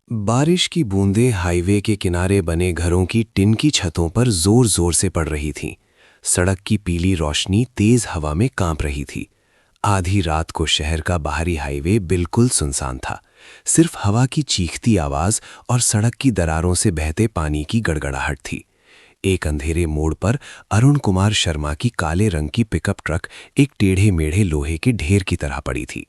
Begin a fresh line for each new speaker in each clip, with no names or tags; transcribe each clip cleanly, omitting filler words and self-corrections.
बारिश की बूंदें हाईवे के किनारे बने घरों की टिन की छतों पर जोर जोर से पड़ रही थीं। सड़क की पीली रोशनी तेज हवा में कांप रही थी। आधी रात को शहर का बाहरी हाईवे बिल्कुल सुनसान था। सिर्फ हवा की चीखती आवाज और सड़क की दरारों से बहते पानी की गड़गड़ाहट थी। एक अंधेरे मोड़ पर अरुण कुमार शर्मा की काले रंग की पिकअप ट्रक एक टेढ़े मेढ़े लोहे के ढेर की तरह पड़ी थी।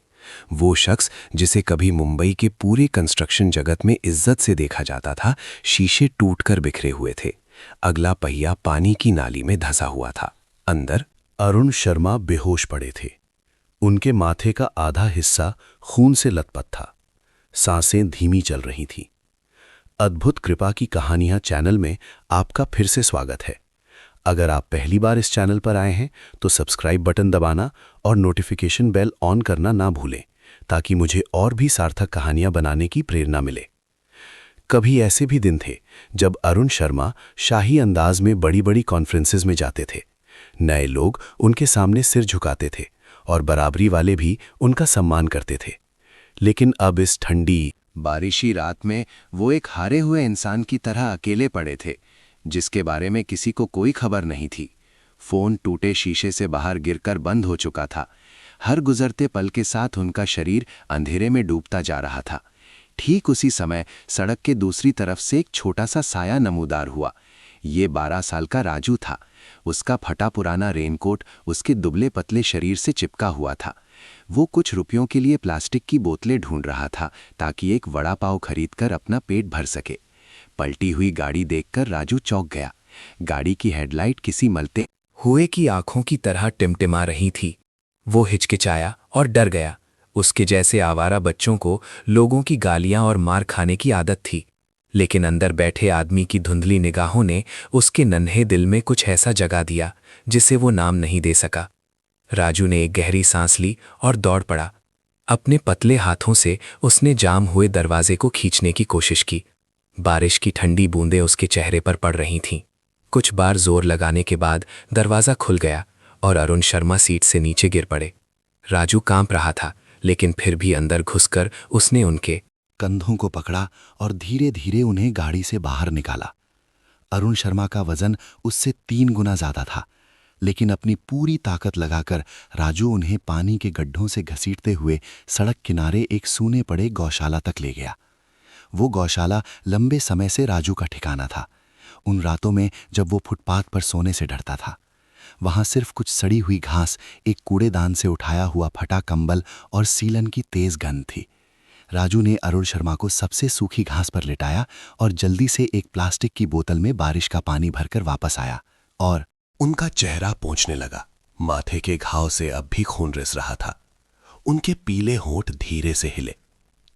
वो शख्स जिसे कभी मुंबई के पूरे कंस्ट्रक्शन जगत में इज्जत से देखा जाता था, शीशे टूटकर बिखरे हुए थे। अगला पहिया पानी की नाली में धंसा हुआ था। अंदर
अरुण शर्मा बेहोश पड़े थे। उनके माथे का आधा हिस्सा खून से लथपथ था। सांसें धीमी चल रही थीं। अद्भुत कृपा की कहानियां चैनल में आपका फिर से स्वागत है। अगर आप पहली बार इस चैनल पर आए हैं तो सब्सक्राइब बटन दबाना और नोटिफिकेशन बेल ऑन करना ना भूलें, ताकि मुझे और भी सार्थक कहानियां बनाने की प्रेरणा मिले। कभी ऐसे भी दिन थे जब अरुण शर्मा शाही अंदाज में बड़ी बड़ी कॉन्फ्रेंसेस में जाते थे। नए लोग उनके सामने सिर झुकाते थे और बराबरी वाले भी उनका सम्मान करते थे। लेकिन अब इस ठंडी
बारिशी रात में वो एक हारे हुए इंसान की तरह अकेले पड़े थे, जिसके बारे में किसी को कोई खबर नहीं थी। फोन टूटे शीशे से बाहर गिरकर बंद हो चुका था। हर गुजरते पल के साथ उनका शरीर अंधेरे में डूबता जा रहा था। ठीक उसी समय सड़क के दूसरी तरफ से एक छोटा सा साया नमूदार हुआ। ये 12 साल का राजू था। उसका फटा पुराना रेनकोट उसके दुबले पतले शरीर से चिपका हुआ था। वो कुछ रुपयों के लिए प्लास्टिक की बोतलें ढूंढ रहा था, ताकि एक वड़ा पाव खरीदकर अपना पेट भर सके। पलटी हुई गाड़ी देखकर राजू चौंक गया। गाड़ी की हेडलाइट किसी मलते हुए की आंखों की तरह टिमटिमा रही थी। वो हिचकिचाया और डर गया। उसके जैसे आवारा बच्चों को लोगों की गालियां और मार खाने की आदत थी, लेकिन अंदर बैठे आदमी की धुंधली निगाहों ने उसके नन्हे दिल में कुछ ऐसा जगा दिया जिसे वो नाम नहीं दे सका। राजू ने एक गहरी सांस ली और दौड़ पड़ा। अपने पतले हाथों से उसने जाम हुए दरवाजे को खींचने की कोशिश की। बारिश की ठंडी बूंदें उसके चेहरे पर पड़ रही थीं। कुछ बार जोर लगाने के बाद दरवाज़ा खुल गया और अरुण शर्मा सीट से नीचे गिर पड़े। राजू कांप रहा था, लेकिन फिर भी अंदर घुसकर उसने उनके
कंधों को पकड़ा और धीरे धीरे उन्हें गाड़ी से बाहर निकाला। अरुण शर्मा का वजन उससे 3 गुना ज्यादा था, लेकिन अपनी पूरी ताकत लगाकर राजू उन्हें पानी के गड्ढों से घसीटते हुए सड़क किनारे एक सूने पड़े गौशाला तक ले गया। वो गौशाला लंबे समय से राजू का ठिकाना था। उन रातों में जब वो फुटपाथ पर सोने से डरता था, वहां सिर्फ कुछ सड़ी हुई घास, एक कूड़ेदान से उठाया हुआ फटा कंबल और सीलन की तेज गंध थी। राजू ने अरुण शर्मा को सबसे सूखी घास पर लिटाया और जल्दी से एक प्लास्टिक की बोतल में बारिश का पानी भरकर वापस आया और
उनका चेहरा पोंछने लगा। माथे के घाव से अब भी खून रिस रहा था। उनके पीले होंठ धीरे से हिले।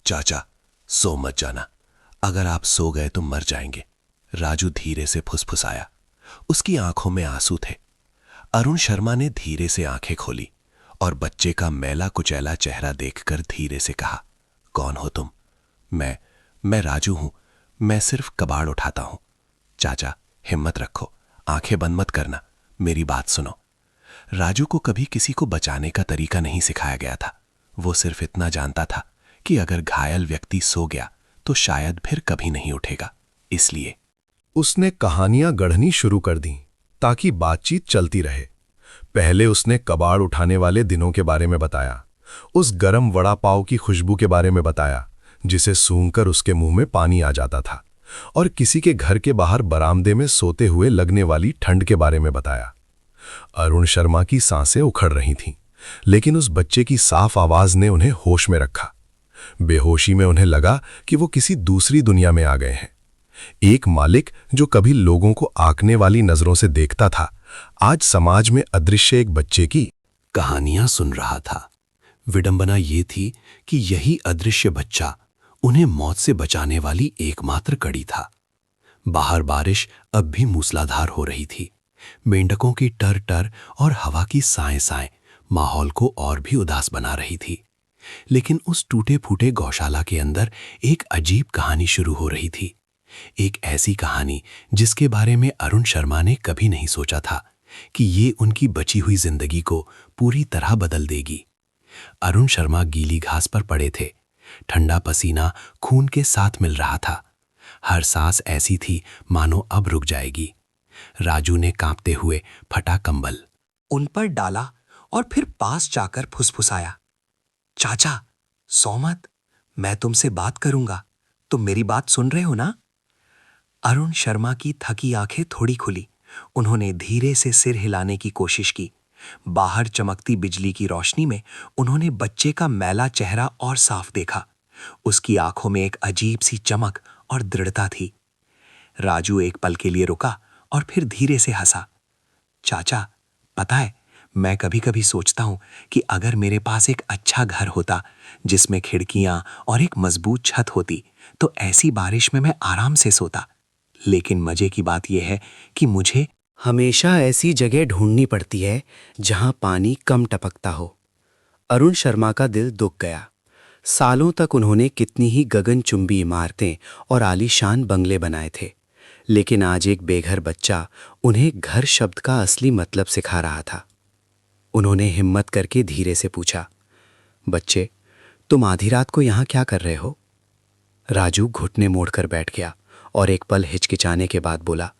चाचा, सो मत जाना। अगर आप सो गए तो मर जाएंगे, राजू धीरे से फुसफुसाया। उसकी आंखों में आंसू थे। अरुण शर्मा ने धीरे से आंखें खोली और बच्चे का मैला कुचैला चेहरा देखकर धीरे से कहा, कौन हो तुम? मैं राजू हूं। मैं सिर्फ कबाड़ उठाता हूं। चाचा, हिम्मत रखो, आंखें बंद मत करना, मेरी बात सुनो। राजू को कभी किसी को बचाने का तरीका नहीं सिखाया गया था। वो सिर्फ इतना जानता था कि अगर घायल व्यक्ति सो गया तो शायद फिर कभी नहीं उठेगा। इसलिए
उसने कहानियां गढ़नी शुरू कर दी ताकि बातचीत चलती रहे। पहले उसने कबाड़ उठाने वाले दिनों के बारे में बताया, उस गरम वड़ा पाव की खुशबू के बारे में बताया जिसे सूंघकर उसके मुंह में पानी आ जाता था, और किसी के घर के बाहर बरामदे में सोते हुए लगने वाली ठंड के बारे में बताया। अरुण शर्मा की सांसें उखड़ रही थीं, लेकिन उस बच्चे की साफ आवाज ने उन्हें होश में रखा। बेहोशी में उन्हें लगा कि वो किसी दूसरी दुनिया में आ गए हैं। एक मालिक जो कभी लोगों को आंकने वाली नजरों से देखता था, आज समाज में अदृश्य एक बच्चे की
कहानियां सुन रहा था। विडंबना ये थी कि यही अदृश्य बच्चा उन्हें मौत से बचाने वाली एकमात्र कड़ी था। बाहर बारिश अब भी मूसलाधार हो रही थी। मेंढकों की टर टर और हवा की साएं साएं माहौल को और भी उदास बना रही थी। लेकिन उस टूटे फूटे गौशाला के अंदर एक अजीब कहानी शुरू हो रही थी। एक ऐसी कहानी जिसके बारे में अरुण शर्मा ने कभी नहीं सोचा था कि ये उनकी बची हुई जिंदगी को पूरी तरह बदल देगी। अरुण शर्मा गीली घास पर पड़े थे। ठंडा पसीना खून के साथ मिल रहा था। हर सांस ऐसी थी मानो अब रुक जाएगी। राजू ने कांपते हुए फटा कंबल
उन पर डाला और फिर पास जाकर फुसफुसाया, चाचा सो मत, मैं तुमसे बात करूंगा, तुम मेरी बात सुन रहे हो ना? अरुण शर्मा की थकी आंखें थोड़ी खुली। उन्होंने धीरे से सिर हिलाने की कोशिश की। बाहर चमकती बिजली की रोशनी में उन्होंने बच्चे का मैला चेहरा और साफ देखा। उसकी आंखों में एक अजीब सी चमक और दृढ़ता थी। राजू एक पल के लिए रुका और फिर धीरे से हंसा। चाचा, पता है, मैं कभी कभी सोचता हूं कि अगर मेरे पास एक अच्छा घर होता जिसमें खिड़कियां और एक मजबूत छत होती तो ऐसी बारिश में मैं आराम से सोता। लेकिन मजे की बात यह है कि मुझे
हमेशा ऐसी जगह ढूंढनी पड़ती है जहां पानी कम टपकता हो। अरुण शर्मा का दिल दुख गया। सालों तक उन्होंने कितनी ही गगनचुंबी इमारतें और आलीशान बंगले बनाए थे, लेकिन आज एक बेघर बच्चा उन्हें घर शब्द का असली मतलब सिखा रहा था। उन्होंने हिम्मत करके धीरे से पूछा, बच्चे, तुम आधी रात को यहां क्या कर रहे हो? राजू घुटने मोड़कर बैठ गया और एक पल हिचकिचाने के बाद बोला,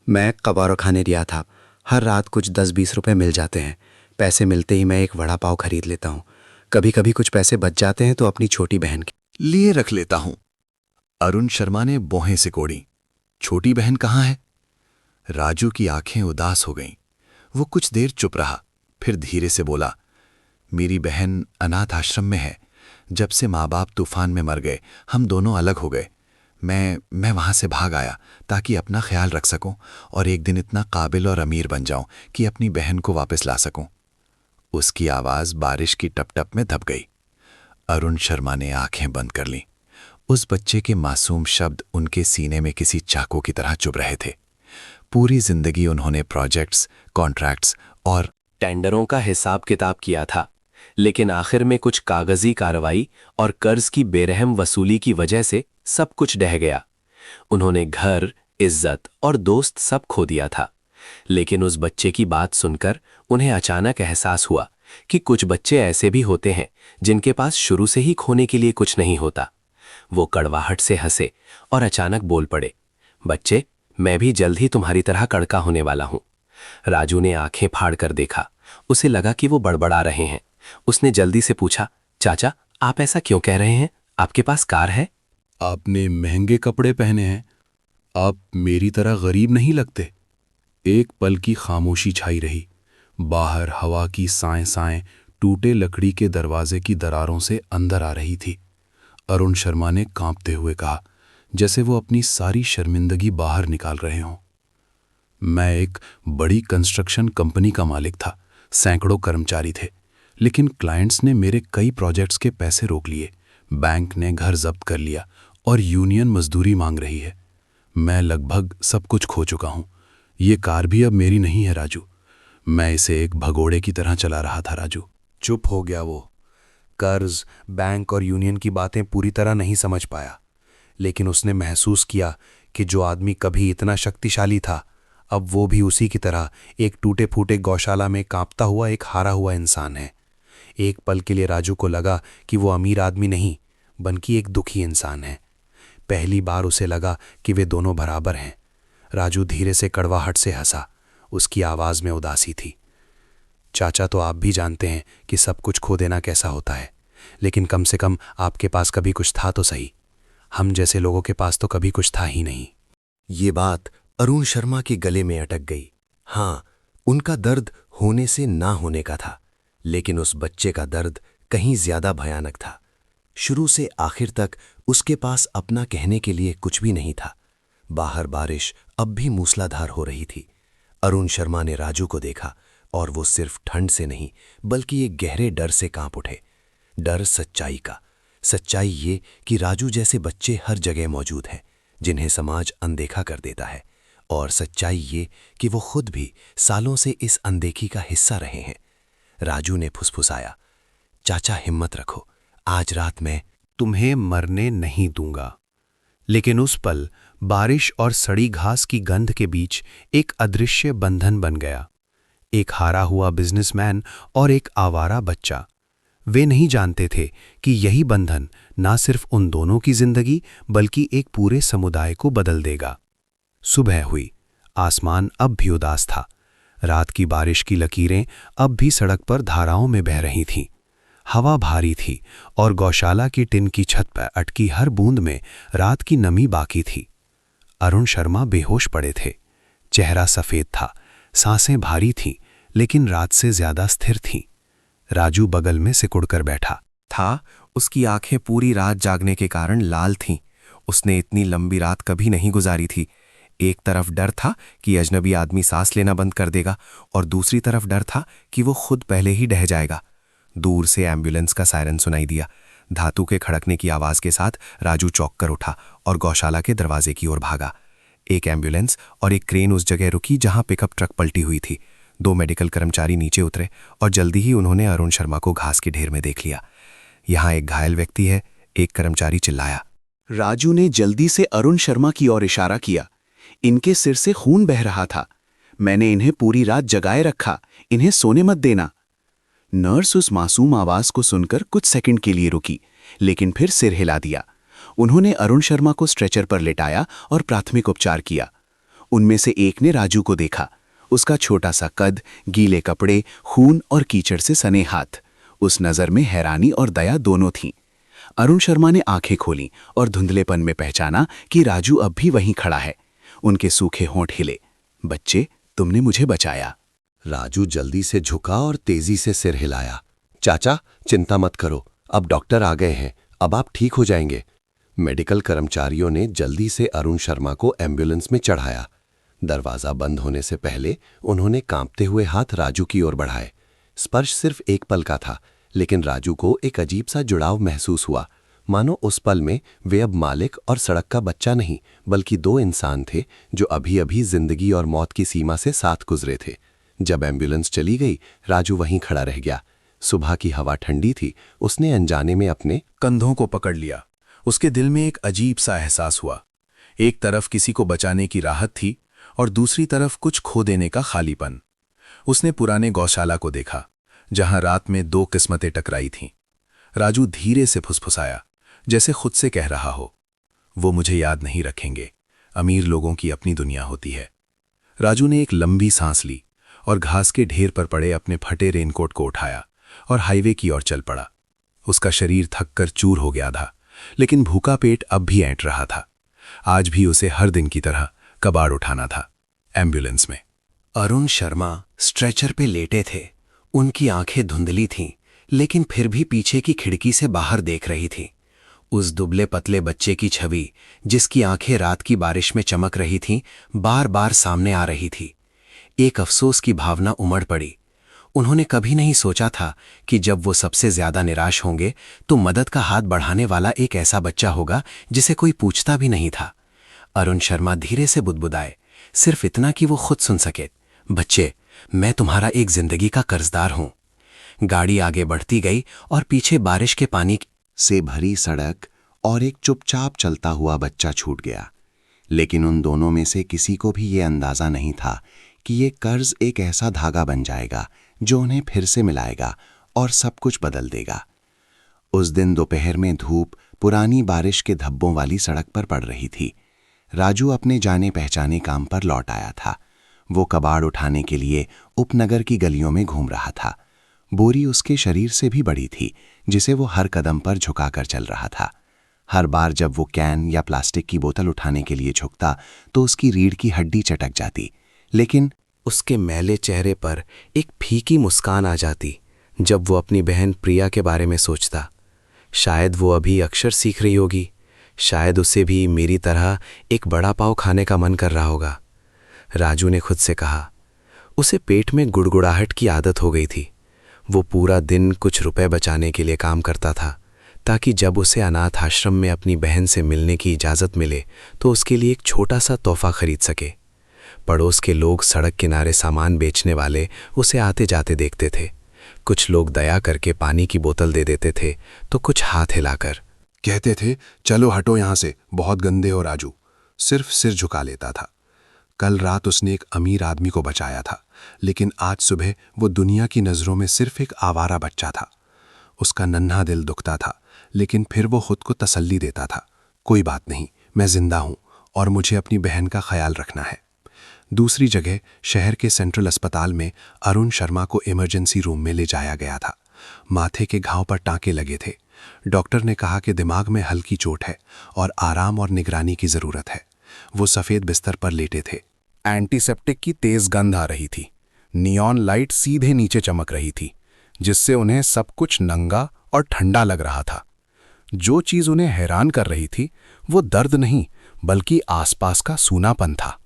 मैं कबाड़ खाने दिया था। हर रात कुछ 10-20 रुपए मिल जाते हैं। पैसे मिलते ही मैं एक वड़ा पाव खरीद लेता हूँ। कभी कभी कुछ पैसे बच जाते हैं तो अपनी छोटी बहन के
लिए रख लेता हूं। अरुण शर्मा ने भौहें सिकोड़ी। छोटी बहन कहाँ है? राजू की आंखें उदास हो गईं। वो कुछ देर चुप रहा, फिर धीरे से बोला, मेरी बहन अनाथ आश्रम में है। जब से माँ बाप तूफान में मर गए, हम दोनों अलग हो गए। मैं वहां से भाग आया ताकि अपना ख्याल रख सकूं और एक दिन इतना काबिल और अमीर बन जाऊं कि अपनी बहन को वापस ला सकूं। उसकी आवाज बारिश की टपटप में दब गई। अरुण शर्मा ने आंखें बंद कर लीं। उस बच्चे के मासूम शब्द उनके सीने में किसी चाकू की तरह चुभ रहे थे। पूरी जिंदगी उन्होंने प्रोजेक्ट्स, कॉन्ट्रैक्ट्स और
टेंडरों का हिसाब किताब किया था, लेकिन आखिर में कुछ कागजी कार्रवाई और कर्ज की बेरहम वसूली की वजह से सब कुछ ढह गया। उन्होंने घर, इज्जत और दोस्त सब खो दिया था। लेकिन उस बच्चे की बात सुनकर उन्हें अचानक एहसास हुआ कि कुछ बच्चे ऐसे भी होते हैं जिनके पास शुरू से ही खोने के लिए कुछ नहीं होता। वो कड़वाहट से हंसे और अचानक बोल पड़े, बच्चे, मैं भी जल्द ही तुम्हारी तरह कड़का होने वाला हूं। राजू ने आंखें फाड़ कर देखा। उसे लगा कि वो बड़बड़ा रहे हैं। उसने जल्दी से पूछा, चाचा, आप ऐसा क्यों कह रहे हैं? आपके पास कार है?
आपने महंगे कपड़े पहने हैं। आप मेरी तरह गरीब नहीं लगते। एक पल की खामोशी छाई रही। बाहर हवा की साएं साएं टूटे लकड़ी के दरवाजे की दरारों से अंदर आ रही थी। अरुण शर्मा ने कांपते हुए कहा, जैसे वो अपनी सारी शर्मिंदगी बाहर निकाल रहे हों। मैं एक बड़ी कंस्ट्रक्शन कंपनी का मालिक था। सैकड़ों कर्मचारी थे, लेकिन क्लाइंट्स ने मेरे कई प्रोजेक्ट्स के पैसे रोक लिए। बैंक ने घर जब्त कर लिया और यूनियन मजदूरी मांग रही है। मैं लगभग सब कुछ खो चुका हूं। ये कार भी अब मेरी नहीं है राजू। मैं इसे एक भगोड़े की तरह चला रहा था राजू।
चुप हो गया वो। कर्ज, बैंक और यूनियन की बातें पूरी तरह नहीं समझ पाया, लेकिन उसने महसूस किया कि जो आदमी कभी इतना शक्तिशाली था, अब वो भी उसी की तरह एक टूटे फूटे गौशाला में कांपता हुआ एक हारा हुआ इंसान है। एक पल के लिए राजू को लगा कि वो अमीर आदमी नहीं, बल्कि एक दुखी इंसान है। पहली बार उसे लगा कि वे दोनों बराबर हैं। राजू धीरे से कड़वाहट से हंसा। उसकी आवाज में उदासी थी। चाचा, तो आप भी जानते हैं कि सब कुछ खो देना कैसा होता है, लेकिन कम से कम आपके पास कभी कुछ था तो सही। हम जैसे लोगों के पास तो कभी कुछ था ही नहीं।
ये बात अरुण शर्मा के गले में अटक गई। हाँ, उनका दर्द होने से ना होने का था, लेकिन उस बच्चे का दर्द कहीं ज्यादा भयानक था। शुरू से आखिर तक उसके पास अपना कहने के लिए कुछ भी नहीं था। बाहर बारिश अब भी मूसलाधार हो रही थी। अरुण शर्मा ने राजू को देखा और वो सिर्फ ठंड से नहीं बल्कि एक गहरे डर से कांप उठे। डर सच्चाई का। सच्चाई ये कि राजू जैसे बच्चे हर जगह मौजूद हैं जिन्हें समाज अनदेखा कर देता है, और सच्चाई ये कि वो खुद भी सालों से इस अनदेखी का हिस्सा रहे हैं। राजू ने फुसफुसाया, चाचा हिम्मत रखो, आज रात मैं
तुम्हें मरने नहीं दूंगा। लेकिन उस पल बारिश और सड़ी घास की गंध के बीच एक अदृश्य बंधन बन गया। एक हारा हुआ बिजनेसमैन और एक आवारा बच्चा। वे नहीं जानते थे कि यही बंधन
ना सिर्फ उन दोनों की जिंदगी बल्कि एक पूरे समुदाय को बदल देगा। सुबह हुई। आसमान अब भी उदास था। रात की बारिश की लकीरें अब भी सड़क पर धाराओं में बह रही थीं। हवा भारी थी और गौशाला की टिन की छत पर अटकी हर बूंद में रात की नमी बाकी थी। अरुण शर्मा बेहोश पड़े थे। चेहरा सफ़ेद था, सांसें भारी थीं, लेकिन रात से ज्यादा स्थिर थीं। राजू बगल में सिकुड़कर बैठा
था। उसकी आंखें पूरी रात जागने के कारण लाल थीं। उसने इतनी लंबी रात कभी नहीं गुजारी थी। एक तरफ डर था कि अजनबी आदमी सांस लेना बंद कर देगा और दूसरी तरफ डर था कि वो खुद पहले ही ढह जाएगा। दूर से एम्बुलेंस का सायरन सुनाई दिया। धातु के खड़कने की आवाज के साथ राजू चौंक कर उठा और गौशाला के दरवाजे की ओर भागा। एक एम्बुलेंस और एक क्रेन उस जगह रुकी जहां पिकअप ट्रक पलटी हुई थी। 2 मेडिकल कर्मचारी नीचे उतरे और जल्दी ही उन्होंने अरुण शर्मा को घास के ढेर में देख लिया। यहाँ एक घायल व्यक्ति है, एक कर्मचारी चिल्लाया।
राजू ने जल्दी से अरुण शर्मा की ओर इशारा किया। इनके सिर से खून बह रहा था। मैंने इन्हें पूरी रात जगाए रखा, इन्हें सोने मत देना। नर्स उस मासूम आवाज को सुनकर कुछ सेकंड के लिए रुकी, लेकिन फिर सिर हिला दिया। उन्होंने अरुण शर्मा को स्ट्रेचर पर लेटाया और प्राथमिक उपचार किया। उनमें से एक ने राजू को देखा। उसका छोटा सा कद, गीले कपड़े, खून और कीचड़ से सने हाथ। उस नजर में हैरानी और दया दोनों थीं। अरुण शर्मा ने आंखें खोलीं और धुंधलेपन में पहचाना कि राजू अब भी वहीं खड़ा है। उनके सूखे होंठ हिले। बच्चे, तुमने मुझे बचाया।
राजू जल्दी से झुका और तेजी से सिर हिलाया। चाचा, चिंता मत करो, अब डॉक्टर आ गए हैं, अब आप ठीक हो जाएंगे। मेडिकल कर्मचारियों ने जल्दी से अरुण शर्मा को एम्बुलेंस में चढ़ाया। दरवाजा बंद होने से पहले उन्होंने कांपते हुए हाथ राजू की ओर बढ़ाए। स्पर्श सिर्फ एक पल का था, लेकिन राजू को एक अजीब सा जुड़ाव महसूस हुआ, मानो उस पल में वे अब मालिक और सड़क का बच्चा नहीं बल्कि 2 इंसान थे जो अभी अभी जिंदगी और मौत की सीमा से साथ गुजरे थे। जब एम्बुलेंस चली गई, राजू वहीं खड़ा रह गया। सुबह की हवा ठंडी थी। उसने अनजाने में अपने
कंधों को पकड़ लिया। उसके दिल में एक अजीब सा एहसास हुआ। एक तरफ किसी को बचाने की राहत थी और दूसरी तरफ कुछ खो देने का खालीपन। उसने पुराने गौशाला को देखा, जहां रात में 2 किस्मतें टकराई थीं। राजू धीरे से फुसफुसाया, जैसे खुद से कह रहा हो, वो मुझे याद नहीं रखेंगे। अमीर लोगों की अपनी दुनिया होती है। राजू ने एक लंबी सांस ली और घास के ढेर पर पड़े अपने फटे रेनकोट को उठाया और हाईवे की ओर चल पड़ा। उसका शरीर थककर चूर हो गया था, लेकिन भूखा पेट अब भी ऐंठ रहा था। आज भी उसे हर दिन की तरह कबाड़ उठाना था। एम्बुलेंस में
अरुण शर्मा स्ट्रेचर पे लेटे थे। उनकी आंखें धुंधली थीं, लेकिन फिर भी पीछे की खिड़की से बाहर देख रही थीं। उस दुबले पतले बच्चे की छवि, जिसकी आंखें रात की बारिश में चमक रही थीं, बार बार सामने आ रही थी। एक अफसोस की भावना उमड़ पड़ी। उन्होंने कभी नहीं सोचा था कि जब वो सबसे ज्यादा निराश होंगे तो मदद का हाथ बढ़ाने वाला एक ऐसा बच्चा होगा जिसे कोई पूछता भी नहीं था। अरुण शर्मा धीरे से बुदबुदाए, सिर्फ इतना कि वो खुद सुन सके। बच्चे, मैं तुम्हारा एक जिंदगी का कर्जदार हूं। गाड़ी आगे बढ़ती गई और पीछे बारिश के पानी
से भरी सड़क और एक चुपचाप चलता हुआ बच्चा छूट गया। लेकिन उन दोनों में से किसी को भी ये अंदाजा नहीं था कि ये कर्ज एक ऐसा धागा बन जाएगा जो उन्हें फिर से मिलाएगा और सब कुछ बदल देगा। उस दिन दोपहर में धूप पुरानी बारिश के धब्बों वाली सड़क पर पड़ रही थी। राजू अपने जाने पहचाने काम पर लौट आया था। वो कबाड़ उठाने के लिए उपनगर की गलियों में घूम रहा था। बोरी उसके शरीर से भी बड़ी थी, जिसे वो हर कदम पर झुकाकर चल रहा था। हर बार जब वो कैन या प्लास्टिक की बोतल उठाने के लिए झुकता तो उसकी रीढ़ की हड्डी चटक जाती, लेकिन
उसके मैले चेहरे पर एक फीकी मुस्कान आ जाती जब वो अपनी बहन प्रिया के बारे में सोचता। शायद वो अभी अक्षर सीख रही होगी, शायद उसे भी मेरी तरह एक बड़ा पाव खाने का मन कर रहा होगा। राजू ने खुद से कहा। उसे पेट में गुड़गुड़ाहट की आदत हो गई थी। वो पूरा दिन कुछ रुपए बचाने के लिए काम करता था, ताकि जब उसे अनाथ आश्रम में अपनी बहन से मिलने की इजाज़त मिले तो उसके लिए एक छोटा सा तोहफा खरीद सके। पड़ोस के लोग सड़क किनारे सामान बेचने वाले उसे आते जाते देखते थे। कुछ लोग दया करके पानी की बोतल दे देते थे तो कुछ हाथ हिलाकर
कहते थे, चलो हटो यहां से, बहुत गंदे हो। राजू सिर्फ सिर झुका लेता था। कल रात उसने एक अमीर आदमी को बचाया था, लेकिन आज सुबह वो दुनिया की नज़रों में सिर्फ एक आवारा बच्चा था। उसका नन्हा दिल दुखता था,
लेकिन फिर वो खुद को तसल्ली देता था, कोई बात नहीं, मैं जिंदा हूं और मुझे अपनी बहन का ख्याल रखना है। दूसरी जगह शहर के सेंट्रल अस्पताल में अरुण शर्मा को इमरजेंसी रूम में ले जाया गया था। माथे के घाव पर टांके लगे थे। डॉक्टर ने कहा कि दिमाग में हल्की चोट है और आराम और निगरानी की जरूरत है। वो सफेद बिस्तर पर लेटे थे।
एंटीसेप्टिक की तेज गंध आ रही थी। नियॉन लाइट सीधे नीचे चमक रही थी, जिससे उन्हें सब कुछ नंगा और ठंडा लग रहा था। जो चीज उन्हें हैरान कर रही थी वो दर्द नहीं, बल्कि आसपास का सूनापन था।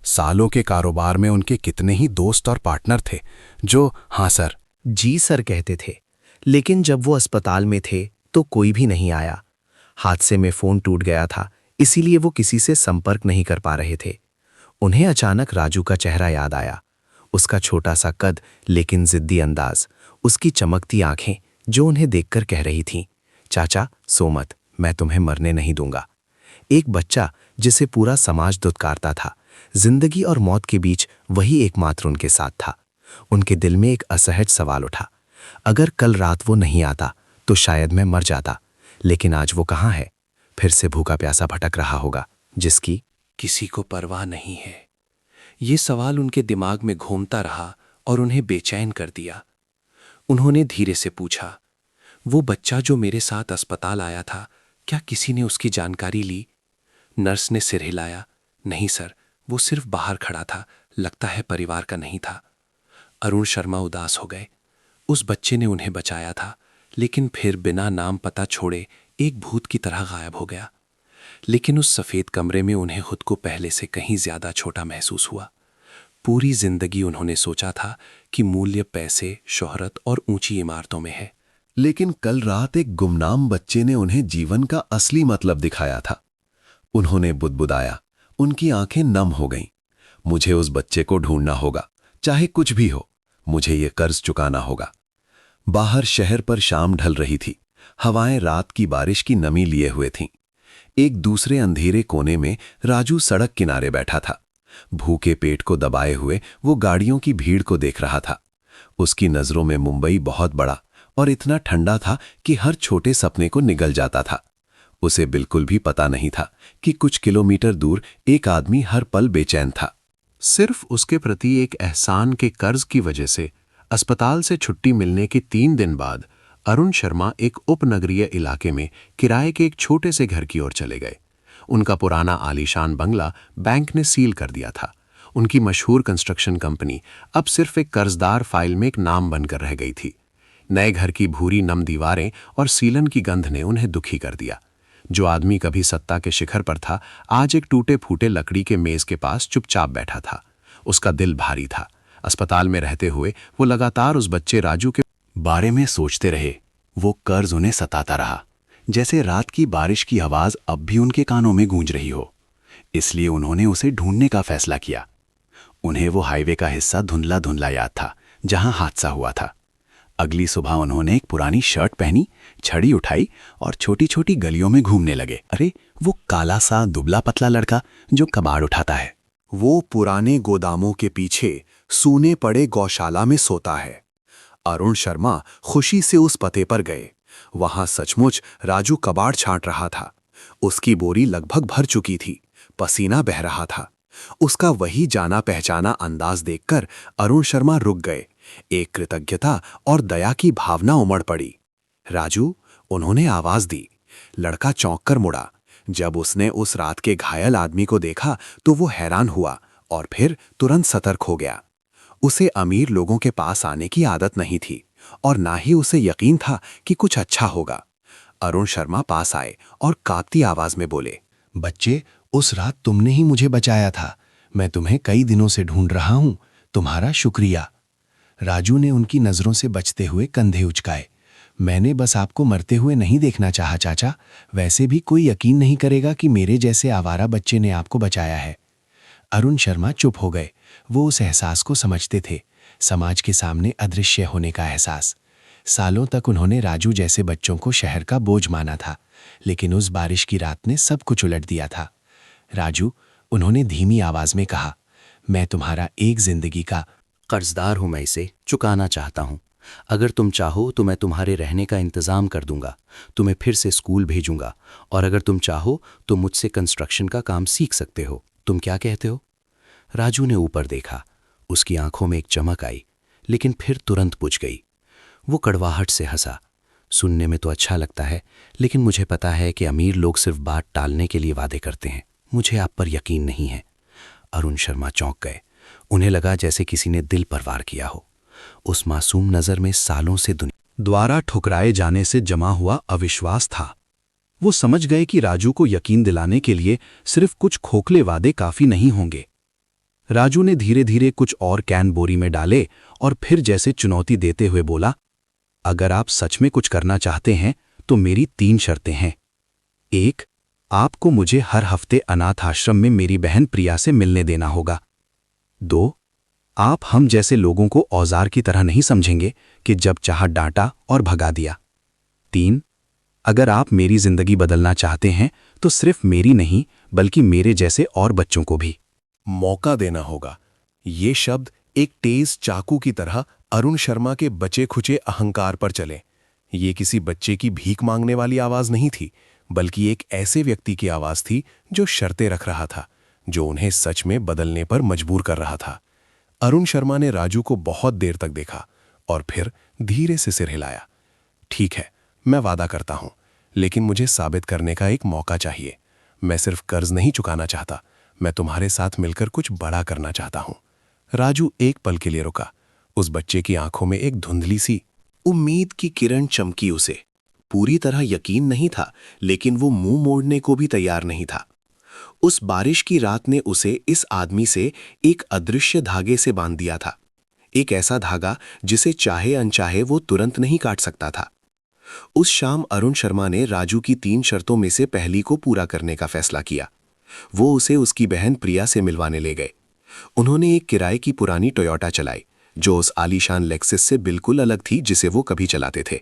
सालों के कारोबार में उनके कितने ही दोस्त और पार्टनर थे जो हाँ सर,
जी सर कहते थे, लेकिन जब वो अस्पताल में थे तो कोई भी नहीं आया। हादसे में फोन टूट गया था, इसीलिए वो किसी से संपर्क नहीं कर पा रहे थे। उन्हें अचानक राजू का चेहरा याद आया। उसका छोटा सा कद लेकिन जिद्दी अंदाज, उसकी चमकती आंखें जो उन्हें देखकर कह रही थीं, चाचा सो मत, मैं तुम्हें मरने नहीं दूंगा। एक बच्चा जिसे पूरा समाज दुत्कारता था, जिंदगी और मौत के बीच वही एकमात्र उनके साथ था। उनके दिल में एक असहज सवाल उठा, अगर कल रात वो नहीं आता तो शायद मैं मर जाता, लेकिन आज वो कहाँ है? फिर से भूखा प्यासा भटक रहा होगा, जिसकी
किसी को परवाह नहीं है। ये सवाल उनके दिमाग में घूमता रहा और उन्हें बेचैन कर दिया। उन्होंने धीरे से पूछा, वो बच्चा जो मेरे साथ अस्पताल आया था, क्या किसी ने उसकी जानकारी ली? नर्स ने सिर हिलाया, नहीं सर, वो सिर्फ बाहर खड़ा था, लगता है परिवार का नहीं था। अरुण शर्मा उदास हो गए। उस बच्चे ने उन्हें बचाया था, लेकिन फिर बिना नाम पता छोड़े एक भूत की तरह गायब हो गया। लेकिन उस सफेद कमरे में उन्हें खुद को पहले से कहीं ज्यादा छोटा महसूस हुआ। पूरी जिंदगी उन्होंने सोचा था कि मूल्य पैसे, शोहरत और ऊंची इमारतों में है।
लेकिन कल रात एक गुमनाम बच्चे ने उन्हें जीवन का असली मतलब दिखाया था। उन्होंने बुदबुदाया, उनकी आंखें नम हो गईं। मुझे उस बच्चे को ढूंढना होगा, चाहे कुछ भी हो, मुझे ये कर्ज चुकाना होगा। बाहर शहर पर शाम ढल रही थी। हवाएं रात की बारिश की नमी लिए हुए थीं। एक दूसरे अंधेरे कोने में राजू सड़क किनारे बैठा था। भूखे पेट को दबाए हुए वो गाड़ियों की भीड़ को देख रहा था। उसकी नजरों में मुंबई बहुत बड़ा और इतना ठंडा था कि हर छोटे सपने को निगल जाता था। उसे बिल्कुल भी पता नहीं था कि कुछ किलोमीटर दूर एक आदमी हर पल बेचैन था। सिर्फ उसके प्रति एक एहसान के कर्ज की वजह से अस्पताल से छुट्टी मिलने के 3 दिन बाद अरुण शर्मा एक उपनगरीय इलाके में किराए के एक छोटे से घर की ओर चले गए। उनका पुराना आलीशान बंगला बैंक ने सील कर दिया था। उनकी मशहूर कंस्ट्रक्शन कंपनी अब सिर्फ एक कर्जदार फाइल में एक नाम बनकर रह गई थी। नए घर की भूरी नम दीवारें और सीलन की गंध ने उन्हें दुखी कर दिया। जो आदमी कभी सत्ता के शिखर पर था, आज एक टूटे फूटे लकड़ी के मेज के पास चुपचाप बैठा था। उसका दिल भारी था। अस्पताल में रहते हुए वो लगातार उस बच्चे राजू के बारे में सोचते रहे। वो कर्ज उन्हें सताता रहा, जैसे रात की बारिश की आवाज अब भी उनके कानों में गूंज रही हो। इसलिए उन्होंने उसे ढूंढने का फैसला किया। उन्हें वो हाईवे का हिस्सा धुंधला धुंधला याद था जहां हादसा हुआ था। अगली सुबह उन्होंने एक पुरानी शर्ट पहनी, छड़ी उठाई और छोटी छोटी गलियों में घूमने लगे। अरे, वो काला सा दुबला पतला लड़का जो कबाड़ उठाता है, वो पुराने गोदामों के पीछे सूने पड़े गौशाला में सोता है। अरुण शर्मा खुशी से उस पते पर गए। वहां सचमुच राजू कबाड़ छांट रहा था। उसकी बोरी लगभग भर चुकी थी, पसीना बह रहा था। उसका वही जाना पहचाना अंदाज देखकर अरुण शर्मा रुक गए। एक कृतज्ञता और दया की भावना उमड़ पड़ी। राजू, उन्होंने आवाज दी। लड़का चौंक कर मुड़ा। जब उसने उस रात के घायल आदमी को देखा तो वो हैरान हुआ और फिर तुरंत सतर्क हो गया। उसे अमीर लोगों के पास आने की आदत नहीं थी और ना ही उसे यकीन था कि कुछ अच्छा होगा। अरुण शर्मा पास आए और कांपती आवाज में बोले, बच्चे, उस रात तुमने ही मुझे बचाया था। मैं तुम्हें कई दिनों से ढूंढ रहा हूं। तुम्हारा शुक्रिया। राजू ने उनकी नजरों से बचते हुए कंधे उचकाए। मैंने बस आपको मरते हुए नहीं देखना चाहा चाचा। वैसे भी कोई यकीन नहीं करेगा कि मेरे जैसे आवारा बच्चे ने आपको बचाया है। अरुण शर्मा चुप हो गए। वो उस एहसास को समझते थे, समाज के सामने अदृश्य होने का एहसास। सालों तक उन्होंने राजू जैसे बच्चों को शहर का बोझ माना था, लेकिन उस बारिश की रात ने सब कुछ उलट दिया था। राजू, उन्होंने धीमी आवाज में कहा, मैं तुम्हारा एक जिंदगी का कर्जदार हूं। मैं इसे चुकाना चाहता हूं।
अगर तुम चाहो तो मैं तुम्हारे रहने का इंतज़ाम कर दूंगा, तुम्हें फिर से स्कूल भेजूंगा, और अगर तुम चाहो तो मुझसे कंस्ट्रक्शन का काम सीख सकते हो। तुम क्या कहते हो? राजू ने ऊपर देखा। उसकी आंखों में एक चमक आई, लेकिन फिर तुरंत बुझ गई। वो कड़वाहट से हंसा। सुनने में तो अच्छा लगता है, लेकिन मुझे पता है कि अमीर लोग सिर्फ बात टालने के लिए वादे करते हैं। मुझे आप पर यकीन नहीं है। अरुण शर्मा चौंक गए। उन्हें लगा जैसे किसी ने दिल पर वार किया हो। उस मासूम नजर में सालों से दुनिया
द्वारा ठुकराए जाने से जमा हुआ अविश्वास था। वो समझ गए कि राजू को यकीन दिलाने के लिए सिर्फ कुछ खोखले वादे काफी नहीं होंगे। राजू ने धीरे धीरे कुछ और कैन बोरी में डाले और फिर जैसे चुनौती देते हुए बोला, अगर आप सच में कुछ करना चाहते हैं तो मेरी 3 शर्तें हैं। 1, आपको मुझे हर हफ्ते अनाथ आश्रम में मेरी बहन प्रिया से मिलने देना होगा। 2, आप हम जैसे लोगों को औजार की तरह नहीं समझेंगे कि जब चाहा डांटा और भगा दिया। 3, अगर आप मेरी जिंदगी बदलना चाहते हैं तो सिर्फ मेरी नहीं बल्कि मेरे जैसे और बच्चों को भी।
मौका देना होगा। ये शब्द एक तेज चाकू की तरह अरुण शर्मा के बचे खुचे अहंकार पर चले। ये किसी बच्चे की भीख मांगने वाली आवाज नहीं थी, बल्कि एक ऐसे व्यक्ति की आवाज थी जो शर्तें रख रहा था, जो उन्हें सच में बदलने पर मजबूर कर रहा था। अरुण शर्मा ने राजू को बहुत देर तक देखा और फिर धीरे से सिर हिलाया। ठीक है, मैं वादा करता हूं, लेकिन मुझे साबित करने का एक मौका चाहिए। मैं सिर्फ कर्ज नहीं चुकाना चाहता, मैं तुम्हारे साथ मिलकर कुछ बड़ा करना चाहता हूं। राजू एक पल के लिए रुका। उस बच्चे की आंखों में एक धुंधली सी उम्मीद की किरण चमकी। उसे पूरी तरह यकीन नहीं था, लेकिन वो मुंह मोड़ने को भी तैयार नहीं था। उस बारिश की रात ने उसे इस आदमी से एक अदृश्य धागे से बांध दिया था, एक ऐसा धागा जिसे चाहे अनचाहे वो तुरंत नहीं काट सकता था। उस शाम अरुण शर्मा ने राजू की 3 शर्तों में से पहली को पूरा करने का फैसला किया। वो उसे उसकी बहन प्रिया से मिलवाने ले गए। उन्होंने एक किराए की पुरानी टोयोटा चलाई, जो उस आलीशान लेक्सिस से बिल्कुल अलग थी जिसे वो कभी चलाते थे।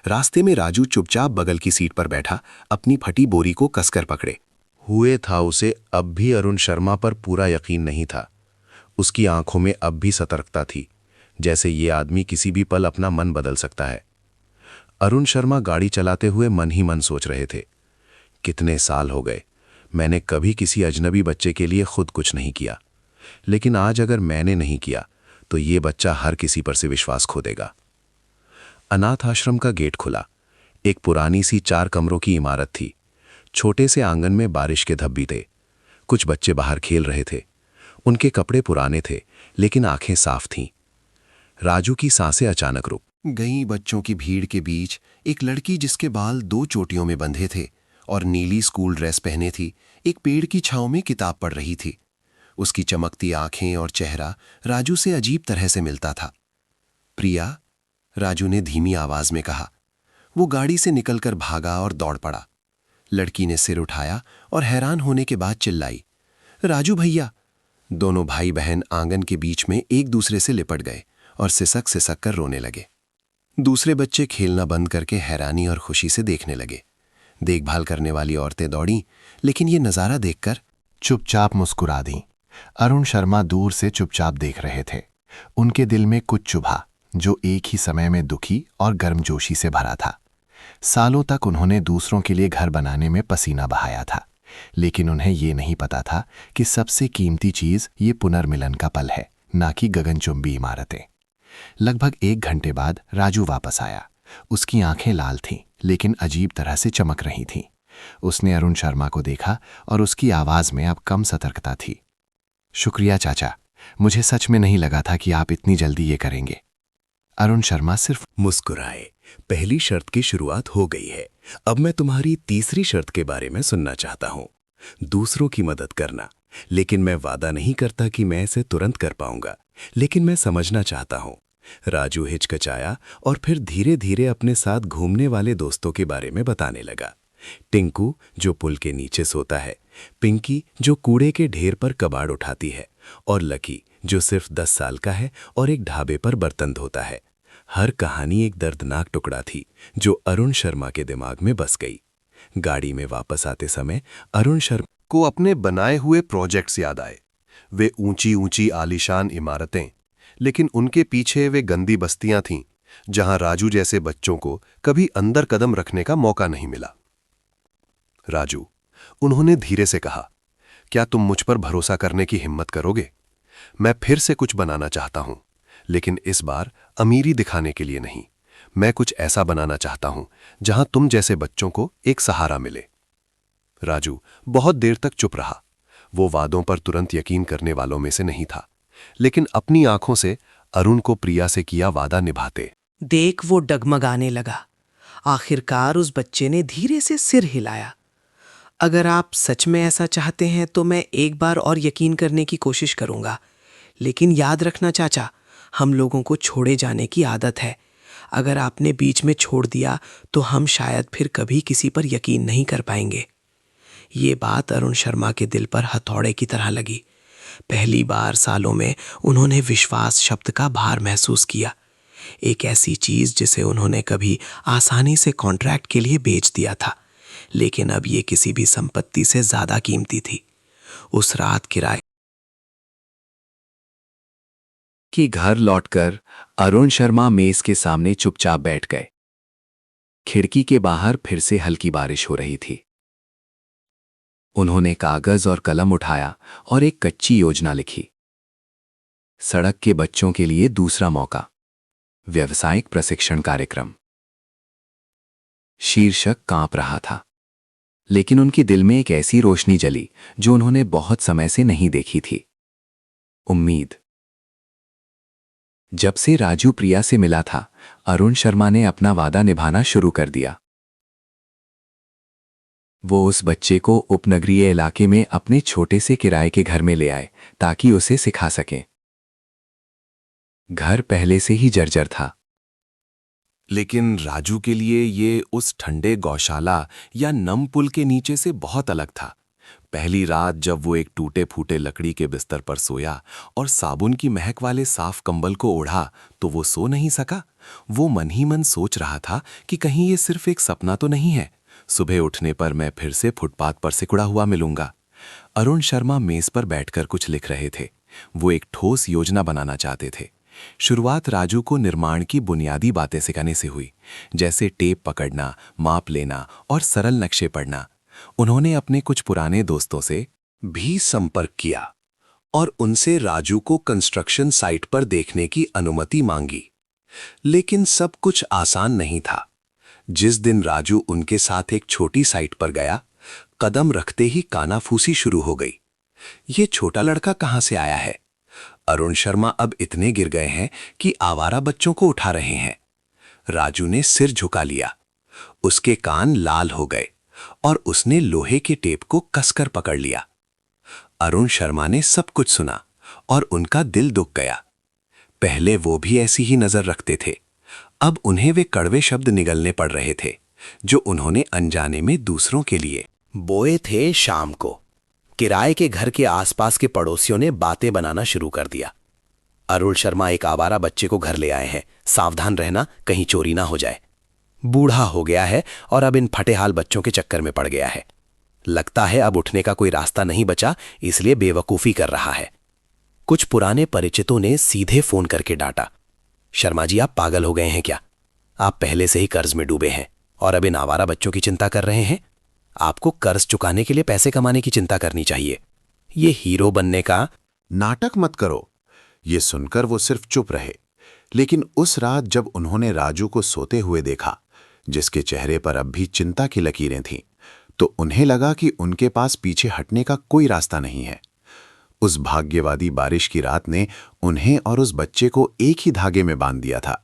रास्ते में राजू चुपचाप बगल की सीट पर बैठा अपनी फटी बोरी को कसकर पकड़े
हुए था। उसे अब भी अरुण शर्मा पर पूरा यकीन नहीं था। उसकी आंखों में अब भी सतर्कता थी, जैसे ये आदमी किसी भी पल अपना मन बदल सकता है। अरुण शर्मा गाड़ी चलाते हुए मन ही मन सोच रहे थे, कितने साल हो गए, मैंने कभी किसी अजनबी बच्चे के लिए खुद कुछ नहीं किया, लेकिन आज अगर मैंने नहीं किया तो ये बच्चा हर किसी पर से विश्वास खो देगा। अनाथ आश्रम का गेट खुला। एक पुरानी सी 4 कमरों की इमारत थी। छोटे से आंगन में बारिश के धब्बे थे। कुछ बच्चे बाहर खेल रहे थे। उनके कपड़े पुराने थे, लेकिन आंखें साफ थीं। राजू की सांसें अचानक रुक
गई। बच्चों की भीड़ के बीच एक लड़की, जिसके बाल 2 चोटियों में बंधे थे और नीली स्कूल ड्रेस पहने थी, एक पेड़ की छांव में किताब पढ़ रही थी। उसकी चमकती आंखें और चेहरा राजू से अजीब तरह से मिलता था। प्रिया, राजू ने धीमी आवाज में कहा। वो गाड़ी से निकलकर भागा और दौड़ पड़ा। लड़की ने सिर उठाया और हैरान होने के बाद चिल्लाई, राजू भैया। दोनों भाई बहन आंगन के बीच में एक दूसरे से लिपट गए और सिसक सिसक कर रोने लगे। दूसरे बच्चे खेलना बंद करके हैरानी और खुशी से देखने लगे। देखभाल करने वाली औरतें दौड़ीं, लेकिन ये नजारा देखकर चुपचाप मुस्कुरा दीं। अरुण शर्मा दूर से चुपचाप देख रहे थे। उनके दिल में कुछ चुभा, जो एक ही समय में दुखी और गर्मजोशी से भरा था। सालों तक उन्होंने दूसरों के लिए घर बनाने में पसीना बहाया था, लेकिन उन्हें ये नहीं पता था कि सबसे कीमती चीज ये पुनर्मिलन का पल है, ना कि गगनचुंबी इमारतें। लगभग 1 घंटे बाद राजू वापस आया। उसकी आंखें लाल थीं, लेकिन अजीब तरह से चमक रही थीं। उसने अरुण शर्मा को देखा और उसकी आवाज में अब कम सतर्कता थी। शुक्रिया चाचा, मुझे सच में नहीं लगा था कि आप इतनी जल्दी ये करेंगे। अरुण शर्मा सिर्फ मुस्कुराए। पहली शर्त की शुरुआत हो गई है। अब मैं तुम्हारी तीसरी शर्त के बारे में सुनना चाहता हूं। दूसरों की मदद करना। लेकिन मैं वादा नहीं करता कि मैं इसे तुरंत कर पाऊंगा, लेकिन मैं समझना चाहता हूं। राजू हिचकिचाया और फिर धीरे धीरे अपने साथ घूमने वाले दोस्तों के बारे में बताने लगा। टिंकू, जो पुल के नीचे सोता है, पिंकी, जो कूड़े के ढेर पर कबाड़ उठाती है, और लकी, जो सिर्फ 10 साल का है और एक ढाबे पर बर्तन धोता है। हर कहानी एक दर्दनाक टुकड़ा थी जो अरुण शर्मा के दिमाग में बस गई। गाड़ी में वापस आते समय अरुण शर्मा
को अपने बनाए हुए प्रोजेक्ट्स याद आए। वे ऊंची ऊंची आलीशान इमारतें, लेकिन उनके पीछे वे गंदी बस्तियां थीं जहां राजू जैसे बच्चों को कभी अंदर कदम रखने का मौका नहीं मिला। राजू, उन्होंने धीरे से कहा, क्या तुम मुझ पर भरोसा करने की हिम्मत करोगे? मैं फिर से कुछ बनाना चाहता हूं, लेकिन इस बार अमीरी दिखाने के लिए नहीं। मैं कुछ ऐसा बनाना चाहता हूं जहां तुम जैसे बच्चों को एक सहारा मिले। राजू बहुत देर तक चुप रहा। वो वादों पर तुरंत यकीन करने वालों में से नहीं था, लेकिन अपनी आंखों से अरुण को प्रिया से किया वादा निभाते।
देख वो डगमगाने लगा। आखिरकार उस बच्चे ने धीरे से सिर हिलाया। अगर आप सच में ऐसा चाहते हैं तो मैं एक बार और यकीन करने की कोशिश करूंगा, लेकिन याद रखना चाचा, हम लोगों को छोड़े जाने की आदत है। अगर आपने बीच में छोड़ दिया तो हम शायद फिर कभी किसी पर यकीन नहीं कर पाएंगे। ये बात अरुण शर्मा के दिल पर हथौड़े की तरह लगी। पहली बार सालों में उन्होंने विश्वास शब्द का भार महसूस किया। एक ऐसी चीज जिसे उन्होंने कभी आसानी से कॉन्ट्रैक्ट के लिए बेच दिया था, लेकिन अब ये किसी भी संपत्ति से ज्यादा कीमती थी। उस रात किराए
कि घर लौटकर अरुण शर्मा मेज के सामने चुपचाप बैठ गए। खिड़की के बाहर फिर से हल्की बारिश हो रही थी। उन्होंने कागज और कलम उठाया और एक कच्ची योजना लिखी। सड़क के बच्चों के लिए दूसरा मौका, व्यावसायिक प्रशिक्षण कार्यक्रम। शीर्षक कांप रहा था, लेकिन उनके दिल में एक ऐसी रोशनी जली जो उन्होंने बहुत समय से नहीं देखी थी, उम्मीद। जब से राजू प्रिया से मिला था, अरुण शर्मा ने अपना वादा निभाना शुरू कर दिया। वो उस बच्चे को उपनगरीय इलाके में अपने छोटे से किराए के घर में ले आए ताकि उसे सिखा सकें। घर पहले से ही जर्जर था,
लेकिन राजू के लिए ये उस ठंडे गौशाला या नम पुल के नीचे से बहुत अलग था। पहली रात जब वो एक टूटे फूटे लकड़ी के बिस्तर पर सोया और साबुन की महक वाले साफ कंबल को ओढ़ा तो वो सो नहीं सका। वो मन ही मन सोच रहा था कि कहीं ये सिर्फ एक सपना तो नहीं है। सुबह उठने पर मैं फिर से फुटपाथ पर सिकुड़ा हुआ मिलूंगा। अरुण शर्मा मेज पर बैठकर कुछ लिख रहे थे। वो एक ठोस योजना बनाना चाहते थे। शुरुआत राजू को निर्माण की बुनियादी बातें सिखाने से हुई, जैसे टेप पकड़ना, माप लेना और सरल नक्शे पढ़ना। उन्होंने अपने कुछ पुराने दोस्तों से
भी संपर्क किया और उनसे राजू को कंस्ट्रक्शन साइट पर देखने की अनुमति मांगी। लेकिन सब कुछ आसान नहीं था। जिस दिन राजू उनके साथ एक छोटी साइट पर गया, कदम रखते ही कानाफूसी शुरू हो गई। ये छोटा लड़का कहां से आया है? अरुण शर्मा अब इतने गिर गए हैं कि आवारा बच्चों को उठा रहे हैं। राजू ने सिर झुका लिया। उसके कान लाल हो गए और उसने लोहे के टेप को कसकर पकड़ लिया। अरुण शर्मा ने सब कुछ सुना और उनका दिल दुख गया। पहले वो भी ऐसी ही नजर रखते थे, अब उन्हें वे कड़वे शब्द निगलने पड़ रहे थे जो उन्होंने अनजाने में दूसरों के लिए
बोए थे। शाम को किराए के घर के आसपास के पड़ोसियों ने बातें बनाना शुरू कर दिया। अरुण शर्मा एक आवारा बच्चे को घर ले आए हैं, सावधान रहना कहीं चोरी ना हो जाए। बूढ़ा हो गया है और अब इन फटेहाल बच्चों के चक्कर में पड़ गया है। लगता है अब उठने का कोई रास्ता नहीं बचा, इसलिए बेवकूफी कर रहा है। कुछ पुराने परिचितों ने सीधे फोन करके डांटा, शर्मा जी आप पागल हो गए हैं क्या? आप पहले से ही कर्ज में डूबे हैं और अब इन आवारा बच्चों की चिंता कर रहे हैं। आपको कर्ज चुकाने के लिए पैसे कमाने की चिंता करनी चाहिए। ये हीरो बनने का
नाटक मत करो। ये सुनकर वो सिर्फ चुप रहे। लेकिन उस रात जब उन्होंने राजू को सोते हुए देखा, जिसके चेहरे पर अब भी चिंता की लकीरें थीं, तो उन्हें लगा कि उनके पास पीछे हटने का कोई रास्ता नहीं है। उस भाग्यवादी बारिश की रात ने उन्हें और उस बच्चे को एक ही धागे में बांध दिया था।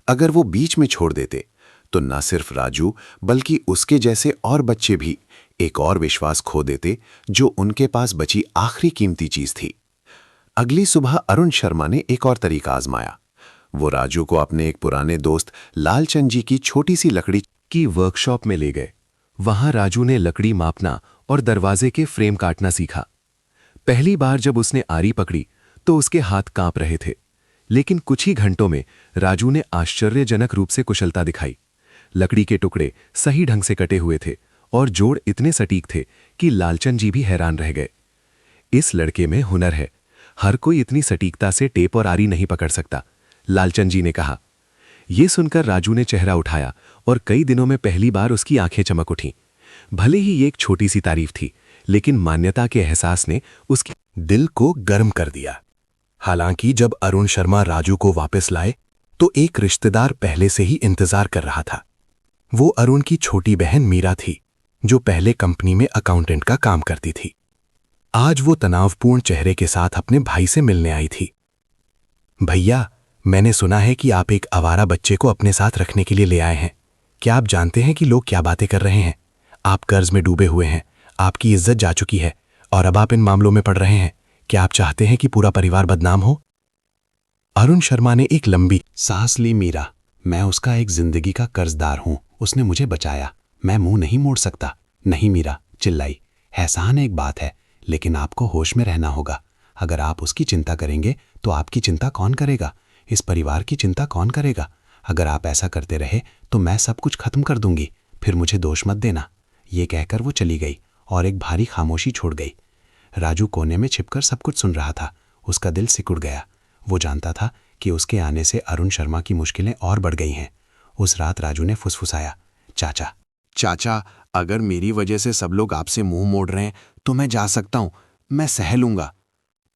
अगर वो बीच में छोड़ देते तो न सिर्फ राजू बल्कि उसके जैसे और बच्चे भी एक और विश्वास खो देते जो उनके पास बची आखिरी कीमती चीज थी। अगली सुबह अरुण शर्मा ने एक और तरीका आजमाया। वो राजू को अपने एक पुराने दोस्त लालचंद जी की छोटी सी लकड़ी
की वर्कशॉप में ले गए। वहां राजू ने लकड़ी मापना और दरवाजे के फ्रेम काटना सीखा। पहली बार जब उसने आरी पकड़ी तो उसके हाथ कांप रहे थे, लेकिन कुछ ही घंटों में राजू ने आश्चर्यजनक रूप से कुशलता दिखाई। लकड़ी के टुकड़े सही ढंग से कटे हुए थे और जोड़ इतने सटीक थे कि लालचंद जी भी हैरान रह गए। इस लड़के में हुनर है, हर कोई इतनी सटीकता से टेप और आरी नहीं पकड़ सकता, लालचंद जी ने कहा।
ये सुनकर राजू ने चेहरा उठाया और कई दिनों में पहली बार उसकी आंखें चमक उठीं। भले ही ये एक छोटी सी तारीफ थी, लेकिन मान्यता के एहसास ने उसके दिल को गर्म कर दिया। हालांकि जब अरुण शर्मा राजू को वापस लाए तो एक रिश्तेदार पहले से ही इंतजार कर रहा था। वो अरुण की छोटी बहन मीरा थी, जो पहले कंपनी में अकाउंटेंट का काम करती थी। आज वो तनावपूर्ण चेहरे के साथ अपने भाई से मिलने आई थी। भैया, मैंने सुना है कि आप एक आवारा बच्चे को अपने साथ रखने के लिए ले आए हैं। क्या आप जानते हैं कि लोग क्या बातें कर रहे हैं? आप कर्ज में डूबे हुए हैं, आपकी इज्जत जा चुकी है और अब आप इन मामलों में पड़ रहे हैं। क्या आप चाहते हैं कि पूरा परिवार बदनाम हो? अरुण शर्मा ने एक लंबी सांस ली। मीरा, मैं उसका एक जिंदगी का कर्जदार हूं। उसने मुझे बचाया, मैं मुंह नहीं मोड़ सकता। नहीं मीरा, चिल्लाई। एहसान एक बात है, लेकिन आपको होश में रहना होगा। अगर आप उसकी चिंता करेंगे तो आपकी चिंता कौन करेगा? इस परिवार की चिंता कौन करेगा? अगर आप ऐसा करते रहे तो मैं सब कुछ खत्म कर दूंगी, फिर मुझे दोष मत देना। ये कहकर वो चली गई और एक भारी खामोशी छोड़ गई। राजू कोने में छिपकर सब कुछ सुन रहा था। उसका दिल सिकुड़ गया। वो जानता था कि उसके आने से अरुण शर्मा की मुश्किलें और बढ़ गई हैं। उस रात राजू ने फुसफुसाया, चाचा, अगर मेरी वजह से सब लोग आपसे मुंह मोड़ रहे हैं तो मैं जा सकता हूं, मैं सह लूंगा।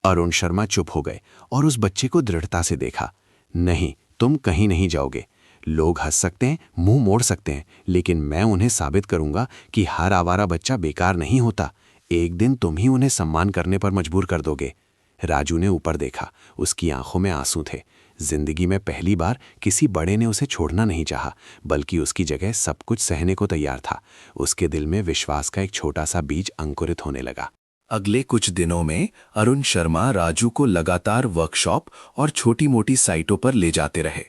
अरुण शर्मा चुप हो गए और उस बच्चे को दृढ़ता से देखा। नहीं, तुम कहीं नहीं जाओगे। लोग हंस सकते हैं, मुंह मोड़ सकते हैं, लेकिन मैं उन्हें साबित करूंगा कि हर आवारा बच्चा बेकार नहीं होता। एक दिन तुम ही उन्हें सम्मान करने पर मजबूर कर दोगे। राजू ने ऊपर देखा। उसकी आंखों में आंसू थे। जिंदगी में पहली बार किसी बड़े ने उसे छोड़ना नहीं चाहा, बल्कि उसकी जगह सब कुछ सहने को तैयार था। उसके दिल में विश्वास का एक छोटा सा बीज अंकुरित होने लगा।
अगले कुछ दिनों में अरुण शर्मा राजू को लगातार वर्कशॉप और छोटी मोटी साइटों पर ले जाते रहे।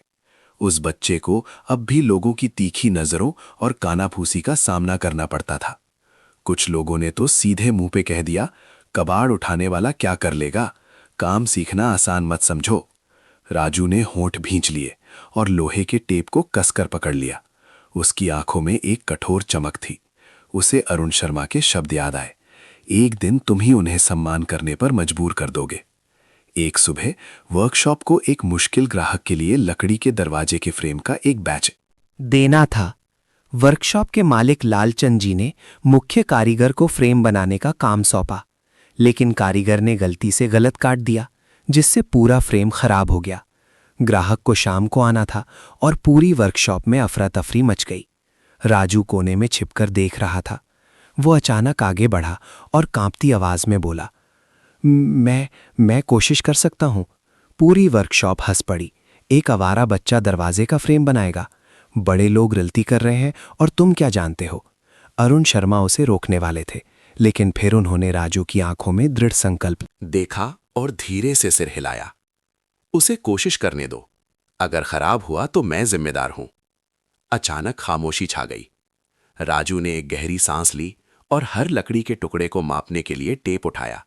उस बच्चे को अब भी लोगों की तीखी नजरों और कानाफूसी का सामना करना पड़ता था। कुछ लोगों ने तो सीधे मुंह पे कह दिया, कबाड़ उठाने वाला क्या कर लेगा, काम सीखना आसान मत समझो। राजू ने होंठ भींच लिए और लोहे के टेप को कसकर पकड़ लिया। उसकी आंखों में एक कठोर चमक थी। उसे अरुण शर्मा के शब्द याद आए, एक दिन तुम ही उन्हें सम्मान करने पर मजबूर कर दोगे। एक सुबह वर्कशॉप को एक मुश्किल ग्राहक के लिए लकड़ी के दरवाजे के फ्रेम का एक बैच
देना था। वर्कशॉप के मालिक लालचंद जी ने मुख्य कारीगर को फ्रेम बनाने का काम सौंपा, लेकिन कारीगर ने गलती से गलत काट दिया, जिससे पूरा फ्रेम खराब हो गया। ग्राहक को शाम को आना था और पूरी वर्कशॉप में अफरा तफरी मच गई। राजू कोने में छिपकर देख रहा था। वो अचानक आगे बढ़ा और कांपती आवाज में बोला, मैं कोशिश कर सकता हूं। पूरी वर्कशॉप हंस पड़ी। एक आवारा बच्चा दरवाजे का फ्रेम बनाएगा? बड़े लोग गलती कर रहे हैं और तुम क्या जानते हो? अरुण शर्मा उसे रोकने वाले थे, लेकिन फिर उन्होंने राजू की आंखों में दृढ़ संकल्प
देखा और धीरे से सिर हिलाया। उसे कोशिश करने दो, अगर खराब हुआ तो मैं जिम्मेदार हूं। अचानक खामोशी छा गई। राजू ने एक गहरी सांस ली और हर लकड़ी के टुकड़े को मापने के लिए टेप उठाया।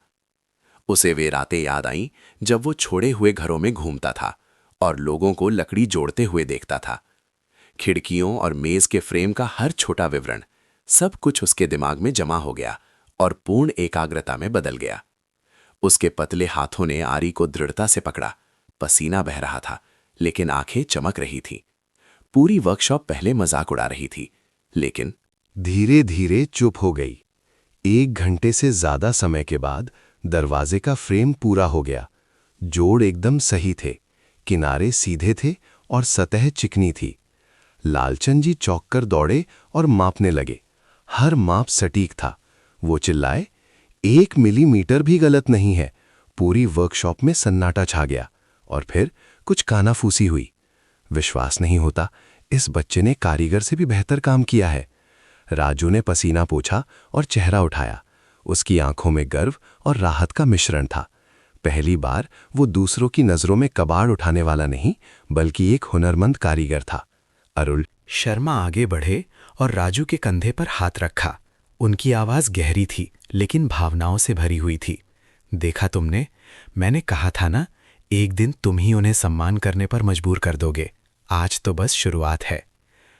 उसे वे रातें याद आईं जब वो छोड़े हुए घरों में घूमता था और लोगों को लकड़ी जोड़ते हुए देखता था। खिड़कियों और मेज के फ्रेम का हर छोटा विवरण, सब कुछ उसके दिमाग में जमा हो गया और पूर्ण एकाग्रता में बदल गया। उसके पतले हाथों ने आरी को दृढ़ता से पकड़ा। पसीना बह रहा था, लेकिन आंखें चमक रही थीं। पूरी वर्कशॉप पहले मजाक उड़ा रही थी, लेकिन
धीरे धीरे चुप हो गई। 1 घंटे से ज्यादा समय के बाद दरवाजे का फ्रेम पूरा हो गया। जोड़ एकदम सही थे, किनारे सीधे थे और सतह चिकनी थी। लालचंद जी चौंक कर दौड़े और मापने लगे। हर माप सटीक था। वो चिल्लाए, 1 मिलीमीटर भी गलत नहीं है। पूरी वर्कशॉप में सन्नाटा छा गया और फिर कुछ कानाफूसी हुई। विश्वास नहीं होता, इस बच्चे ने कारीगर से भी बेहतर काम किया है। राजू ने पसीना पोंछा और चेहरा उठाया। उसकी आंखों में गर्व और राहत का मिश्रण था। पहली बार वो दूसरों की नजरों में कबाड़ उठाने वाला नहीं, बल्कि एक हुनरमंद कारीगर था। अरुण
शर्मा आगे बढ़े और राजू के कंधे पर हाथ रखा। उनकी आवाज गहरी थी, लेकिन भावनाओं से भरी हुई थी। देखा तुमने, मैंने कहा था ना, एक दिन तुम ही उन्हें सम्मान करने पर मजबूर कर दोगे। आज तो बस शुरुआत है।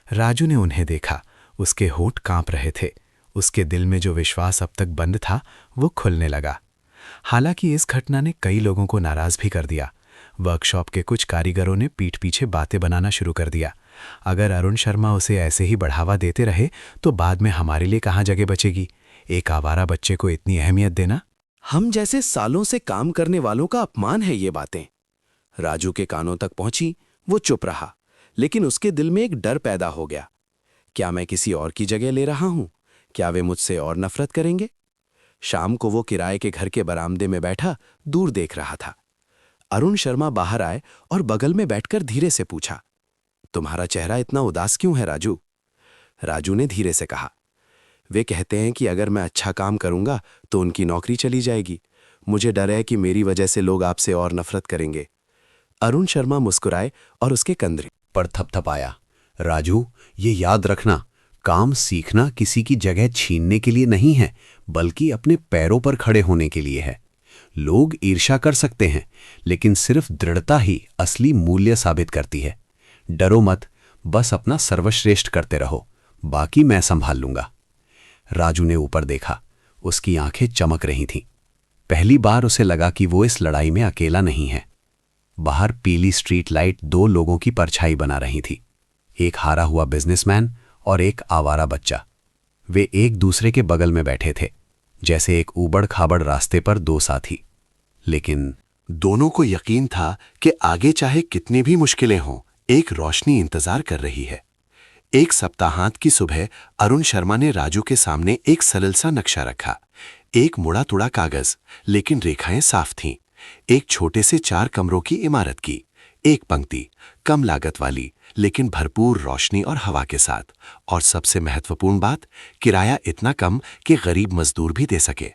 राजू ने उन्हें देखा। उसके होंठ कांप रहे थे। उसके दिल में जो विश्वास अब तक बंद था, वो खुलने लगा। हालांकि इस घटना ने कई लोगों को नाराज भी कर दिया।
वर्कशॉप के कुछ कारीगरों ने पीठ पीछे बातें बनाना शुरू कर दिया। अगर अरुण शर्मा उसे ऐसे ही बढ़ावा देते रहे तो बाद में हमारे लिए कहाँ जगह बचेगी? एक आवारा बच्चे को इतनी अहमियत देना।
हम जैसे सालों से काम करने वालों का अपमान है ये बातें। राजू के कानों तक पहुंची। वो चुप रहा, लेकिन उसके दिल में एक डर पैदा हो गया। क्या मैं किसी और की जगह ले रहा हूं? क्या वे मुझसे और नफरत करेंगे? शाम को वो किराए के घर के बरामदे में बैठा दूर देख रहा था। अरुण शर्मा बाहर आए और बगल में बैठकर धीरे से पूछा, तुम्हारा चेहरा इतना उदास क्यों है राजू? राजू ने धीरे से कहा, वे कहते हैं कि अगर मैं अच्छा काम करूंगा तो उनकी नौकरी चली जाएगी। मुझे डर है कि मेरी वजह से लोग आपसे और नफरत करेंगे। अरुण शर्मा मुस्कुराए और उसके कंधे
पर थपथपाया। राजू, ये याद रखना, काम सीखना किसी की जगह छीनने के लिए नहीं है, बल्कि अपने पैरों पर खड़े होने के लिए है। लोग ईर्ष्या कर सकते हैं, लेकिन सिर्फ दृढ़ता ही असली मूल्य साबित करती है। डरो मत, बस अपना सर्वश्रेष्ठ करते रहो, बाकी मैं संभाल लूंगा। राजू ने ऊपर देखा। उसकी आंखें चमक रही थीं। पहली बार उसे लगा कि वो इस लड़ाई में अकेला नहीं है। बाहर पीली स्ट्रीट लाइट दो लोगों की परछाई बना रही थी, एक हारा हुआ बिजनेसमैन और एक आवारा बच्चा। वे एक दूसरे के बगल में बैठे थे, जैसे एक ऊबड़ खाबड़ रास्ते पर दो साथी। लेकिन
दोनों को यकीन था कि आगे चाहे कितनी भी मुश्किलें हों, एक रोशनी इंतजार कर रही है। एक सप्ताहांत की सुबह अरुण शर्मा ने राजू के सामने एक सरल सा नक्शा रखा। एक मुड़ा तुड़ा कागज, लेकिन रेखाएं साफ थीं। एक छोटे से 4 कमरों की इमारत की। एक पंक्ति, कम लागत वाली लेकिन भरपूर रोशनी और हवा के साथ। और सबसे महत्वपूर्ण बात, किराया इतना कम कि गरीब मजदूर भी दे सके।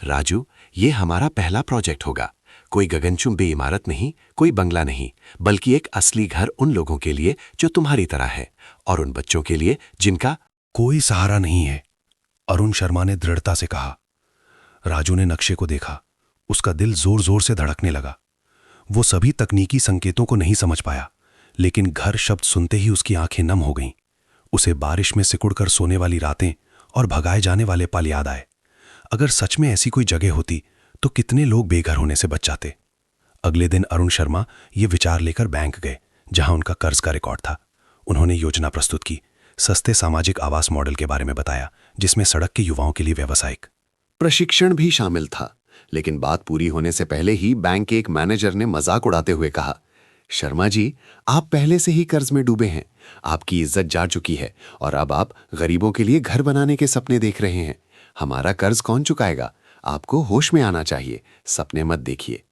राजू, ये हमारा पहला प्रोजेक्ट होगा। कोई गगनचुंबी इमारत नहीं, कोई बंगला नहीं, बल्कि एक असली घर उन लोगों के लिए जो तुम्हारी तरह है, और उन बच्चों के लिए जिनका
कोई सहारा नहीं है, अरुण शर्मा ने दृढ़ता से कहा। राजू ने नक्शे को देखा। उसका दिल जोर जोर से धड़कने लगा। वो सभी तकनीकी संकेतों को नहीं समझ पाया, लेकिन घर शब्द सुनते ही उसकी आंखें नम हो गईं। उसे बारिश में सिकुड़कर सोने वाली रातें और भगाए जाने वाले पल याद आए। अगर सच में ऐसी कोई जगह होती तो कितने लोग बेघर होने से बच जाते। अगले दिन अरुण शर्मा ये विचार लेकर बैंक गए, जहां उनका कर्ज का रिकॉर्ड था। उन्होंने योजना प्रस्तुत की, सस्ते सामाजिक आवास मॉडल के बारे में बताया, जिसमें सड़क के युवाओं के लिए व्यावसायिक
प्रशिक्षण भी शामिल था। लेकिन बात पूरी होने से पहले ही बैंक के एक मैनेजर ने मजाक उड़ाते हुए कहा, शर्मा जी, आप पहले से ही कर्ज में डूबे हैं। आपकी इज्जत जा चुकी है और अब आप गरीबों के लिए घर बनाने के सपने देख रहे हैं। हमारा कर्ज कौन चुकाएगा? आपको होश में आना चाहिए, सपने मत देखिए।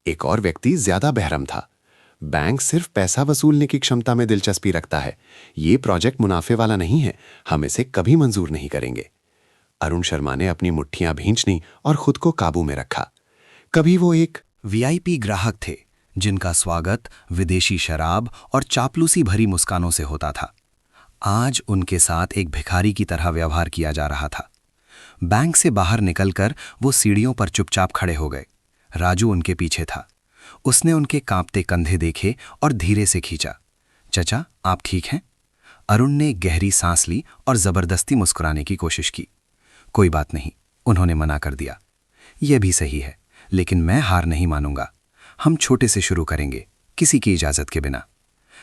एक और व्यक्ति ज्यादा बहरम था। बैंक सिर्फ पैसा वसूलने की क्षमता में दिलचस्पी रखता है। ये प्रोजेक्ट मुनाफे वाला नहीं है, हम इसे कभी मंजूर नहीं करेंगे। अरुण शर्मा ने अपनी मुट्ठियां भींचनी और खुद को काबू में रखा। कभी वो एक
वीआईपी ग्राहक थे, जिनका स्वागत विदेशी शराब और चापलूसी भरी मुस्कानों से होता था। आज उनके साथ एक भिखारी की तरह व्यवहार किया जा रहा था। बैंक से बाहर निकलकर वो सीढ़ियों पर चुपचाप खड़े हो गए। राजू उनके पीछे था। उसने उनके कांपते कंधे देखे और धीरे से खींचा। चचा, आप ठीक हैं? अरुण ने गहरी सांस ली और जबरदस्ती मुस्कुराने की कोशिश की। कोई बात नहीं, उन्होंने मना कर दिया। यह भी सही है, लेकिन मैं हार नहीं मानूंगा। हम छोटे से शुरू करेंगे, किसी की इजाजत के बिना।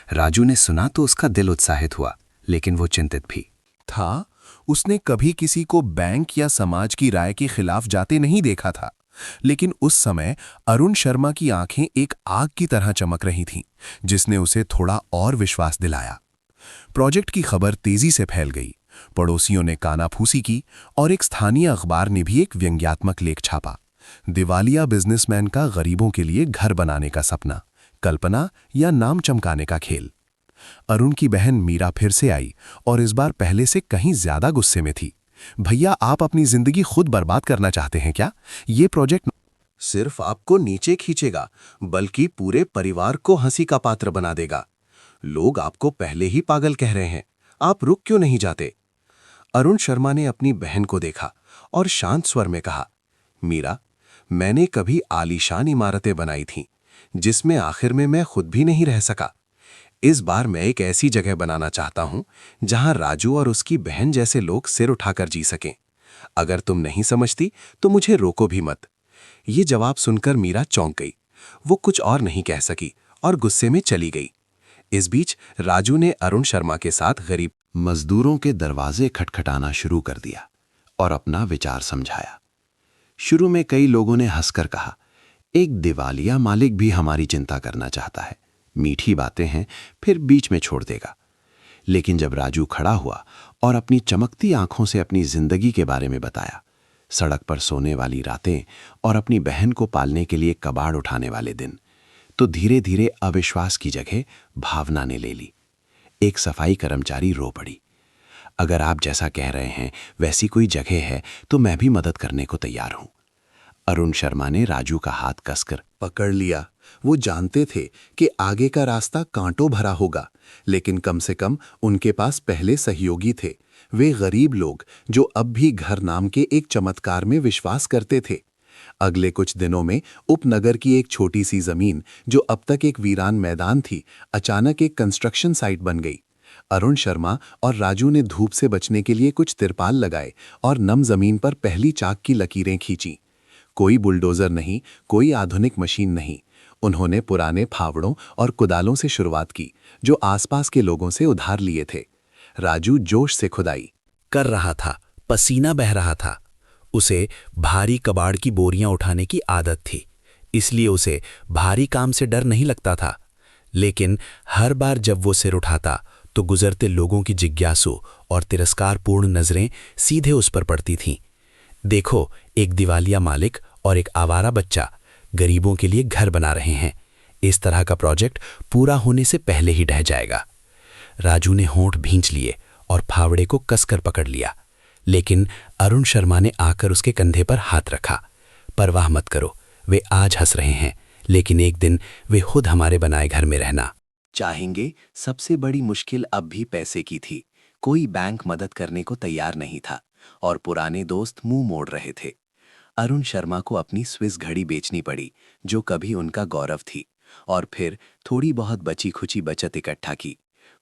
राजू ने सुना तो उसका दिल उत्साहित हुआ, लेकिन वो चिंतित भी
था। उसने कभी किसी को बैंक या समाज की राय के खिलाफ जाते नहीं देखा था, लेकिन उस समय अरुण शर्मा की आंखें एक आग की तरह चमक रही थीं, जिसने उसे थोड़ा और विश्वास दिलाया। प्रोजेक्ट की खबर तेजी से फैल गई। पड़ोसियों ने कानाफूसी की और एक स्थानीय अखबार ने भी एक व्यंग्यात्मक लेख छापा। दिवालिया बिजनेसमैन का गरीबों के लिए घर बनाने का सपना, कल्पना या नाम चमकाने का खेल। अरुण की बहन मीरा फिर से आई और इस बार पहले से कहीं ज्यादा गुस्से में थी। भैया, आप अपनी जिंदगी खुद बर्बाद करना चाहते हैं क्या? ये प्रोजेक्ट
सिर्फ आपको नीचे खींचेगा, बल्कि पूरे परिवार को हंसी का पात्र बना देगा। लोग आपको पहले ही पागल कह रहे हैं, आप रुक क्यों नहीं जाते? अरुण शर्मा ने अपनी बहन को देखा और शांत स्वर में कहा, मीरा, मैंने कभी आलीशान इमारतें बनाई थीं, जिसमें आखिर में मैं खुद भी नहीं रह सका। इस बार मैं एक ऐसी जगह बनाना चाहता हूं जहां राजू और उसकी बहन जैसे लोग सिर उठाकर जी सकें। अगर तुम नहीं समझती तो मुझे रोको भी मत। ये जवाब सुनकर मीरा चौंक गई। वो कुछ और नहीं कह सकी और गुस्से में चली गई। इस बीच राजू ने अरुण शर्मा के साथ गरीब
मजदूरों के दरवाजे खटखटाना शुरू कर दिया और अपना विचार समझाया। शुरू में कई लोगों ने हंसकर कहा, एक दिवालिया मालिक भी हमारी चिंता करना चाहता है, मीठी बातें हैं, फिर बीच में छोड़ देगा। लेकिन जब राजू खड़ा हुआ और अपनी चमकती आंखों से अपनी जिंदगी के बारे में बताया, सड़क पर सोने वाली रातें और अपनी बहन को पालने के लिए कबाड़ उठाने वाले दिन, तो धीरे धीरे अविश्वास की जगह भावना ने ले ली। एक सफाई कर्मचारी रो पड़ी, अगर आप जैसा कह रहे हैं वैसी कोई जगह है तो मैं भी मदद करने को तैयार हूं। अरुण शर्मा ने राजू का हाथ कसकर
पकड़ लिया। वो जानते थे कि आगे का रास्ता कांटों भरा होगा, लेकिन कम से कम उनके पास पहले सहयोगी थे, वे गरीब लोग जो अब भी घर नाम के एक चमत्कार में विश्वास करते थे। अगले कुछ दिनों में उपनगर की एक छोटी सी जमीन जो अब तक एक वीरान मैदान थी, अचानक एक कंस्ट्रक्शन साइट बन गई। अरुण शर्मा और राजू ने धूप से बचने के लिए कुछ तिरपाल लगाए और नम जमीन पर पहली चाक की लकीरें खींची। कोई बुलडोजर नहीं, कोई आधुनिक मशीन नहीं। उन्होंने पुराने फावड़ों और कुदालों से शुरुआत की जो आसपास के लोगों से उधार लिए थे। राजू जोश से खुदाई
कर रहा था, पसीना बह रहा था। उसे भारी कबाड़ की बोरियां उठाने की आदत थी, इसलिए उसे भारी काम से डर नहीं लगता था। लेकिन हर बार जब वो सिर उठाता तो गुजरते लोगों की जिज्ञासु और तिरस्कारपूर्ण नजरें सीधे उस पर पड़ती थीं। देखो, एक दिवालिया मालिक और एक आवारा बच्चा गरीबों के लिए घर बना रहे हैं। इस तरह का प्रोजेक्ट पूरा होने से पहले ही ढह जाएगा। राजू ने होंठ भींच लिए और फावड़े को कसकर पकड़ लिया, लेकिन अरुण शर्मा ने आकर उसके कंधे पर हाथ रखा। परवाह मत करो, वे आज हंस रहे हैं, लेकिन एक दिन वे खुद हमारे बनाए घर में रहना
चाहेंगे। सबसे बड़ी मुश्किल अब भी पैसे की थी। कोई बैंक मदद करने को तैयार नहीं था और पुराने दोस्त मुंह मोड़ रहे थे। अरुण शर्मा को अपनी स्विस घड़ी बेचनी पड़ी जो कभी उनका गौरव थी, और फिर थोड़ी बहुत बची खुची बचत इकट्ठा की।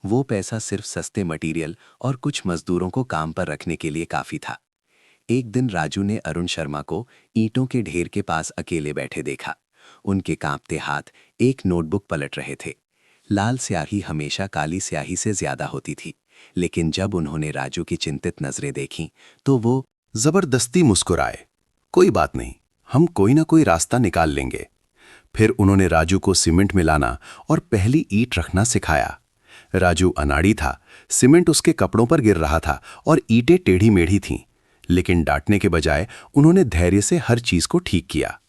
वो पैसा सिर्फ सस्ते मटेरियल और कुछ मजदूरों को काम पर रखने के लिए काफी था। एक दिन राजू ने अरुण शर्मा को ईंटों के ढेर के पास अकेले बैठे देखा। उनके कांपते हाथ एक नोटबुक पलट रहे थे। लाल स्याही हमेशा काली स्याही से ज्यादा होती थी, लेकिन जब उन्होंने राजू की चिंतित नजरें देखीं तो वो
जबरदस्ती मुस्कुराए। कोई बात नहीं, हम कोई ना कोई रास्ता निकाल लेंगे। फिर उन्होंने राजू को सीमेंट मिलाना और पहली ईंट रखना सिखाया। राजू अनाड़ी था, सीमेंट उसके कपड़ों पर गिर रहा था और ईंटें टेढ़ी मेढ़ी थीं, लेकिन डांटने के बजाय उन्होंने धैर्य से हर चीज को ठीक किया।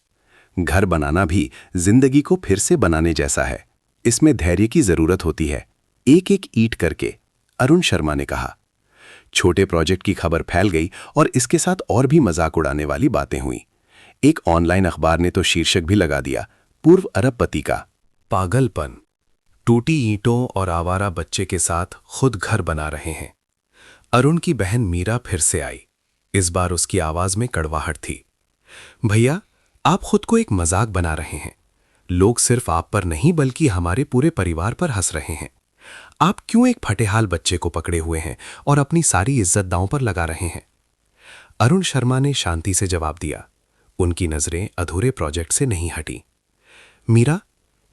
घर बनाना भी जिंदगी को फिर से बनाने जैसा है, इसमें धैर्य की जरूरत होती है। एक एक ईंट करके, अरुण शर्मा ने कहा। छोटे प्रोजेक्ट की खबर फैल गई और इसके साथ और भी मजाक उड़ाने वाली बातें हुई। एक ऑनलाइन अखबार ने तो शीर्षक भी लगा दिया, पूर्व अरबपति का
पागलपन, टूटी ईंटों और आवारा बच्चे के साथ खुद घर बना रहे हैं। अरुण की बहन मीरा फिर से आई। इस बार उसकी आवाज में कड़वाहट थी। भैया, आप खुद को एक मजाक बना रहे हैं। लोग सिर्फ आप पर नहीं बल्कि हमारे पूरे परिवार पर हंस रहे हैं। आप क्यों एक फटेहाल बच्चे को पकड़े हुए हैं और अपनी सारी इज्जत दांव पर लगा रहे हैं? अरुण शर्मा ने शांति से जवाब दिया। उनकी नजरें अधूरे प्रोजेक्ट से नहीं हटी। मीरा,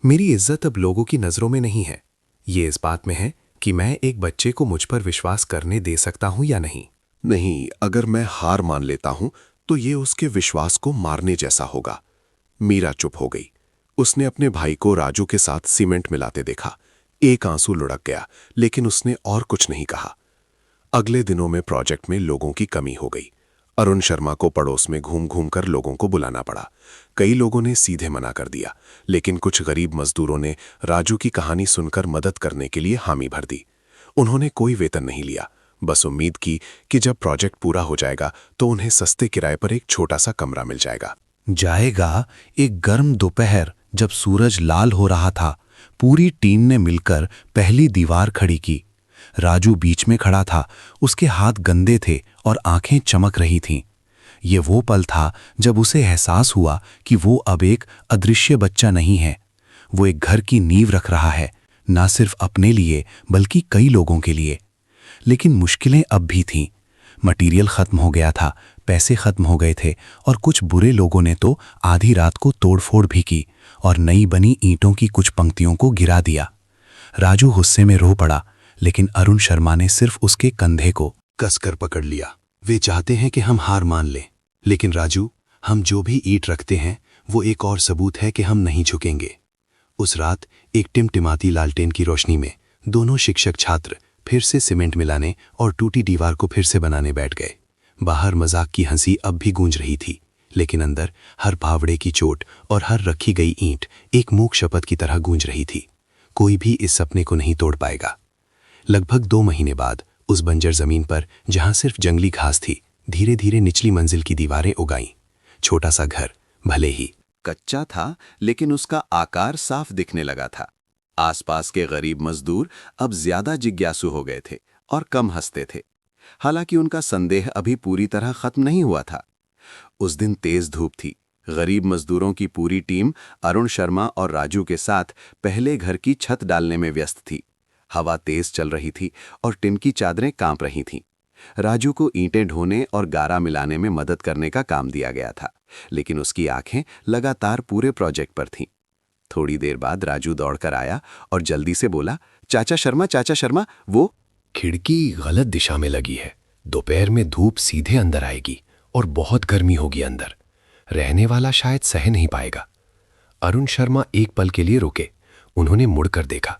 मेरी इज्जत अब लोगों की नजरों में नहीं है, ये इस बात में है कि मैं एक बच्चे को मुझ पर विश्वास करने दे सकता हूं या नहीं।
नहीं, अगर मैं हार मान लेता हूं तो ये उसके विश्वास को मारने जैसा होगा। मीरा चुप हो गई। उसने अपने भाई को राजू के साथ सीमेंट मिलाते देखा। एक आंसू लुढ़क गया, लेकिन उसने और कुछ नहीं कहा। अगले दिनों में प्रोजेक्ट में लोगों की कमी हो गई। अरुण शर्मा को पड़ोस में घूम घूम कर लोगों को बुलाना पड़ा। कई लोगों ने सीधे मना कर दिया, लेकिन कुछ गरीब मजदूरों ने राजू की कहानी सुनकर मदद करने के लिए हामी भर दी। उन्होंने कोई वेतन नहीं लिया, बस उम्मीद की कि जब प्रोजेक्ट पूरा हो जाएगा तो उन्हें सस्ते किराए पर एक छोटा सा कमरा मिल जाएगा।
एक गर्म दोपहर जब सूरज लाल हो रहा था, पूरी टीम ने मिलकर पहली दीवार खड़ी की। राजू बीच में खड़ा था, उसके हाथ गंदे थे और आंखें चमक रही थीं। ये वो पल था जब उसे एहसास हुआ कि वो अब एक अदृश्य बच्चा नहीं है, वो एक घर की नींव रख रहा है, ना सिर्फ अपने लिए बल्कि कई लोगों के लिए। लेकिन मुश्किलें अब भी थीं। मटीरियल खत्म हो गया था, पैसे खत्म हो गए थे और कुछ बुरे लोगों ने तो आधी रात को तोड़फोड़ भी की और नई बनी ईंटों की कुछ पंक्तियों को गिरा दिया। राजू गुस्से में रो पड़ा, लेकिन अरुण शर्मा ने सिर्फ उसके कंधे को कसकर पकड़ लिया। वे चाहते हैं कि हम हार मान लें, लेकिन राजू, हम जो भी ईंट रखते हैं वो एक और सबूत है कि हम नहीं झुकेंगे। उस रात एक टिमटिमाती लालटेन की रोशनी में दोनों शिक्षक छात्र फिर से सीमेंट मिलाने और टूटी दीवार को फिर से बनाने बैठ गए। बाहर मजाक की हंसी अब भी गूंज रही थी, लेकिन अंदर हर फावड़े की चोट और हर रखी गई ईंट एक मूक शपथ की तरह गूंज रही थी। कोई भी इस सपने को नहीं तोड़ पाएगा। लगभग 2 महीने बाद उस बंजर जमीन पर, जहां सिर्फ जंगली घास थी, धीरे धीरे निचली मंजिल की दीवारें उगाईं। छोटा सा घर भले ही
कच्चा था, लेकिन उसका आकार साफ दिखने लगा था। आसपास के गरीब मजदूर अब ज्यादा जिज्ञासु हो गए थे और कम हंसते थे। हालांकि उनका संदेह अभी पूरी तरह खत्म नहीं हुआ था। उस दिन तेज धूप थी। गरीब मजदूरों की पूरी टीम अरुण शर्मा और राजू के साथ पहले घर की छत डालने में व्यस्त थी। हवा तेज चल रही थी और टिन की चादरें कांप रही थीं। राजू को ईंटें ढोने और गारा मिलाने में मदद करने का काम दिया गया था, लेकिन उसकी आंखें लगातार पूरे प्रोजेक्ट पर थीं। थोड़ी देर बाद राजू दौड़कर आया और जल्दी से बोला, चाचा शर्मा, वो
खिड़की गलत दिशा में लगी है। दोपहर में धूप सीधे अंदर आएगी और बहुत गर्मी होगी अंदर। रहने वाला शायद सह नहीं पाएगा। अरुण शर्मा एक पल के लिए रुके। उन्होंने मुड़कर देखा।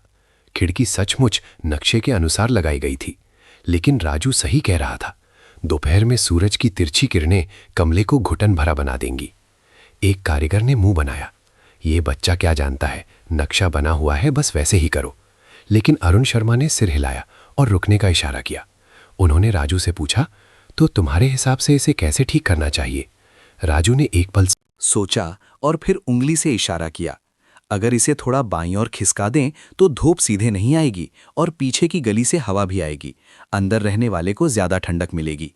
खिड़की सचमुच नक्शे के अनुसार लगाई गई थी, लेकिन राजू सही कह रहा था। दोपहर में सूरज की तिरछी किरणें कमरे को घुटन भरा बना देंगी। एक कारीगर ने मुंह बनाया, ये बच्चा क्या जानता है, नक्शा बना हुआ है, बस वैसे ही करो। लेकिन अरुण शर्मा ने सिर हिलाया और रुकने का इशारा किया। उन्होंने राजू से पूछा, तो तुम्हारे हिसाब से इसे कैसे ठीक करना चाहिए? राजू ने एक पल
सोचा और फिर उंगली से इशारा किया। अगर इसे थोड़ा बाईं ओर खिसका दें तो धूप सीधे नहीं आएगी और पीछे की गली से हवा भी आएगी। अंदर रहने वाले को ज्यादा ठंडक मिलेगी।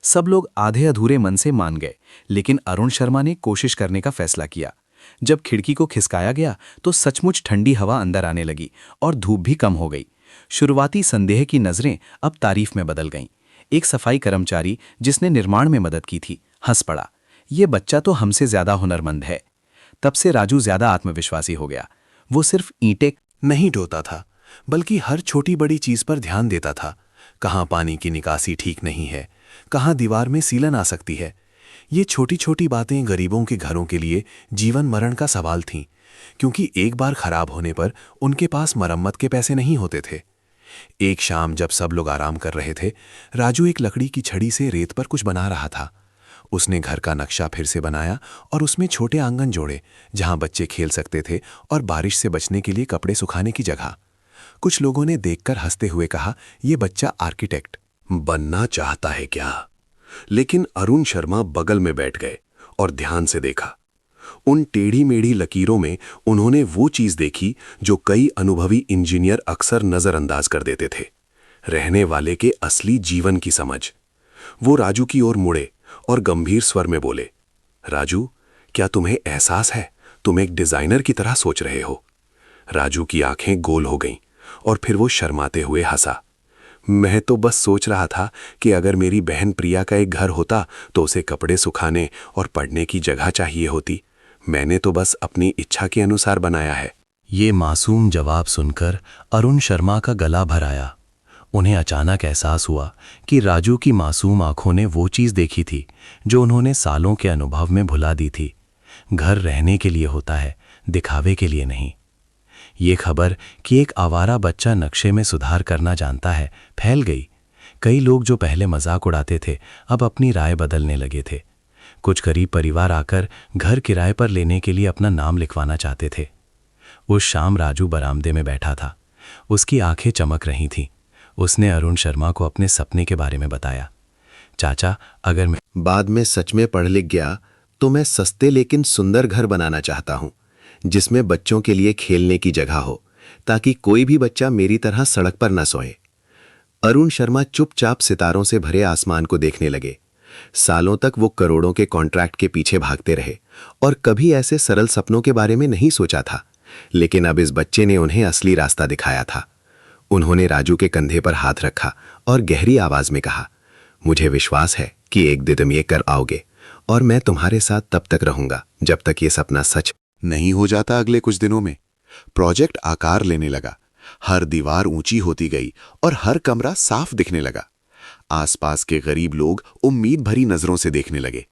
सब लोग आधे अधूरे मन से मान गए, लेकिन अरुण शर्मा ने कोशिश करने का फैसला किया। जब खिड़की को खिसकाया गया तो सचमुच ठंडी हवा अंदर आने लगी और धूप भी कम हो गई। शुरुआती संदेह की नजरें अब तारीफ में बदल गईं। एक सफाई कर्मचारी जिसने निर्माण में मदद की थी हंस पड़ा, ये बच्चा तो हमसे ज्यादा हुनरमंद है। तब से राजू ज्यादा आत्मविश्वासी हो गया। वो सिर्फ ईंटें
नहीं ढोता था, बल्कि हर छोटी बड़ी चीज पर ध्यान देता था। कहाँ पानी की निकासी ठीक नहीं है, कहाँ दीवार में सीलन आ सकती है। ये छोटी छोटी बातें गरीबों के घरों के लिए जीवन मरण का सवाल थीं, क्योंकि एक बार खराब होने पर उनके पास मरम्मत के पैसे नहीं होते थे। एक शाम जब सब लोग आराम कर रहे थे, राजू एक लकड़ी की छड़ी से रेत पर कुछ बना रहा था। उसने घर का नक्शा फिर से बनाया और उसमें छोटे आंगन जोड़े, जहां बच्चे खेल सकते थे और बारिश से बचने के लिए कपड़े सुखाने की जगह। कुछ लोगों ने देखकर हंसते हुए कहा, यह बच्चा आर्किटेक्ट
बनना चाहता है क्या? लेकिन अरुण शर्मा बगल में बैठ गए और ध्यान से देखा। उन टेढ़ी मेढ़ी लकीरों में उन्होंने वो चीज देखी जो कई अनुभवी इंजीनियर अक्सर नजरअंदाज कर देते थे, रहने वाले के असली जीवन की समझ। वो राजू की ओर मुड़े और गंभीर स्वर में बोले, राजू, क्या तुम्हें एहसास है तुम एक डिजाइनर की तरह सोच रहे हो? राजू की आंखें गोल हो गईं और फिर वो शर्माते हुए हंसा। मैं तो बस सोच रहा था कि अगर मेरी बहन प्रिया का एक घर होता तो उसे कपड़े सुखाने और पढ़ने की जगह चाहिए होती। मैंने तो बस अपनी इच्छा के अनुसार बनाया है।
ये मासूम जवाब सुनकर अरुण शर्मा का गला भर आया। उन्हें अचानक एहसास हुआ कि राजू की मासूम आंखों ने वो चीज़ देखी थी जो उन्होंने सालों के अनुभव में भुला दी थी। घर रहने के लिए होता है, दिखावे के लिए नहीं। ये खबर कि एक आवारा बच्चा नक्शे में सुधार करना जानता है फैल गई। कई लोग जो पहले मजाक उड़ाते थे अब अपनी राय बदलने लगे थे। कुछ गरीब परिवार आकर घर किराए पर लेने के लिए अपना नाम लिखवाना चाहते थे। उस शाम राजू बरामदे में बैठा था। उसकी आंखें चमक रही थीं। उसने अरुण शर्मा को अपने सपने के बारे में बताया। चाचा, अगर मैं
बाद में सच में पढ़ लिख गया तो मैं सस्ते लेकिन सुंदर घर बनाना चाहता हूं, जिसमें बच्चों के लिए खेलने की जगह हो, ताकि कोई भी बच्चा मेरी तरह सड़क पर न सोए। अरुण शर्मा चुपचाप सितारों से भरे आसमान को देखने लगे। सालों तक वो करोड़ों के कॉन्ट्रैक्ट के पीछे भागते रहे और कभी ऐसे सरल सपनों के बारे में नहीं सोचा था, लेकिन अब इस बच्चे ने उन्हें असली रास्ता दिखाया था। उन्होंने राजू के कंधे पर हाथ रखा और गहरी आवाज में कहा, मुझे विश्वास है कि एक दिन तुम ये कर आओगे और मैं तुम्हारे साथ तब तक रहूंगा जब तक ये सपना सच
नहीं हो जाता अगले कुछ दिनों में। प्रोजेक्ट आकार लेने लगा, हर दीवार ऊंची होती गई और हर कमरा साफ दिखने लगा। आसपास के गरीब लोग उम्मीद भरी नजरों से देखने लगे।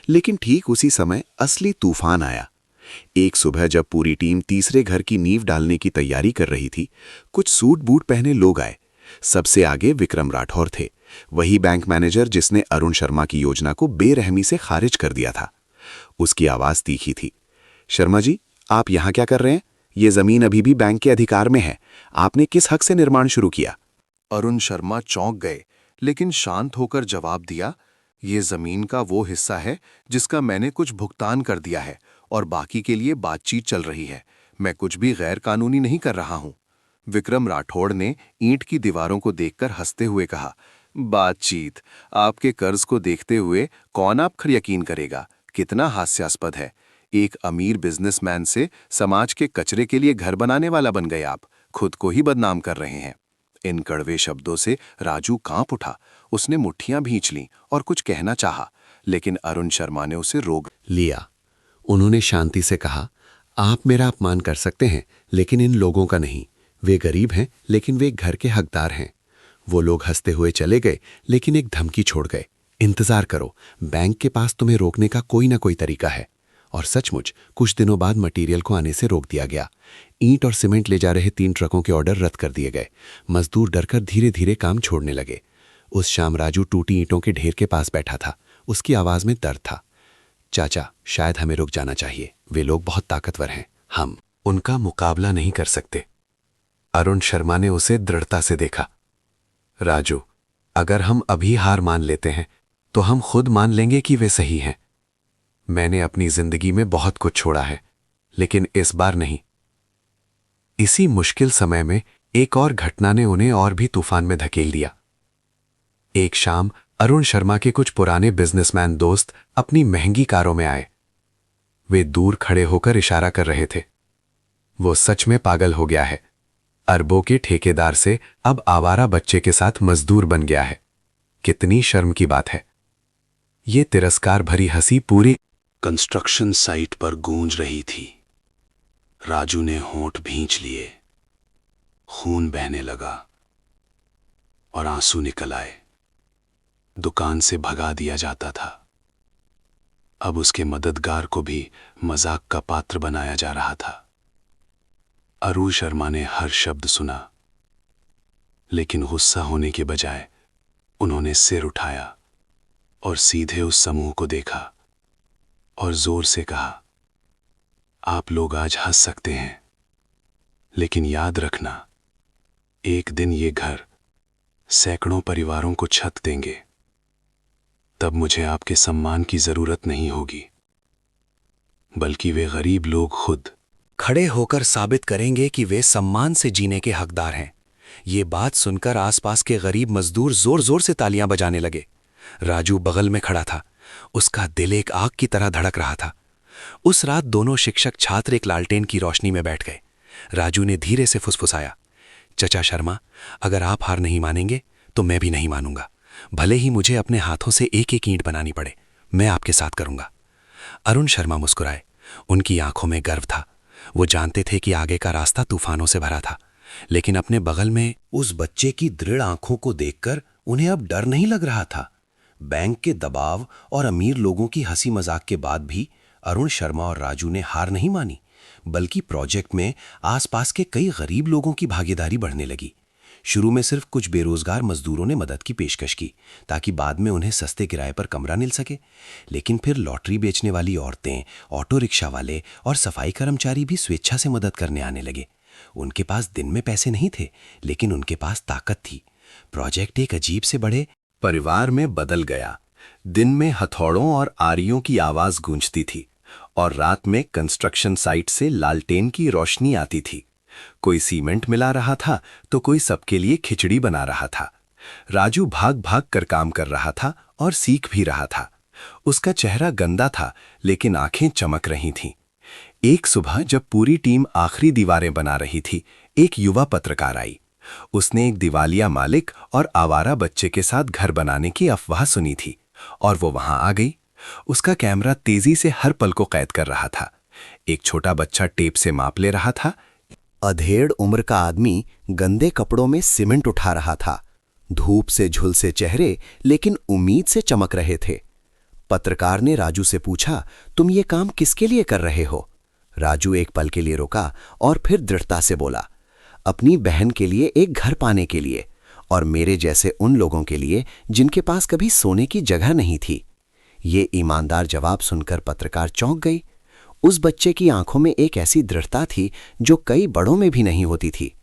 लेकिन ठीक उसी समय असली तूफान आया। एक सुबह जब पूरी टीम तीसरे घर की नींव डालने की तैयारी कर रही थी, कुछ सूट बूट पहने लोग आए। सबसे आगे विक्रम राठौर थे, वही बैंक मैनेजर जिसने अरुण शर्मा की योजना को बेरहमी से खारिज कर दिया था। उसकी आवाज तीखी थी। शर्मा जी, आप यहां क्या कर रहे हैं? ये जमीन अभी भी बैंक के अधिकार में है। आपने किस हक से निर्माण शुरू किया?
अरुण शर्मा चौंक गए, लेकिन शांत होकर जवाब दिया, ये जमीन का वो हिस्सा है जिसका मैंने कुछ भुगतान कर दिया है और बाकी के लिए बातचीत चल रही है। मैं कुछ भी गैर कानूनी नहीं कर रहा हूं। विक्रम राठौड़ ने ईंट की दीवारों को देखकर हंसते हुए कहा, बातचीत? आपके कर्ज को देखते हुए कौन आप पर यकीन करेगा? कितना हास्यास्पद है। एक अमीर बिजनेसमैन से समाज के कचरे के लिए घर बनाने वाला बन गए आप। खुद को ही बदनाम कर रहे हैं। इन कड़वे शब्दों से राजू कांप उठा। उसने मुट्ठियां भींच लीं और कुछ कहना चाहा, लेकिन अरुण शर्मा ने उसे रोक
लिया। उन्होंने शांति से कहा, आप मेरा अपमान कर सकते हैं, लेकिन इन लोगों का नहीं। वे गरीब हैं, लेकिन वे घर के हकदार हैं। वो लोग हंसते हुए चले गए, लेकिन एक धमकी छोड़ गए, इंतजार करो, बैंक के पास तुम्हें रोकने का कोई ना कोई तरीका है। और सचमुच कुछ दिनों बाद मटेरियल को आने से रोक दिया गया। ईंट और सीमेंट ले जा रहे 3 ट्रकों के ऑर्डर रद्द कर दिए गए। मजदूर डरकर धीरे धीरे काम छोड़ने लगे। उस शाम राजू टूटी ईंटों के ढेर के पास बैठा था। उसकी आवाज में दर्द था। चाचा, शायद हमें रुक जाना चाहिए। वे लोग बहुत ताकतवर हैं, हम उनका मुकाबला नहीं कर सकते। अरुण शर्मा ने उसे दृढ़ता से देखा। राजू, अगर हम अभी हार मान लेते हैं तो हम खुद मान लेंगे कि वे सही हैं। मैंने अपनी जिंदगी में बहुत कुछ छोड़ा है, लेकिन इस बार नहीं। इसी मुश्किल समय में एक और घटना ने उन्हें और भी तूफान में धकेल दिया। एक शाम अरुण शर्मा के कुछ पुराने बिजनेसमैन दोस्त अपनी महंगी कारों में आए। वे दूर खड़े होकर इशारा कर रहे थे, वो सच में पागल हो गया है। अरबों के ठेकेदार से अब आवारा बच्चे के साथ मजदूर बन गया है। कितनी शर्म की बात है। ये तिरस्कार भरी हंसी पूरी
कंस्ट्रक्शन साइट पर गूंज रही थी। राजू ने होंठ भींच लिए, खून बहने लगा और आंसू निकल आए। दुकान से भगा दिया जाता था, अब उसके मददगार को भी मजाक का पात्र बनाया जा रहा था। अरुण शर्मा ने हर शब्द सुना, लेकिन गुस्सा होने के बजाय उन्होंने सिर उठाया और सीधे उस समूह को देखा और जोर से कहा, आप लोग आज हंस सकते हैं, लेकिन याद रखना, एक दिन ये घर सैकड़ों परिवारों को छत देंगे। तब मुझे आपके सम्मान की जरूरत नहीं होगी, बल्कि वे गरीब लोग खुद
खड़े होकर साबित करेंगे कि वे सम्मान से जीने के हकदार हैं। ये बात सुनकर आसपास के गरीब मजदूर जोर जोर से तालियां बजाने लगे। राजू बगल में खड़ा था, उसका दिल एक आग की तरह धड़क रहा था। उस रात दोनों शिक्षक छात्र एक लालटेन की रोशनी में बैठ गए। राजू ने धीरे से फुसफुसाया, चचा शर्मा, अगर आप हार नहीं मानेंगे तो मैं भी नहीं मानूंगा। भले ही मुझे अपने हाथों से एक एक ईंट बनानी पड़े, मैं आपके साथ करूंगा। अरुण शर्मा मुस्कुराए, उनकी आंखों में गर्व था। वो जानते थे कि आगे का रास्ता तूफानों से भरा था, लेकिन अपने बगल में उस बच्चे की दृढ़ आंखों को देखकर उन्हें अब डर नहीं लग रहा था। बैंक के दबाव और अमीर लोगों की हंसी मजाक के बाद भी अरुण शर्मा और राजू ने हार नहीं मानी, बल्कि प्रोजेक्ट में आसपास के कई गरीब लोगों की भागीदारी बढ़ने लगी। शुरू में सिर्फ कुछ बेरोजगार मजदूरों ने मदद की पेशकश की, ताकि बाद में उन्हें सस्ते किराए पर कमरा मिल सके। लेकिन फिर लॉटरी बेचने वाली औरतें, ऑटो रिक्शा वाले और सफाई कर्मचारी भी स्वेच्छा से मदद करने आने लगे। उनके पास दिन में पैसे नहीं थे, लेकिन उनके पास ताकत थी। प्रोजेक्ट एक अजीब से बड़े
परिवार में बदल गया। दिन में हथौड़ों और आरियों की आवाज गूंजती थी और रात में कंस्ट्रक्शन साइट से लालटेन की रोशनी आती थी। कोई सीमेंट मिला रहा था तो कोई सबके लिए खिचड़ी बना रहा था। राजू भाग भाग कर काम कर रहा था और सीख भी रहा था। उसका चेहरा गंदा था, लेकिन आंखें चमक रही थीं। एक सुबह जब पूरी टीम आखिरी दीवारें बना रही थी, एक युवा पत्रकार आई। उसने एक दिवालिया मालिक और आवारा बच्चे के साथ घर बनाने की अफवाह सुनी थी और वो वहां आ गई। उसका कैमरा तेजी से हर पल को कैद कर रहा था,
एक छोटा बच्चा टेप से माप ले रहा था।
अधेड़ उम्र का आदमी गंदे कपड़ों में सीमेंट उठा रहा था। धूप से झुलसे चेहरे लेकिन उम्मीद से चमक रहे थे। पत्रकार ने राजू से पूछा, तुम ये काम किसके लिए कर रहे हो? राजू एक पल के लिए रुका और फिर दृढ़ता से बोला, अपनी बहन के लिए एक घर पाने के लिए, और मेरे जैसे उन लोगों के लिए जिनके पास कभी सोने की जगह नहीं थी। ये ईमानदार जवाब सुनकर पत्रकार चौंक गई। उस बच्चे की आंखों में एक ऐसी दृढ़ता थी जो कई बड़ों में भी नहीं होती थी।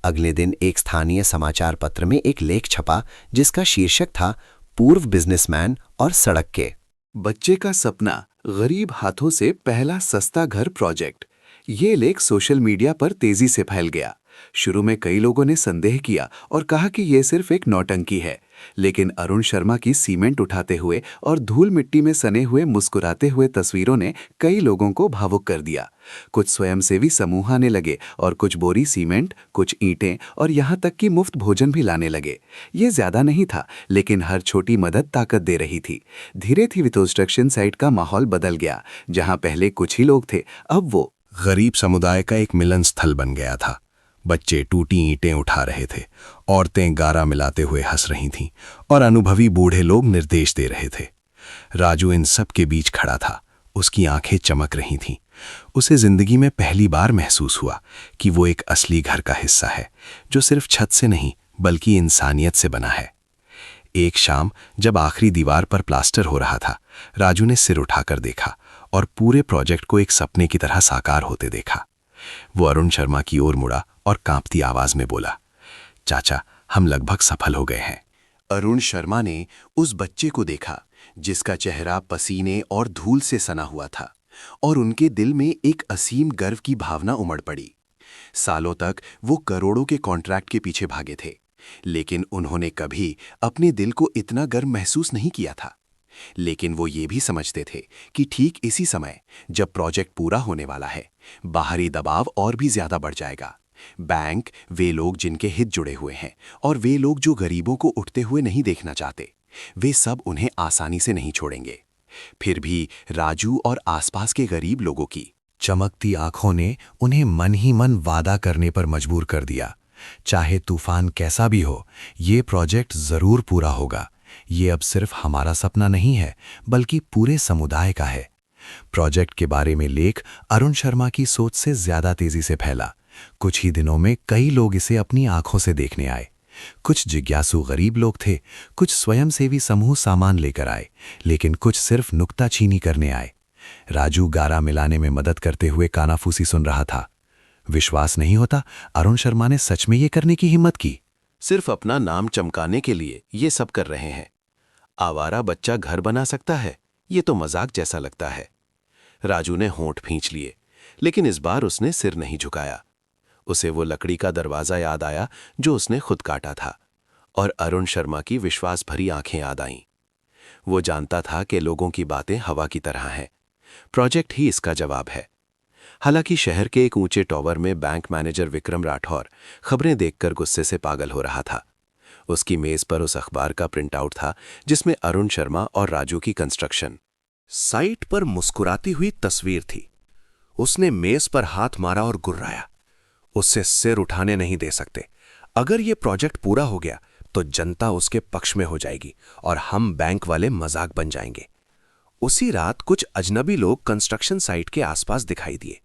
अगले दिन एक स्थानीय समाचार पत्र में एक लेख छपा जिसका शीर्षक था, पूर्व बिजनेसमैन और सड़क के।
बच्चे का सपना, गरीब हाथों से पहला सस्ता घर प्रोजेक्ट। ये लेख सोशल मीडिया पर तेजी से फैल गया। शुरू में कई लोगों ने संदेह किया और कहा कि यह सिर्फ एक नौटंकी है, लेकिन अरुण शर्मा की सीमेंट उठाते हुए और धूल मिट्टी में सने हुए मुस्कुराते हुए तस्वीरों ने कई लोगों को भावुक कर दिया। कुछ स्वयंसेवी समूह आने लगे और कुछ बोरी सीमेंट, कुछ ईंटें और यहाँ तक कि मुफ्त भोजन भी लाने लगे। ये ज्यादा नहीं था, लेकिन हर छोटी मदद ताकत दे रही थी। धीरे धीरे कंस्ट्रक्शन साइट का माहौल बदल गया। जहाँ पहले कुछ ही लोग थे, अब वो
गरीब समुदाय का एक मिलन स्थल बन गया था। बच्चे टूटी ईंटें उठा रहे थे, औरतें गारा मिलाते हुए हंस रही थीं और अनुभवी बूढ़े लोग निर्देश दे रहे थे। राजू इन सब के बीच खड़ा था। उसकी आंखें चमक रही थीं। उसे जिंदगी में पहली बार महसूस हुआ कि वो एक असली घर का हिस्सा है, जो सिर्फ छत से नहीं बल्कि इंसानियत से बना है। एक शाम जब आखिरी दीवार पर प्लास्टर हो रहा था, राजू ने सिर उठाकर देखा और पूरे प्रोजेक्ट को एक सपने की तरह साकार होते देखा। वो अरुण शर्मा की ओर मुड़ा और कांपती आवाज में बोला, चाचा, हम लगभग सफल हो गए हैं।
अरुण शर्मा ने उस बच्चे को देखा जिसका चेहरा पसीने और धूल से सना हुआ था, और उनके दिल में एक असीम गर्व की भावना उमड़ पड़ी। सालों तक वो करोड़ों के कॉन्ट्रैक्ट के पीछे भागे थे, लेकिन उन्होंने कभी अपने दिल को इतना गर्व महसूस नहीं किया था। लेकिन वो ये भी समझते थे कि ठीक इसी समय, जब प्रोजेक्ट पूरा होने वाला है, बाहरी दबाव और भी ज्यादा बढ़ जाएगा। बैंक, वे लोग जिनके हित जुड़े हुए हैं, और वे लोग जो गरीबों को उठते हुए नहीं देखना चाहते, वे सब उन्हें आसानी से नहीं छोड़ेंगे। फिर भी राजू और आसपास के गरीब लोगों की
चमकती आंखों ने उन्हें मन ही मन वादा करने पर मजबूर कर दिया। चाहे तूफान कैसा भी हो, ये प्रोजेक्ट जरूर पूरा होगा। ये अब सिर्फ हमारा सपना नहीं है, बल्कि पूरे समुदाय का है। प्रोजेक्ट के बारे में लेख अरुण शर्मा की सोच से ज्यादा तेजी से फैला। कुछ ही दिनों में कई लोग इसे अपनी आंखों से देखने आए। कुछ जिज्ञासु गरीब लोग थे, कुछ स्वयंसेवी समूह सामान लेकर आए, लेकिन कुछ सिर्फ नुक्ताचीनी करने आए। राजू गारा मिलाने में मदद करते हुए कानाफूसी सुन रहा था। विश्वास नहीं होता, अरुण शर्मा ने सच में ये करने की हिम्मत की।
सिर्फ अपना नाम चमकाने के लिए ये सब कर रहे हैं। आवारा बच्चा घर बना सकता है, ये तो मजाक जैसा लगता है। राजू ने होंठ भींच लिए, लेकिन इस बार उसने सिर नहीं झुकाया। उसे वो लकड़ी का दरवाजा याद आया जो उसने खुद काटा था, और अरुण शर्मा की विश्वास भरी आंखें याद आईं। वो जानता था कि लोगों की बातें हवा की तरह हैं। प्रोजेक्ट ही इसका जवाब है। हालांकि शहर के एक ऊंचे टॉवर में बैंक मैनेजर विक्रम राठौर खबरें देखकर गुस्से से पागल हो रहा था। उसकी मेज पर उस अखबार का प्रिंटआउट था जिसमें अरुण शर्मा और राजू की कंस्ट्रक्शन साइट पर मुस्कुराती हुई तस्वीर थी। उसने मेज पर हाथ मारा और गुर्राया, उससे सिर उठाने नहीं दे सकते। अगर ये प्रोजेक्ट पूरा हो गया तो जनता उसके पक्ष में हो जाएगी और हम बैंक वाले मजाक बन जाएंगे। उसी रात कुछ अजनबी लोग कंस्ट्रक्शन साइट के आसपास दिखाई दिए।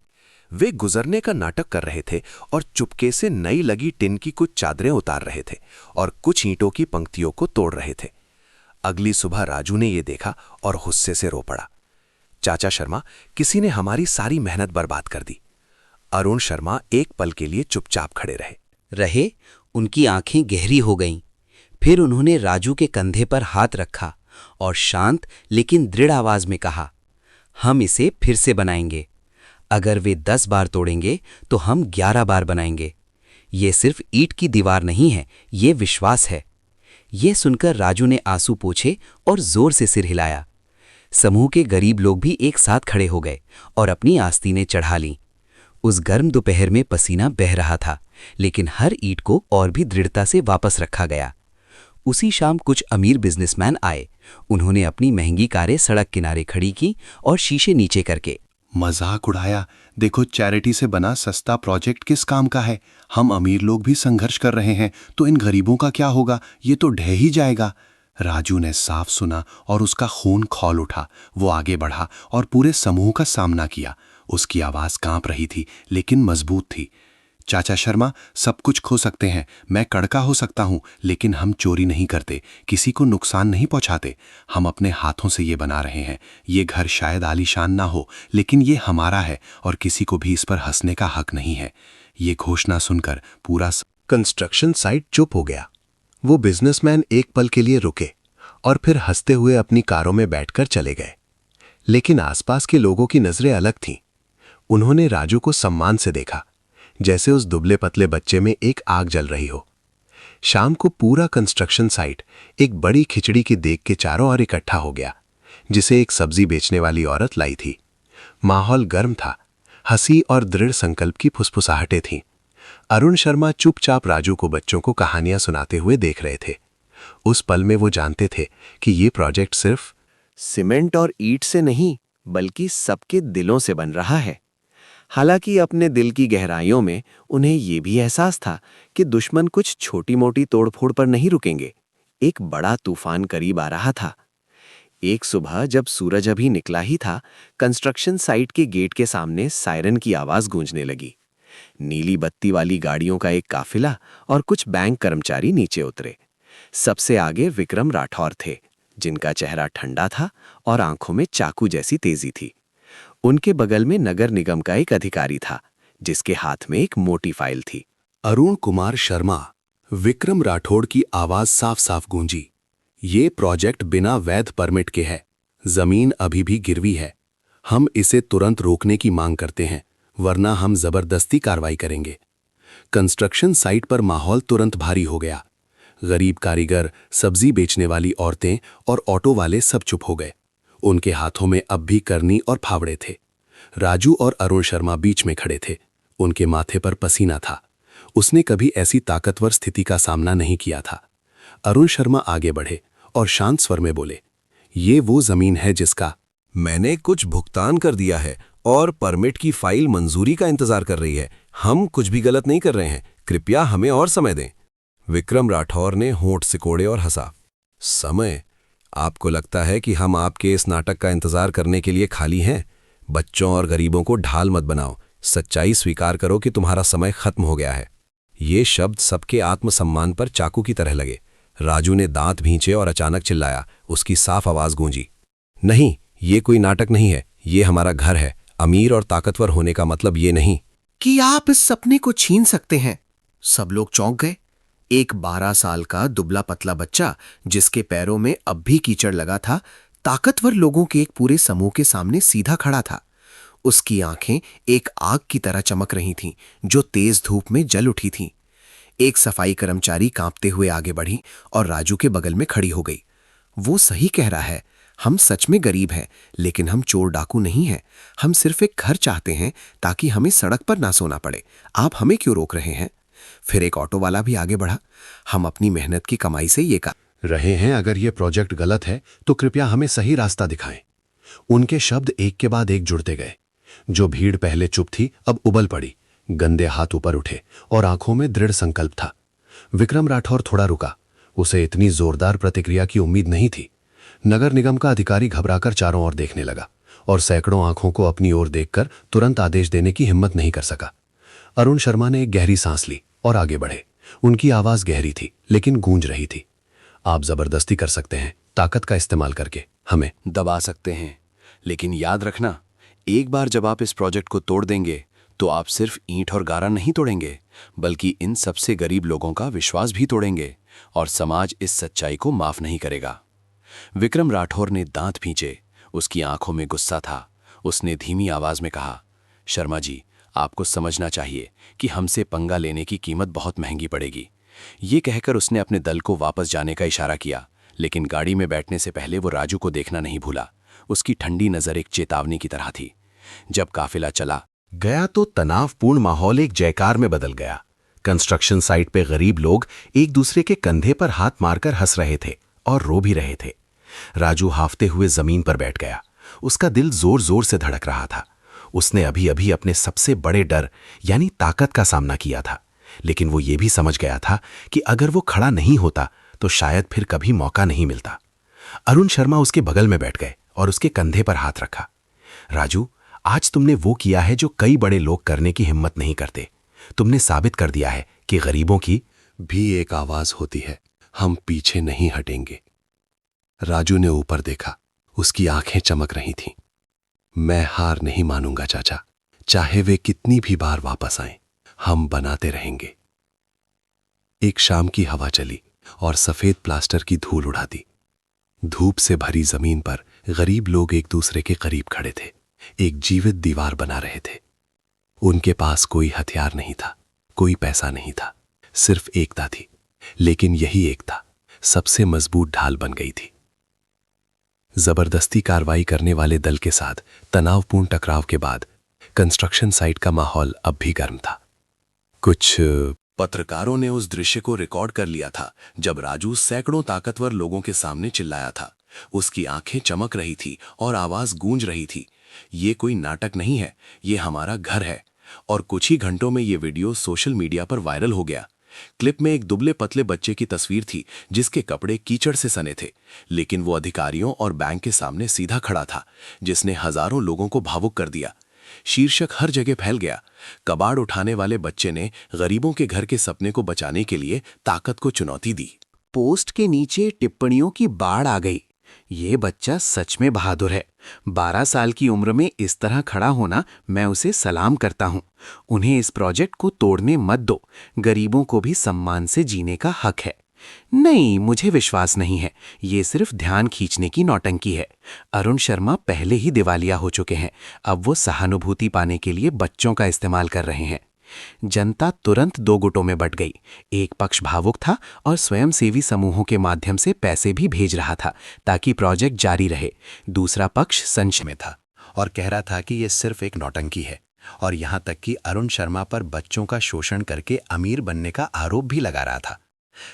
वे गुजरने का नाटक कर रहे थे और चुपके से नई लगी टिन की कुछ चादरें उतार रहे थे और कुछ ईंटों की पंक्तियों को तोड़ रहे थे। अगली सुबह राजू ने यह देखा और गुस्से से रो पड़ा, चाचा शर्मा, किसी ने हमारी सारी मेहनत बर्बाद कर दी। अरुण शर्मा एक पल के लिए चुपचाप खड़े रहे।
उनकी आंखें गहरी हो गईं। फिर उन्होंने राजू के कंधे पर हाथ रखा और शांत लेकिन दृढ़ आवाज में कहा, हम इसे फिर से बनाएंगे। अगर वे 10 बार तोड़ेंगे तो हम 11 बार बनाएंगे। ये सिर्फ ईंट की दीवार नहीं है, ये विश्वास है। ये सुनकर राजू ने आंसू पोंछे और जोर से सिर हिलाया। समूह के गरीब लोग भी एक साथ खड़े हो गए और अपनी आस्तीनें चढ़ा लीं। उस गर्म दोपहर में पसीना बह रहा था, लेकिन हर ईंट को और भी दृढ़ता से वापस रखा गया। उसी शाम कुछ अमीर बिजनेसमैन आए। उन्होंने अपनी महंगी कारें सड़क किनारे खड़ी की और शीशे नीचे करके
मजाक उड़ाया। देखो, चैरिटी से बना सस्ता प्रोजेक्ट किस काम का है? हम अमीर लोग भी संघर्ष कर रहे हैं, तो इन गरीबों का क्या होगा? ये तो ढह ही जाएगा। राजू ने साफ सुना और उसका खून खौल उठा। वो आगे बढ़ा और पूरे समूह का सामना किया। उसकी आवाज कांप रही थी, लेकिन मजबूत थी। चाचा शर्मा, सब कुछ खो सकते हैं, मैं कड़का हो सकता हूं, लेकिन हम चोरी नहीं करते, किसी को नुकसान नहीं पहुंचाते। हम अपने हाथों से ये बना रहे हैं। ये घर शायद आलीशान ना हो, लेकिन ये हमारा है और किसी को भी इस पर हंसने का हक नहीं है। ये घोषणा सुनकर पूरा
कंस्ट्रक्शन साइट चुप हो गया। वो बिजनेसमैन एक पल के लिए रुके और फिर हंसते हुए अपनी कारों में बैठकर चले गए। लेकिन आसपास के लोगों की नजरें अलग थीं। उन्होंने राजू को सम्मान से देखा, जैसे उस दुबले पतले बच्चे में एक आग जल रही हो। शाम को पूरा कंस्ट्रक्शन साइट एक बड़ी खिचड़ी की देग के चारों ओर इकट्ठा हो गया, जिसे एक सब्जी बेचने वाली औरत लाई थी। माहौल गर्म था, हंसी और दृढ़ संकल्प की फुसफुसाहटें थीं। अरुण शर्मा चुपचाप राजू को बच्चों को कहानियां सुनाते हुए देख रहे थे। उस पल में वो जानते थे कि ये प्रोजेक्ट सिर्फ
सीमेंट और ईंट से नहीं, बल्कि सबके दिलों से बन रहा है। हालांकि अपने दिल की गहराइयों में उन्हें ये भी एहसास था कि दुश्मन कुछ छोटी मोटी तोड़फोड़ पर नहीं रुकेंगे। एक बड़ा तूफान करीब आ रहा था। एक सुबह जब सूरज अभी निकला ही था, कंस्ट्रक्शन साइट के गेट के सामने सायरन की आवाज गूंजने लगी। नीली बत्ती वाली गाड़ियों का एक काफिला और कुछ बैंक कर्मचारी नीचे उतरे। सबसे आगे विक्रम राठौर थे, जिनका चेहरा ठंडा था और आंखों में चाकू जैसी तेजी थी। उनके बगल में नगर निगम का एक अधिकारी था, जिसके हाथ में एक मोटी फाइल थी।
अरुण कुमार शर्मा। विक्रम राठौड़ की आवाज साफ साफ गूंजी। ये प्रोजेक्ट बिना वैध परमिट के है। जमीन अभी भी गिरवी है। हम इसे तुरंत रोकने की मांग करते हैं, वरना हम जबरदस्ती कार्रवाई करेंगे। कंस्ट्रक्शन साइट पर माहौल तुरंत भारी हो गया। गरीब कारीगर, सब्जी बेचने वाली औरतें और ऑटो वाले सब चुप हो गए। उनके हाथों में अब भी करनी और फावड़े थे। राजू और अरुण शर्मा बीच में खड़े थे। उनके माथे पर पसीना था। उसने कभी ऐसी ताकतवर स्थिति का सामना नहीं किया था। अरुण शर्मा आगे बढ़े और शांत स्वर में बोले, ये वो जमीन है जिसका मैंने कुछ भुगतान कर दिया है और परमिट की फाइल मंजूरी का इंतजार कर रही है। हम कुछ भी गलत नहीं कर रहे हैं, कृपया हमें और समय दें। विक्रम राठौर ने होंठ सिकोड़े और हंसा। समय? आपको लगता है कि हम आपके इस नाटक का इंतजार करने के लिए खाली हैं? बच्चों और गरीबों को ढाल मत बनाओ। सच्चाई स्वीकार करो कि तुम्हारा समय खत्म हो गया है। ये शब्द सबके आत्मसम्मान पर चाकू की तरह लगे। राजू ने दांत भींचे और अचानक चिल्लाया। उसकी साफ आवाज गूंजी, नहीं, ये कोई नाटक नहीं है, ये हमारा घर है। अमीर और ताकतवर होने का मतलब ये नहीं
कि आप इस सपने को छीन सकते हैं। सब लोग चौंक गए। एक 12 साल का दुबला पतला बच्चा, जिसके पैरों में अब भी कीचड़ लगा था, ताकतवर लोगों के एक पूरे समूह के सामने सीधा खड़ा था। उसकी आंखें एक आग की तरह चमक रही थीं, जो तेज धूप में जल उठी थीं। एक सफाई कर्मचारी कांपते हुए आगे बढ़ी और राजू के बगल में खड़ी हो गई। वो सही कह रहा है, हम सच में गरीब हैं, लेकिन हम चोर डाकू नहीं हैं। हम सिर्फ एक घर चाहते हैं ताकि हमें सड़क पर ना सोना पड़े। आप हमें क्यों रोक रहे हैं? फिर एक ऑटो वाला भी आगे बढ़ा। हम अपनी मेहनत की कमाई से ये कर
रहे हैं। अगर ये प्रोजेक्ट गलत है तो कृपया हमें सही रास्ता दिखाएं। उनके शब्द एक के बाद एक जुड़ते गए। जो भीड़ पहले चुप थी अब उबल पड़ी। गंदे हाथ ऊपर उठे और आंखों में दृढ़ संकल्प था। विक्रम राठौर थोड़ा रुका। उसे इतनी जोरदार प्रतिक्रिया की उम्मीद नहीं थी। नगर निगम का अधिकारी घबराकर चारों ओर देखने लगा और सैकड़ों आंखों को अपनी ओर देखकर तुरंत आदेश देने की हिम्मत नहीं कर सका। अरुण शर्मा ने एक गहरी सांस ली और आगे बढ़े। उनकी आवाज गहरी थी, लेकिन गूंज रही थी। आप जबरदस्ती कर सकते हैं, ताकत का इस्तेमाल करके हमें
दबा सकते हैं, लेकिन याद रखना, एक बार जब आप इस प्रोजेक्ट को तोड़ देंगे तो आप सिर्फ ईंट और गारा नहीं तोड़ेंगे, बल्कि इन सबसे गरीब लोगों का विश्वास भी तोड़ेंगे और समाज इस सच्चाई को माफ नहीं करेगा। विक्रम राठौर ने दांत भींचे। उसकी आंखों में गुस्सा था। उसने धीमी आवाज में कहा, शर्मा जी, आपको समझना चाहिए कि हमसे पंगा लेने की कीमत बहुत महंगी पड़ेगी। ये कहकर उसने अपने दल को वापस जाने का इशारा किया, लेकिन गाड़ी में बैठने से पहले वो राजू को देखना नहीं भूला। उसकी ठंडी नजर एक चेतावनी की तरह थी। जब काफिला चला गया तो तनावपूर्ण माहौल एक जयकार में बदल गया। कंस्ट्रक्शन साइट पे गरीब लोग एक दूसरे के कंधे पर हाथ मारकर हंस रहे थे और रो भी रहे थे। राजू हाफते हुए जमीन पर बैठ गया। उसका दिल जोर जोर से धड़क रहा था। उसने अभी अभी अपने सबसे बड़े डर यानी ताकत का सामना किया था, लेकिन वो ये भी समझ गया था कि अगर वो खड़ा नहीं होता तो शायद फिर कभी मौका नहीं मिलता। अरुण शर्मा उसके बगल में बैठ गए और उसके कंधे पर हाथ रखा। राजू, आज तुमने वो किया है जो कई बड़े लोग करने की हिम्मत नहीं करते। तुमने साबित कर दिया है कि गरीबों की
भी एक आवाज होती है, हम पीछे नहीं हटेंगे। राजू ने ऊपर देखा, उसकी आंखें चमक रही थीं। मैं हार नहीं मानूंगा चाचा, चाहे वे कितनी भी बार वापस आएं, हम बनाते रहेंगे। एक शाम की हवा चली और सफेद प्लास्टर की धूल उड़ा दी। धूप से भरी जमीन पर गरीब लोग एक दूसरे के करीब खड़े थे, एक जीवित दीवार बना रहे थे। उनके पास कोई हथियार नहीं था, कोई पैसा नहीं था, सिर्फ एकता थी। लेकिन यही एकता सबसे मजबूत ढाल बन गई थी। जबरदस्ती कार्रवाई करने वाले दल के साथ तनावपूर्ण टकराव के बाद कंस्ट्रक्शन साइट का माहौल अब भी गर्म था। कुछ पत्रकारों ने उस दृश्य को रिकॉर्ड कर लिया था जब राजू सैकड़ों ताकतवर लोगों के सामने चिल्लाया था। उसकी आंखें चमक रही थी और आवाज गूंज रही थी, ये कोई नाटक नहीं है, ये हमारा घर है। और कुछ ही घंटों में ये वीडियो सोशल मीडिया पर वायरल हो गया। क्लिप में एक दुबले पतले बच्चे की तस्वीर थी जिसके कपड़े कीचड़ से सने थे, लेकिन वो अधिकारियों और बैंक के सामने सीधा खड़ा था, जिसने हजारों लोगों को भावुक कर दिया। शीर्षक हर जगह फैल गया, कबाड़ उठाने वाले बच्चे ने गरीबों के घर के सपने को बचाने के लिए ताकत को चुनौती दी।
पोस्ट के नीचे टिप्पणियों की बाढ़ आ गई। ये बच्चा सच में बहादुर है। 12 साल की उम्र में इस तरह खड़ा होना, मैं उसे सलाम करता हूँ। उन्हें इस प्रोजेक्ट को तोड़ने मत दो। गरीबों को भी सम्मान से जीने का हक है। नहीं, मुझे विश्वास नहीं है। ये सिर्फ ध्यान खींचने की नौटंकी है। अरुण शर्मा पहले ही दिवालिया हो चुके हैं। अब वो सहानुभूति पाने के लिए बच्चों का इस्तेमाल कर रहे हैं। जनता तुरंत दो गुटों में बंट गई। एक पक्ष भावुक था और स्वयंसेवी समूहों के माध्यम से पैसे भी भेज रहा था ताकि प्रोजेक्ट जारी रहे। दूसरा पक्ष संशय में था
और कह रहा था कि ये सिर्फ एक नौटंकी है, और यहां तक कि अरुण शर्मा पर बच्चों का शोषण करके अमीर बनने का आरोप भी लगा रहा था।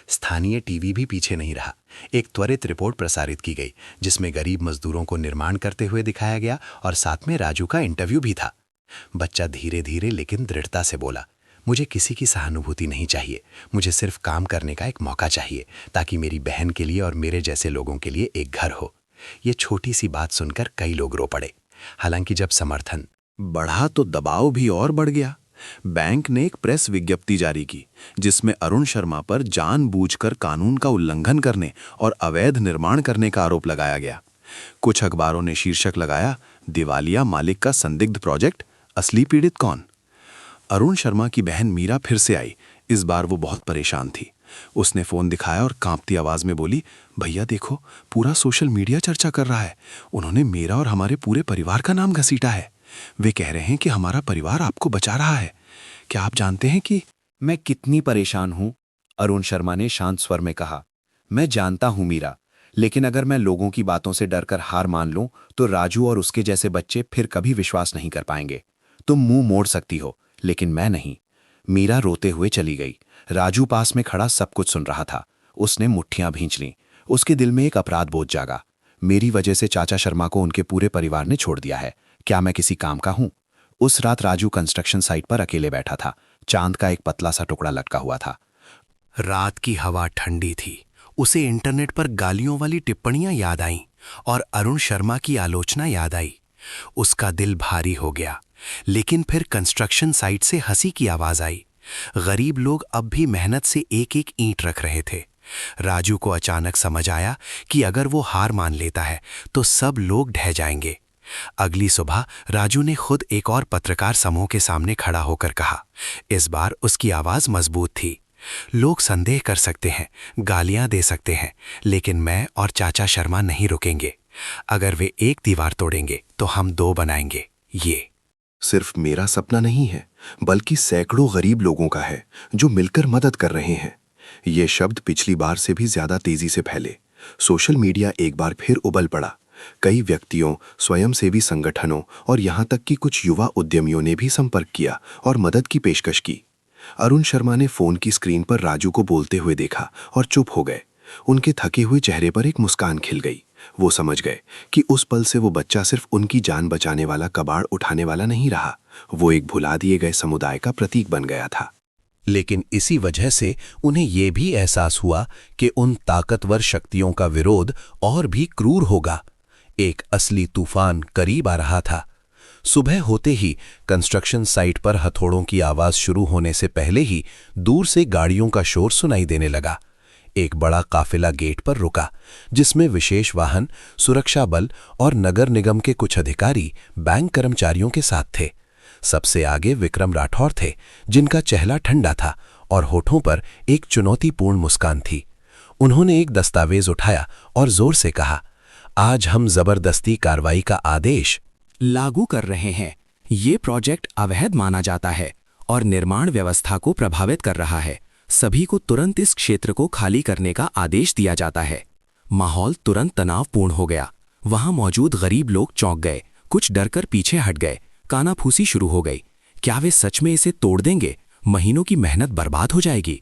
स्थानीय टीवी भी पीछे नहीं रहा। एक त्वरित रिपोर्ट प्रसारित की गई जिसमें गरीब मजदूरों को निर्माण करते हुए दिखाया गया और साथ में राजू का इंटरव्यू भी था। बच्चा धीरे धीरे लेकिन दृढ़ता से बोला, मुझे किसी की सहानुभूति नहीं चाहिए, मुझे सिर्फ काम करने का एक मौका चाहिए ताकि मेरी बहन के लिए और मेरे जैसे लोगों के लिए एक घर हो। ये छोटी सी बात सुनकर कई लोग रो पड़े। हालांकि जब समर्थन
बढ़ा तो दबाव भी और बढ़ गया। बैंक ने एक प्रेस विज्ञप्ति जारी की जिसमें अरुण शर्मा पर जानबूझकर कानून का उल्लंघन करने और अवैध निर्माण करने का आरोप लगाया गया। कुछ अखबारों ने शीर्षक लगाया, दिवालिया मालिक का संदिग्ध प्रोजेक्ट, असली पीड़ित कौन। अरुण शर्मा की बहन मीरा फिर से आई। इस बार वो बहुत परेशान थी। उसने फोन दिखाया और कांपती आवाज में बोली, भैया देखो, पूरा सोशल मीडिया चर्चा कर रहा है। उन्होंने मेरा और हमारे पूरे परिवार का नाम घसीटा है। वे कह रहे हैं कि हमारा परिवार आपको बचा रहा है। क्या आप जानते हैं कि
मैं कितनी परेशान हूं? अरुण शर्मा ने शांत स्वर में कहा। मैं जानता हूं मीरा, लेकिन अगर मैं लोगों की बातों से डरकर हार मान लूं तो राजू और उसके जैसे बच्चे फिर कभी विश्वास नहीं कर पाएंगे। तुम मुंह मोड़ सकती हो, लेकिन मैं नहीं। मीरा रोते हुए चली गई। राजू पास में खड़ा सब कुछ सुन रहा था। उसने मुट्ठियां भींच लीं। उसके दिल में एक अपराध बोध जागा। मेरी वजह से चाचा शर्मा को उनके पूरे परिवार ने छोड़ दिया है। क्या मैं किसी काम का हूं? उस रात राजू कंस्ट्रक्शन साइट पर अकेले बैठा था। चांद का एक पतला सा टुकड़ा लटका हुआ था।
रात की हवा ठंडी थी। उसे इंटरनेट पर गालियों वाली टिप्पणियां याद आईं और अरुण शर्मा की आलोचना याद आई। उसका दिल भारी हो गया। लेकिन फिर कंस्ट्रक्शन साइट से हंसी की आवाज आई। गरीब लोग अब भी मेहनत से एक एक ईंट रख रहे थे। राजू को अचानक समझ आया कि अगर वो हार मान लेता है तो सब लोग ढह जाएंगे। अगली सुबह राजू ने खुद एक और पत्रकार समूह के सामने खड़ा होकर कहा। इस बार उसकी आवाज मजबूत थी। लोग संदेह कर सकते हैं, गालियां दे सकते हैं, लेकिन मैं और चाचा शर्मा नहीं रुकेंगे। अगर वे एक दीवार तोड़ेंगे तो हम दो बनाएंगे। ये
सिर्फ मेरा सपना नहीं है, बल्कि सैकड़ों गरीब लोगों का है जो मिलकर मदद कर रहे हैं। ये शब्द पिछली बार से भी ज्यादा तेजी से फैले। सोशल मीडिया एक बार फिर उबल पड़ा। कई व्यक्तियों, स्वयंसेवी संगठनों और यहां तक कि कुछ युवा उद्यमियों ने भी संपर्क किया और मदद की पेशकश की। अरुण शर्मा ने फोन की स्क्रीन पर राजू को बोलते हुए देखा और चुप हो गए। उनके थके हुए चेहरे पर एक मुस्कान खिल गई। वो समझ गए कि उस पल से वो बच्चा सिर्फ उनकी जान बचाने वाला कबाड़ उठाने वाला नहीं रहा, वो एक भुला दिए गए समुदाय का प्रतीक बन गया था।
लेकिन इसी वजह से उन्हें यह भी एहसास हुआ कि उन ताकतवर शक्तियों का विरोध और भी क्रूर होगा। एक असली तूफान करीब आ रहा था। सुबह होते ही कंस्ट्रक्शन साइट पर हथौड़ों की आवाज शुरू होने से पहले ही दूर से गाड़ियों का शोर सुनाई देने लगा। एक बड़ा काफिला गेट पर रुका, जिसमें विशेष वाहन, सुरक्षा बल और नगर निगम के कुछ अधिकारी बैंक कर्मचारियों के साथ थे। सबसे आगे विक्रम राठौर थे, जिनका चेहरा ठंडा था और होठों पर एक चुनौतीपूर्ण मुस्कान थी। उन्होंने एक दस्तावेज उठाया और जोर से कहा, आज हम जबरदस्ती कार्रवाई का आदेश
लागू कर रहे हैं। ये प्रोजेक्ट अवैध माना जाता है और निर्माण व्यवस्था को प्रभावित कर रहा है। सभी को तुरंत इस क्षेत्र को खाली करने का आदेश दिया जाता है। माहौल तुरंत तनावपूर्ण हो गया। वहां मौजूद गरीब लोग चौंक गए, कुछ डरकर पीछे हट गए, कानाफूसी शुरू हो गई। क्या वे सच में इसे तोड़ देंगे? महीनों की मेहनत बर्बाद हो जाएगी।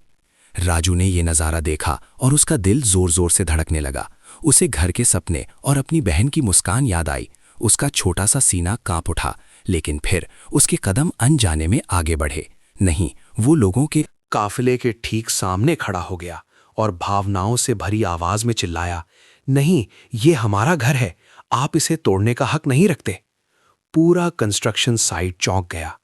राजू ने यह नजारा देखा और उसका दिल जोर जोर से धड़कने लगा। उसे घर के सपने और अपनी बहन की मुस्कान याद आई। उसका छोटा सा सीना कांप उठा, लेकिन फिर उसके कदम अनजाने में आगे बढ़े। नहीं, वो लोगों के
काफिले के ठीक सामने खड़ा हो गया और भावनाओं से भरी आवाज में चिल्लाया, नहीं, ये हमारा घर है, आप इसे तोड़ने का हक नहीं रखते। पूरा कंस्ट्रक्शन साइट चौंक गया।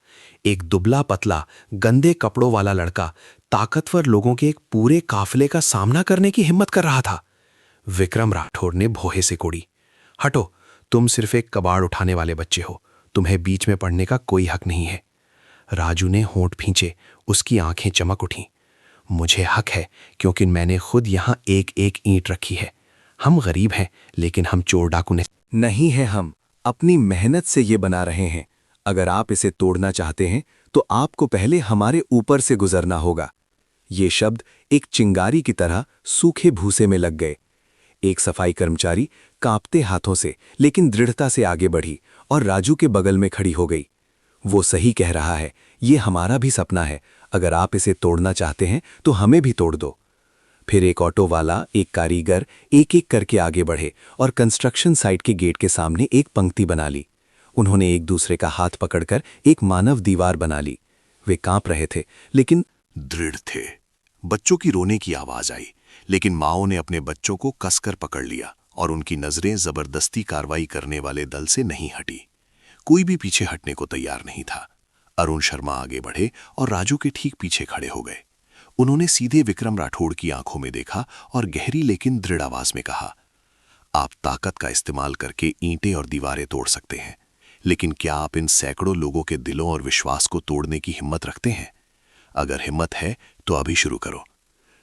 एक दुबला पतला गंदे कपड़ों वाला लड़का ताकतवर लोगों के एक पूरे काफिले का सामना करने की हिम्मत कर रहा था। विक्रम राठौर ने भौहे से कोड़ी, हटो, तुम सिर्फ एक कबाड़ उठाने वाले बच्चे हो, तुम्हें बीच में पड़ने का कोई हक नहीं है। राजू ने होंठ भींचे, उसकी आंखें चमक उठीं। मुझे हक है क्योंकि मैंने खुद यहां एक एक ईंट रखी है। हम गरीब हैं, लेकिन हम चोर डाकू
नहीं है, हम अपनी मेहनत से ये बना रहे हैं। अगर आप इसे तोड़ना चाहते हैं तो आपको पहले हमारे ऊपर से गुजरना होगा। ये शब्द एक चिंगारी की तरह सूखे भूसे में लग गए। एक सफाई कर्मचारी कांपते हाथों से लेकिन दृढ़ता से आगे बढ़ी और राजू के बगल में खड़ी हो गई। वो सही कह रहा है, ये हमारा भी सपना है। अगर आप इसे तोड़ना चाहते हैं तो हमें भी तोड़ दो। फिर एक ऑटो वाला, एक कारीगर एक एक करके आगे बढ़े और कंस्ट्रक्शन साइट के गेट के सामने एक पंक्ति बना ली। उन्होंने एक दूसरे का हाथ पकड़कर एक मानव दीवार बना ली। वे कांप रहे थे लेकिन
दृढ़ थे। बच्चों की रोने की आवाज आई, लेकिन माओ ने अपने बच्चों को कसकर पकड़ लिया और उनकी नजरें जबरदस्ती कार्रवाई करने वाले दल से नहीं हटी। कोई भी पीछे हटने को तैयार नहीं था। अरुण शर्मा आगे बढ़े और राजू के ठीक पीछे खड़े हो गए। उन्होंने सीधे विक्रम राठौड़ की आंखों में देखा और गहरी लेकिन दृढ़ आवाज में कहा, आप ताकत का इस्तेमाल करके ईंटें और दीवारें तोड़ सकते हैं, लेकिन क्या आप इन सैकड़ों लोगों के दिलों और विश्वास को तोड़ने की हिम्मत रखते हैं? अगर हिम्मत है तो अभी शुरू करो।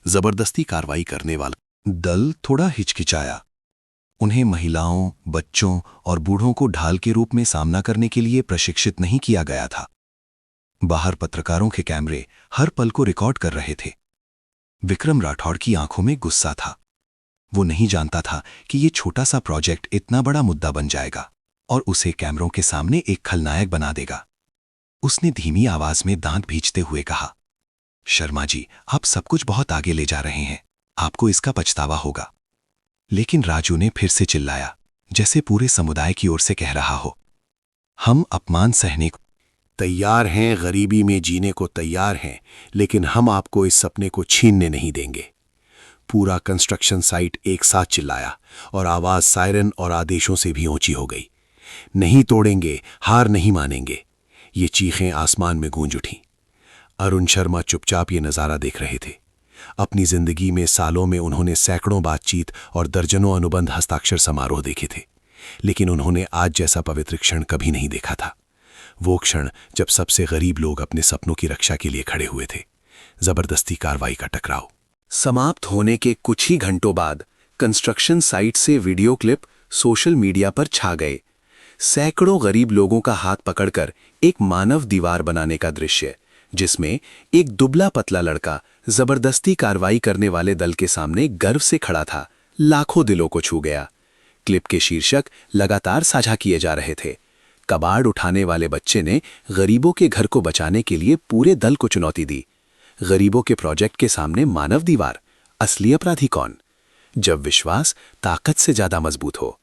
जबरदस्ती कार्रवाई करने वाला
दल थोड़ा हिचकिचाया। उन्हें महिलाओं, बच्चों और बूढ़ों को ढाल के रूप में सामना करने के लिए प्रशिक्षित नहीं किया गया था। बाहर पत्रकारों के कैमरे हर पल को रिकॉर्ड कर रहे थे। विक्रम राठौड़ की आंखों में गुस्सा था। वो नहीं जानता था कि ये छोटा सा प्रोजेक्ट इतना बड़ा मुद्दा बन जाएगा और उसे कैमरों के सामने एक खलनायक बना देगा। उसने धीमी आवाज में दांत भींचते हुए कहा, शर्मा जी, आप सब कुछ बहुत आगे ले जा रहे हैं, आपको इसका पछतावा होगा। लेकिन राजू ने फिर से चिल्लाया, जैसे पूरे समुदाय की ओर से कह रहा हो, हम अपमान सहने को
तैयार हैं, गरीबी में जीने को तैयार हैं, लेकिन हम आपको इस सपने को छीनने नहीं देंगे। पूरा कंस्ट्रक्शन साइट एक साथ चिल्लाया और आवाज सायरन और आदेशों से भी ऊंची हो गई। नहीं तोड़ेंगे, हार नहीं मानेंगे। ये चीखें आसमान में गूंज उठीं। अरुण शर्मा चुपचाप ये नज़ारा देख रहे थे। अपनी जिंदगी में सालों में उन्होंने सैकड़ों बातचीत और दर्जनों अनुबंध हस्ताक्षर समारोह देखे थे, लेकिन उन्होंने आज जैसा पवित्र क्षण कभी नहीं देखा था। वो क्षण जब सबसे गरीब लोग अपने सपनों की रक्षा के लिए खड़े हुए थे। जबरदस्ती कार्रवाई का टकराव
समाप्त होने के कुछ ही घंटों बाद कंस्ट्रक्शन साइट से वीडियो क्लिप सोशल मीडिया पर छा गए। सैकड़ों गरीब लोगों का हाथ पकड़कर एक मानव दीवार बनाने का दृश्य, जिसमें एक दुबला पतला लड़का जबरदस्ती कार्रवाई करने वाले दल के सामने गर्व से खड़ा था, लाखों दिलों को छू गया। क्लिप के शीर्षक लगातार साझा किए जा रहे थे। कबाड़ उठाने वाले बच्चे ने गरीबों के घर को बचाने के लिए पूरे दल को चुनौती दी। गरीबों के प्रोजेक्ट के सामने मानव दीवार, असली अपराधी कौन? जब विश्वास ताकत से ज्यादा मजबूत हो।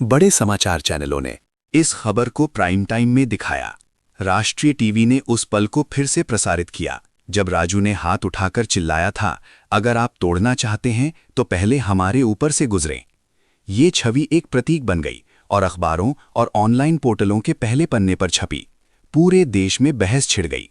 बड़े समाचार चैनलों ने इस खबर को प्राइम टाइम में दिखाया। राष्ट्रीय टीवी ने उस पल को फिर से प्रसारित किया जब राजू ने हाथ उठाकर चिल्लाया था, अगर आप तोड़ना चाहते हैं तो पहले हमारे ऊपर से गुजरें। ये छवि एक प्रतीक बन गई और अखबारों और ऑनलाइन पोर्टलों के पहले पन्ने पर छपी। पूरे देश में बहस छिड़ गई।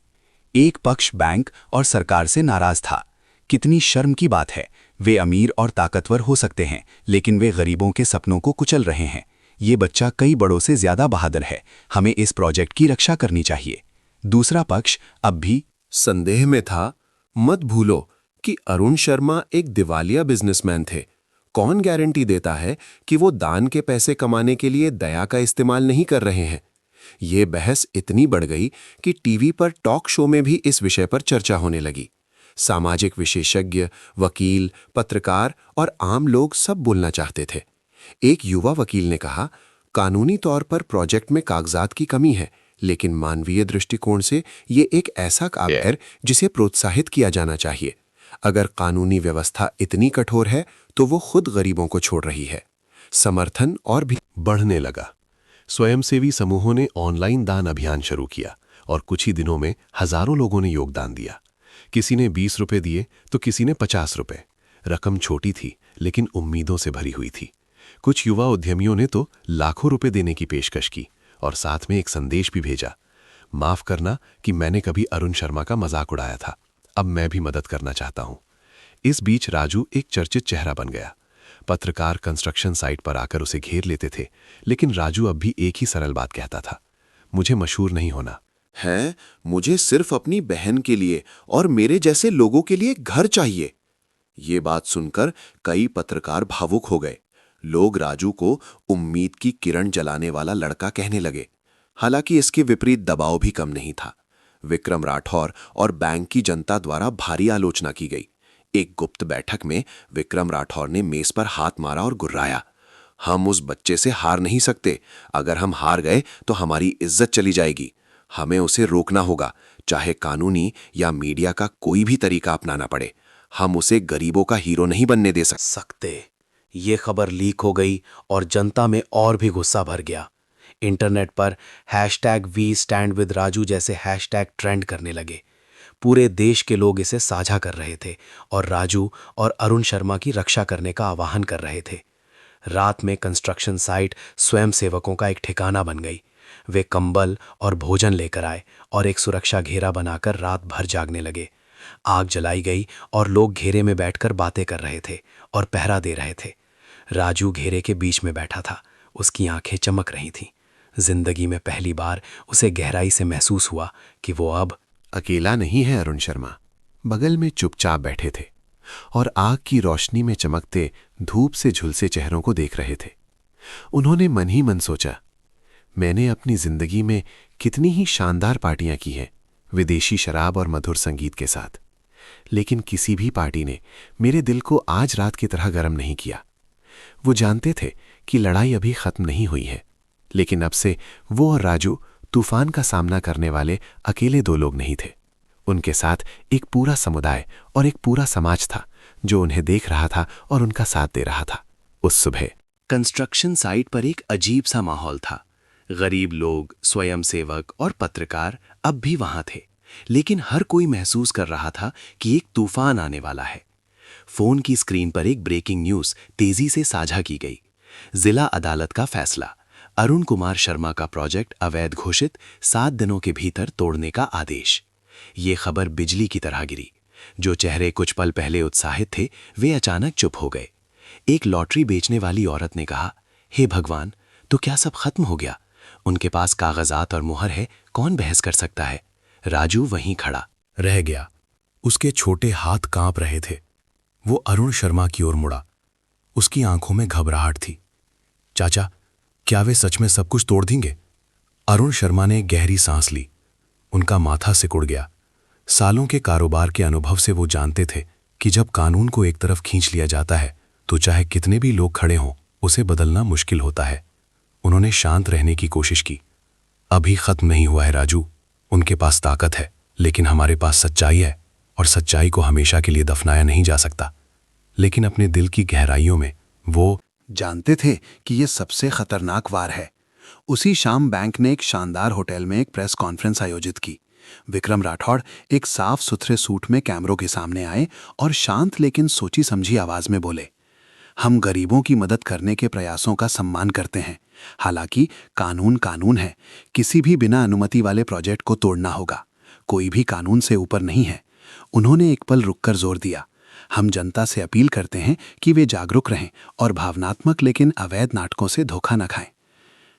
एक पक्ष बैंक और सरकार से नाराज था। कितनी शर्म की बात है, वे अमीर और ताकतवर हो सकते हैं लेकिन वे गरीबों के सपनों को कुचल रहे हैं। ये बच्चा कई बड़ों से ज्यादा बहादुर है, हमें इस प्रोजेक्ट की रक्षा करनी चाहिए। दूसरा पक्ष अब भी
संदेह में था। मत भूलो कि अरुण शर्मा एक दिवालिया बिजनेसमैन थे। कौन गारंटी देता है कि वो दान के पैसे कमाने के लिए दया का इस्तेमाल नहीं कर रहे हैं। ये बहस इतनी बढ़ गई कि टीवी पर टॉक शो में भी इस विषय पर चर्चा होने लगी। सामाजिक विशेषज्ञ, वकील, पत्रकार और आम लोग सब बोलना चाहते थे। एक युवा वकील ने कहा, कानूनी तौर पर प्रोजेक्ट में कागजात की कमी है, लेकिन मानवीय दृष्टिकोण से ये एक ऐसा काम है जिसे प्रोत्साहित किया जाना चाहिए। अगर कानूनी व्यवस्था इतनी कठोर है तो वो खुद गरीबों को छोड़ रही है। समर्थन और भी
बढ़ने लगा। स्वयंसेवी समूहों ने ऑनलाइन दान अभियान शुरू किया और कुछ ही दिनों में हजारों लोगों ने योगदान दिया। किसी ने 20 रुपए दिए तो किसी ने 50 रुपए। रकम छोटी थी लेकिन उम्मीदों से भरी हुई थी। कुछ युवा उद्यमियों ने तो लाखों रुपए देने की पेशकश की और साथ में एक संदेश भी भेजा, माफ करना कि मैंने कभी अरुण शर्मा का मजाक उड़ाया था, अब मैं भी मदद करना चाहता हूं। इस बीच राजू एक चर्चित चेहरा बन गया। पत्रकार कंस्ट्रक्शन साइट पर आकर उसे घेर लेते थे, लेकिन राजू अब भी एक ही सरल बात कहता था, मुझे मशहूर नहीं होना
है, मुझे सिर्फ अपनी बहन के लिए और मेरे जैसे लोगों के लिए घर चाहिए। ये बात सुनकर कई पत्रकार भावुक हो गए। लोग राजू को उम्मीद की किरण जलाने वाला लड़का कहने लगे। हालांकि इसके विपरीत दबाव भी कम नहीं था। विक्रम राठौर और बैंक की जनता द्वारा भारी आलोचना की गई। एक गुप्त बैठक में विक्रम राठौर ने मेज पर हाथ मारा और गुर्राया, हम उस बच्चे से हार नहीं सकते। अगर हम हार गए तो हमारी इज्जत चली जाएगी। हमें उसे रोकना होगा, चाहे कानूनी या मीडिया का कोई भी तरीका अपनाना पड़े। हम उसे गरीबों का हीरो नहीं बनने दे
सकते। ये खबर लीक हो गई और जनता में और भी गुस्सा भर गया। इंटरनेट पर #वी स्टैंड विद राजू जैसे हैशटैग ट्रेंड करने लगे। पूरे देश के लोग इसे साझा कर रहे थे और राजू और अरुण शर्मा की रक्षा करने का आह्वान कर रहे थे। रात में कंस्ट्रक्शन साइट स्वयंसेवकों का एक ठिकाना बन गई। वे कंबल और भोजन लेकर आए और एक सुरक्षा घेरा बनाकर रात भर जागने लगे। आग जलाई गई और लोग घेरे में बैठकर बातें कर रहे थे और पहरा दे रहे थे। राजू घेरे के बीच में बैठा था। उसकी आंखें चमक रही थीं। जिंदगी में पहली बार उसे गहराई से महसूस हुआ कि वो अब
अकेला नहीं है। अरुण शर्मा बगल में चुपचाप बैठे थे और आग की रोशनी में चमकते धूप से झुलसे चेहरों को देख रहे थे। उन्होंने मन ही मन सोचा, मैंने अपनी जिंदगी में कितनी ही शानदार पार्टियां की हैं, विदेशी शराब और मधुर संगीत के साथ, लेकिन किसी भी पार्टी ने मेरे दिल को आज रात की तरह गर्म नहीं किया। वो जानते थे कि लड़ाई अभी खत्म नहीं हुई है, लेकिन अब से वो और राजू तूफान का सामना करने वाले अकेले दो लोग नहीं थे। उनके साथ एक पूरा समुदाय और एक पूरा समाज था जो उन्हें देख रहा था और उनका साथ दे रहा था। उस सुबह
कंस्ट्रक्शन साइट पर एक अजीब सा माहौल था। गरीब लोग, स्वयंसेवक और पत्रकार अब भी वहां थे, लेकिन हर कोई महसूस कर रहा था कि एक तूफान आने वाला है। फोन की स्क्रीन पर एक ब्रेकिंग न्यूज तेजी से साझा की गई। जिला अदालत का फैसला, अरुण कुमार शर्मा का प्रोजेक्ट अवैध घोषित, 7 दिनों के भीतर तोड़ने का आदेश। ये खबर बिजली की तरह गिरी। जो चेहरे कुछ पल पहले उत्साहित थे, वे अचानक चुप हो गए। एक लॉटरी बेचने वाली औरत ने कहा, हे भगवान, तो क्या सब खत्म हो गया? उनके पास कागजात और मुहर है, कौन बहस कर सकता है? राजू वहीं खड़ा
रह गया। उसके छोटे हाथ कांप रहे थे। वो अरुण शर्मा की ओर मुड़ा। उसकी आंखों में घबराहट थी। चाचा, क्या वे सच में सब कुछ तोड़ देंगे? अरुण शर्मा ने गहरी सांस ली। उनका माथा सिकुड़ गया। सालों के कारोबार के अनुभव से वो जानते थे कि जब कानून को एक तरफ खींच लिया जाता है तो चाहे कितने भी लोग खड़े हों, उसे बदलना मुश्किल होता है। उन्होंने शांत रहने की कोशिश की। अभी खत्म नहीं हुआ है राजू। उनके पास ताकत है, लेकिन हमारे पास सच्चाई है, और सच्चाई को हमेशा के लिए दफनाया नहीं जा सकता।
लेकिन अपने दिल की गहराइयों में वो
जानते थे कि ये सबसे खतरनाक वार है। उसी शाम बैंक ने एक शानदार होटल में एक प्रेस कॉन्फ्रेंस आयोजित की। विक्रम राठौड़ एक साफ सुथरे सूट में कैमरों के सामने आए और शांत लेकिन सोची समझी आवाज में बोले, हम गरीबों की मदद करने के प्रयासों का सम्मान करते हैं। हालांकि कानून कानून है, किसी भी बिना अनुमति वाले प्रोजेक्ट को तोड़ना होगा। कोई भी कानून से ऊपर नहीं है। उन्होंने एक पल रुककर जोर दिया, हम जनता से अपील करते हैं कि वे जागरूक रहें और भावनात्मक लेकिन अवैध नाटकों से धोखा न खाएं।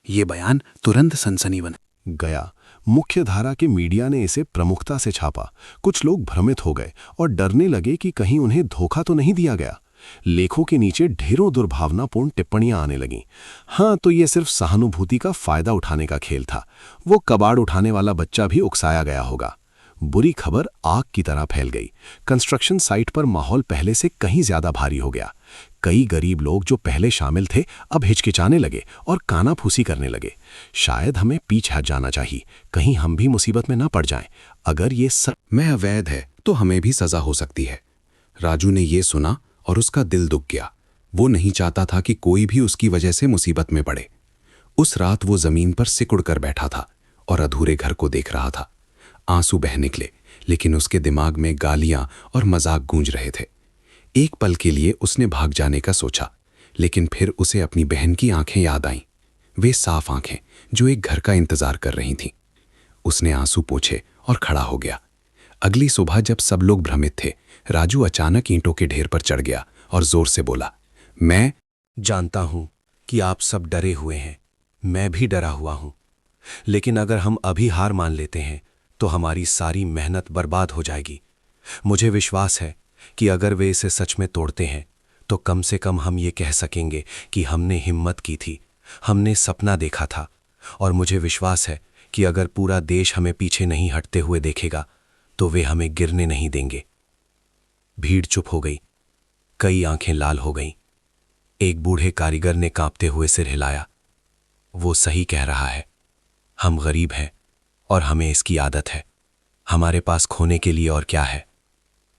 ये बयान तुरंत सनसनी बन
गया। मुख्य धारा के मीडिया ने इसे प्रमुखता से छापा। कुछ लोग भ्रमित हो गए और डरने लगे कि कहीं उन्हें धोखा तो नहीं दिया गया। लेखों के नीचे ढेरों दुर्भावनापूर्ण टिप्पणियां आने लगीं। हाँ, तो ये सिर्फ सहानुभूति का फायदा उठाने का खेल था। वो कबाड़ उठाने वाला बच्चा भी उकसाया गया होगा। बुरी खबर आग की तरह फैल गई। कंस्ट्रक्शन साइट पर माहौल पहले से कहीं ज्यादा भारी हो गया। कई गरीब लोग जो पहले शामिल थे अब हिचकिचाने लगे और कानाफूसी करने लगे। शायद हमें पीछे हट जाना चाहिए, कहीं हम भी मुसीबत में न पड़ जाएं। अगर ये सब
में अवैध है तो हमें भी सजा हो सकती है। राजू ने ये सुना और उसका दिल दुख गया। वो नहीं चाहता था कि कोई भी उसकी वजह से मुसीबत में पड़े। उस रात वो जमीन पर सिकुड़ कर बैठा था और अधूरे घर को देख रहा था। आंसू बह निकले, लेकिन उसके दिमाग में गालियां और मजाक गूंज रहे थे। एक पल के लिए उसने भाग जाने का सोचा, लेकिन फिर उसे अपनी बहन की आंखें याद आईं। वे साफ आंखें जो एक घर का इंतजार कर रही थीं। उसने आंसू पोंछे और खड़ा हो गया। अगली सुबह जब सब लोग भ्रमित थे, राजू अचानक ईंटों के ढेर पर चढ़ गया और जोर से बोला, मैं
जानता हूं कि आप सब डरे हुए हैं, मैं भी डरा हुआ हूं। लेकिन अगर हम अभी हार मान लेते हैं तो हमारी सारी मेहनत बर्बाद हो जाएगी। मुझे विश्वास है कि अगर वे इसे सच में तोड़ते हैं तो कम से कम हम ये कह सकेंगे कि हमने हिम्मत की थी, हमने सपना देखा था। और मुझे विश्वास है कि अगर पूरा देश हमें पीछे नहीं हटते हुए देखेगा तो वे हमें गिरने नहीं देंगे। भीड़ चुप हो गई, कई आंखें लाल हो गईं। एक बूढ़े कारीगर ने कांपते हुए सिर हिलाया। वो सही कह रहा है, हम गरीब हैं और हमें इसकी आदत है। हमारे पास खोने के लिए और क्या है।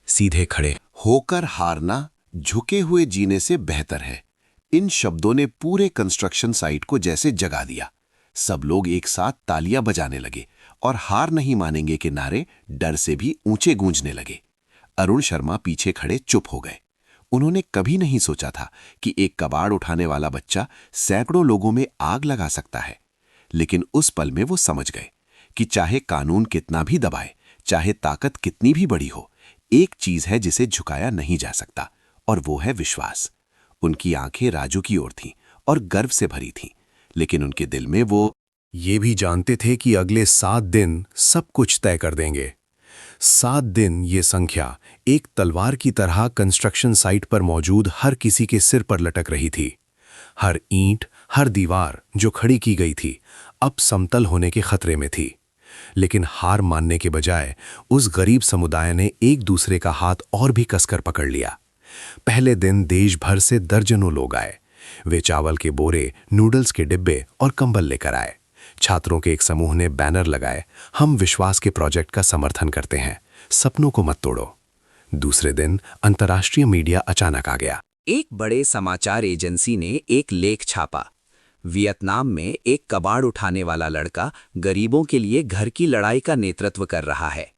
सीधे खड़े
होकर हारना झुके हुए जीने से बेहतर है। इन शब्दों ने पूरे कंस्ट्रक्शन साइट को जैसे जगा दिया। सब लोग एक साथ तालियां बजाने लगे और हार नहीं मानेंगे के नारे डर से भी ऊंचे गूंजने लगे। अरुण शर्मा पीछे खड़े चुप हो गए। उन्होंने कभी नहीं सोचा था कि एक कबाड़ उठाने वाला बच्चा सैकड़ों लोगों में आग लगा सकता है। लेकिन उस पल में वो समझ गए कि चाहे कानून कितना भी दबाए, चाहे ताकत कितनी भी बड़ी हो, एक चीज है जिसे झुकाया नहीं जा सकता, और वो है विश्वास। उनकी आंखें राजू की ओर थीं और गर्व से भरी थीं, लेकिन उनके दिल में वो
ये भी जानते थे कि अगले 7 दिन सब कुछ तय कर देंगे। 7 दिन ये संख्या एक तलवार की तरह कंस्ट्रक्शन साइट पर मौजूद हर किसी के सिर पर लटक रही थी। हर ईंट, हर दीवार जो खड़ी की गई थी अब समतल होने के खतरे में थी। लेकिन हार मानने के बजाय उस गरीब समुदाय ने एक दूसरे का हाथ और भी कसकर पकड़ लिया। पहले दिन देश भर से दर्जनों लोग आए। वे चावल के बोरे, नूडल्स के डिब्बे और कंबल लेकर आए। छात्रों के एक समूह ने बैनर लगाए, हम विश्वास के प्रोजेक्ट का समर्थन करते हैं, सपनों को मत तोड़ो। दूसरे दिन अंतर्राष्ट्रीय मीडिया अचानक आ गया।
एक बड़े समाचार एजेंसी ने एक लेख छापा। वियतनाम में एक कबाड़ उठाने वाला लड़का गरीबों के लिए घर की लड़ाई का नेतृत्व कर रहा है।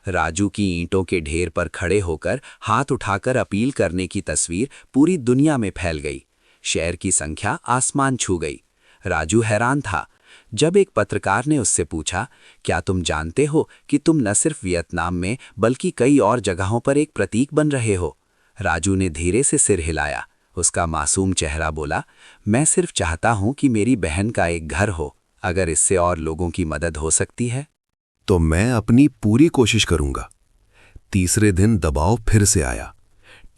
राजू की ईंटों के ढेर पर खड़े होकर हाथ उठाकर अपील करने की तस्वीर पूरी दुनिया में फैल गई। शेयर की संख्या आसमान छू गई। राजू हैरान था जब एक पत्रकार ने उससे पूछा, क्या तुम जानते हो कि तुम न सिर्फ वियतनाम में बल्कि कई और जगहों पर एक प्रतीक बन रहे हो? राजू ने धीरे से सिर हिलाया। उसका मासूम चेहरा बोला, मैं सिर्फ चाहता हूं कि मेरी बहन का एक घर हो। अगर इससे और लोगों की मदद हो सकती है
तो मैं अपनी पूरी कोशिश करूंगा। तीसरे दिन दबाव फिर से आया।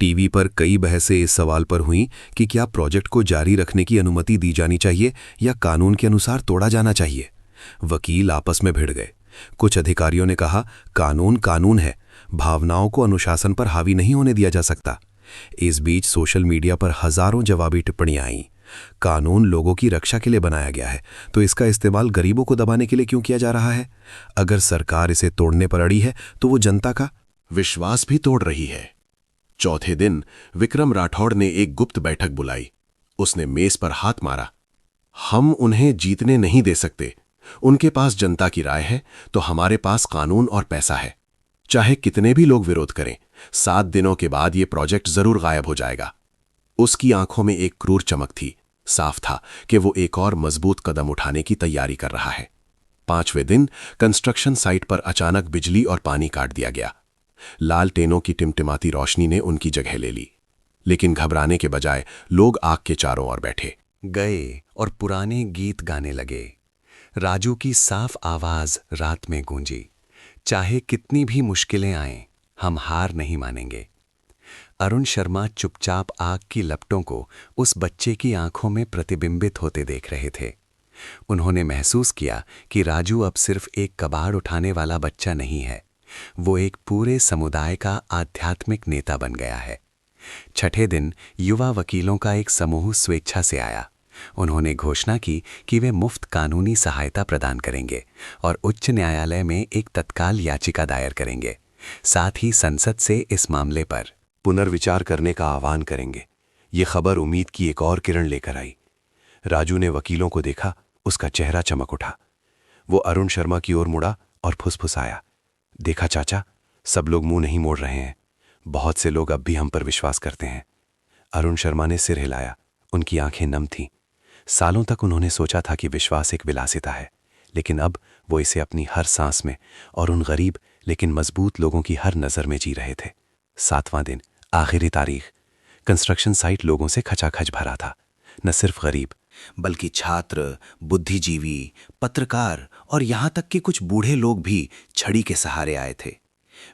टीवी पर कई बहसें इस सवाल पर हुईं कि क्या प्रोजेक्ट को जारी रखने की अनुमति दी जानी चाहिए या कानून के अनुसार तोड़ा जाना चाहिए। वकील आपस में भिड़ गए। कुछ अधिकारियों ने कहा, कानून कानून है, भावनाओं को अनुशासन पर हावी नहीं होने दिया जा सकता। इस बीच सोशल मीडिया पर हजारों जवाबी टिप्पणियां आईं। कानून लोगों की रक्षा के लिए बनाया गया है, तो इसका इस्तेमाल गरीबों को दबाने के लिए क्यों किया जा रहा है? अगर सरकार इसे तोड़ने पर अड़ी है तो वो जनता का
विश्वास भी तोड़ रही है।
चौथे दिन विक्रम राठौड़ ने एक गुप्त बैठक बुलाई। उसने मेज पर हाथ मारा। हम उन्हें जीतने नहीं दे सकते। उनके पास जनता की राय है तो हमारे पास कानून और पैसा है। चाहे कितने भी लोग विरोध करें, 7 दिनों के बाद ये प्रोजेक्ट जरूर गायब हो जाएगा। उसकी आंखों में एक क्रूर चमक थी। साफ था कि वो एक और मजबूत कदम उठाने की तैयारी कर रहा है। 5वें दिन कंस्ट्रक्शन साइट पर अचानक बिजली और पानी काट दिया गया। लाल टेनों की टिमटिमाती रोशनी ने उनकी जगह ले ली। लेकिन घबराने के बजाय लोग आग के चारों ओर बैठे
गए और पुराने गीत गाने लगे। राजू की साफ आवाज रात में गूंजी, चाहे कितनी भी मुश्किलें आएं, हम हार नहीं मानेंगे। अरुण शर्मा चुपचाप आग की लपटों को उस बच्चे की आंखों में प्रतिबिंबित होते देख रहे थे। उन्होंने महसूस किया कि राजू अब सिर्फ एक कबाड़ उठाने वाला बच्चा नहीं है, वो एक पूरे समुदाय का आध्यात्मिक नेता बन गया है। छठे दिन युवा वकीलों का एक समूह स्वेच्छा से आया। उन्होंने घोषणा की कि वे मुफ्त कानूनी सहायता प्रदान करेंगे और उच्च न्यायालय में एक तत्काल याचिका दायर करेंगे। साथ ही संसद से इस मामले पर
पुनर्विचार करने का आह्वान करेंगे। ये खबर उम्मीद की एक और किरण लेकर आई। राजू ने वकीलों को देखा, उसका चेहरा चमक उठा। वो अरुण शर्मा की ओर मुड़ा और फुसफुसाया, देखा चाचा, सब लोग मुंह नहीं मोड़ रहे हैं। बहुत से लोग अब भी हम पर विश्वास करते हैं। अरुण शर्मा ने सिर हिलाया। उनकी आंखें नम थीं। सालों तक उन्होंने सोचा था कि विश्वास एक विलासिता है, लेकिन अब वो इसे अपनी हर सांस में और उन गरीब लेकिन मजबूत लोगों की हर नज़र में जी रहे थे। 7वां दिन, आखिरी तारीख। कंस्ट्रक्शन साइट लोगों से खचाखच भरा था। न सिर्फ गरीब
बल्कि छात्र, बुद्धिजीवी, पत्रकार और यहाँ तक कि कुछ बूढ़े लोग भी छड़ी के सहारे आए थे।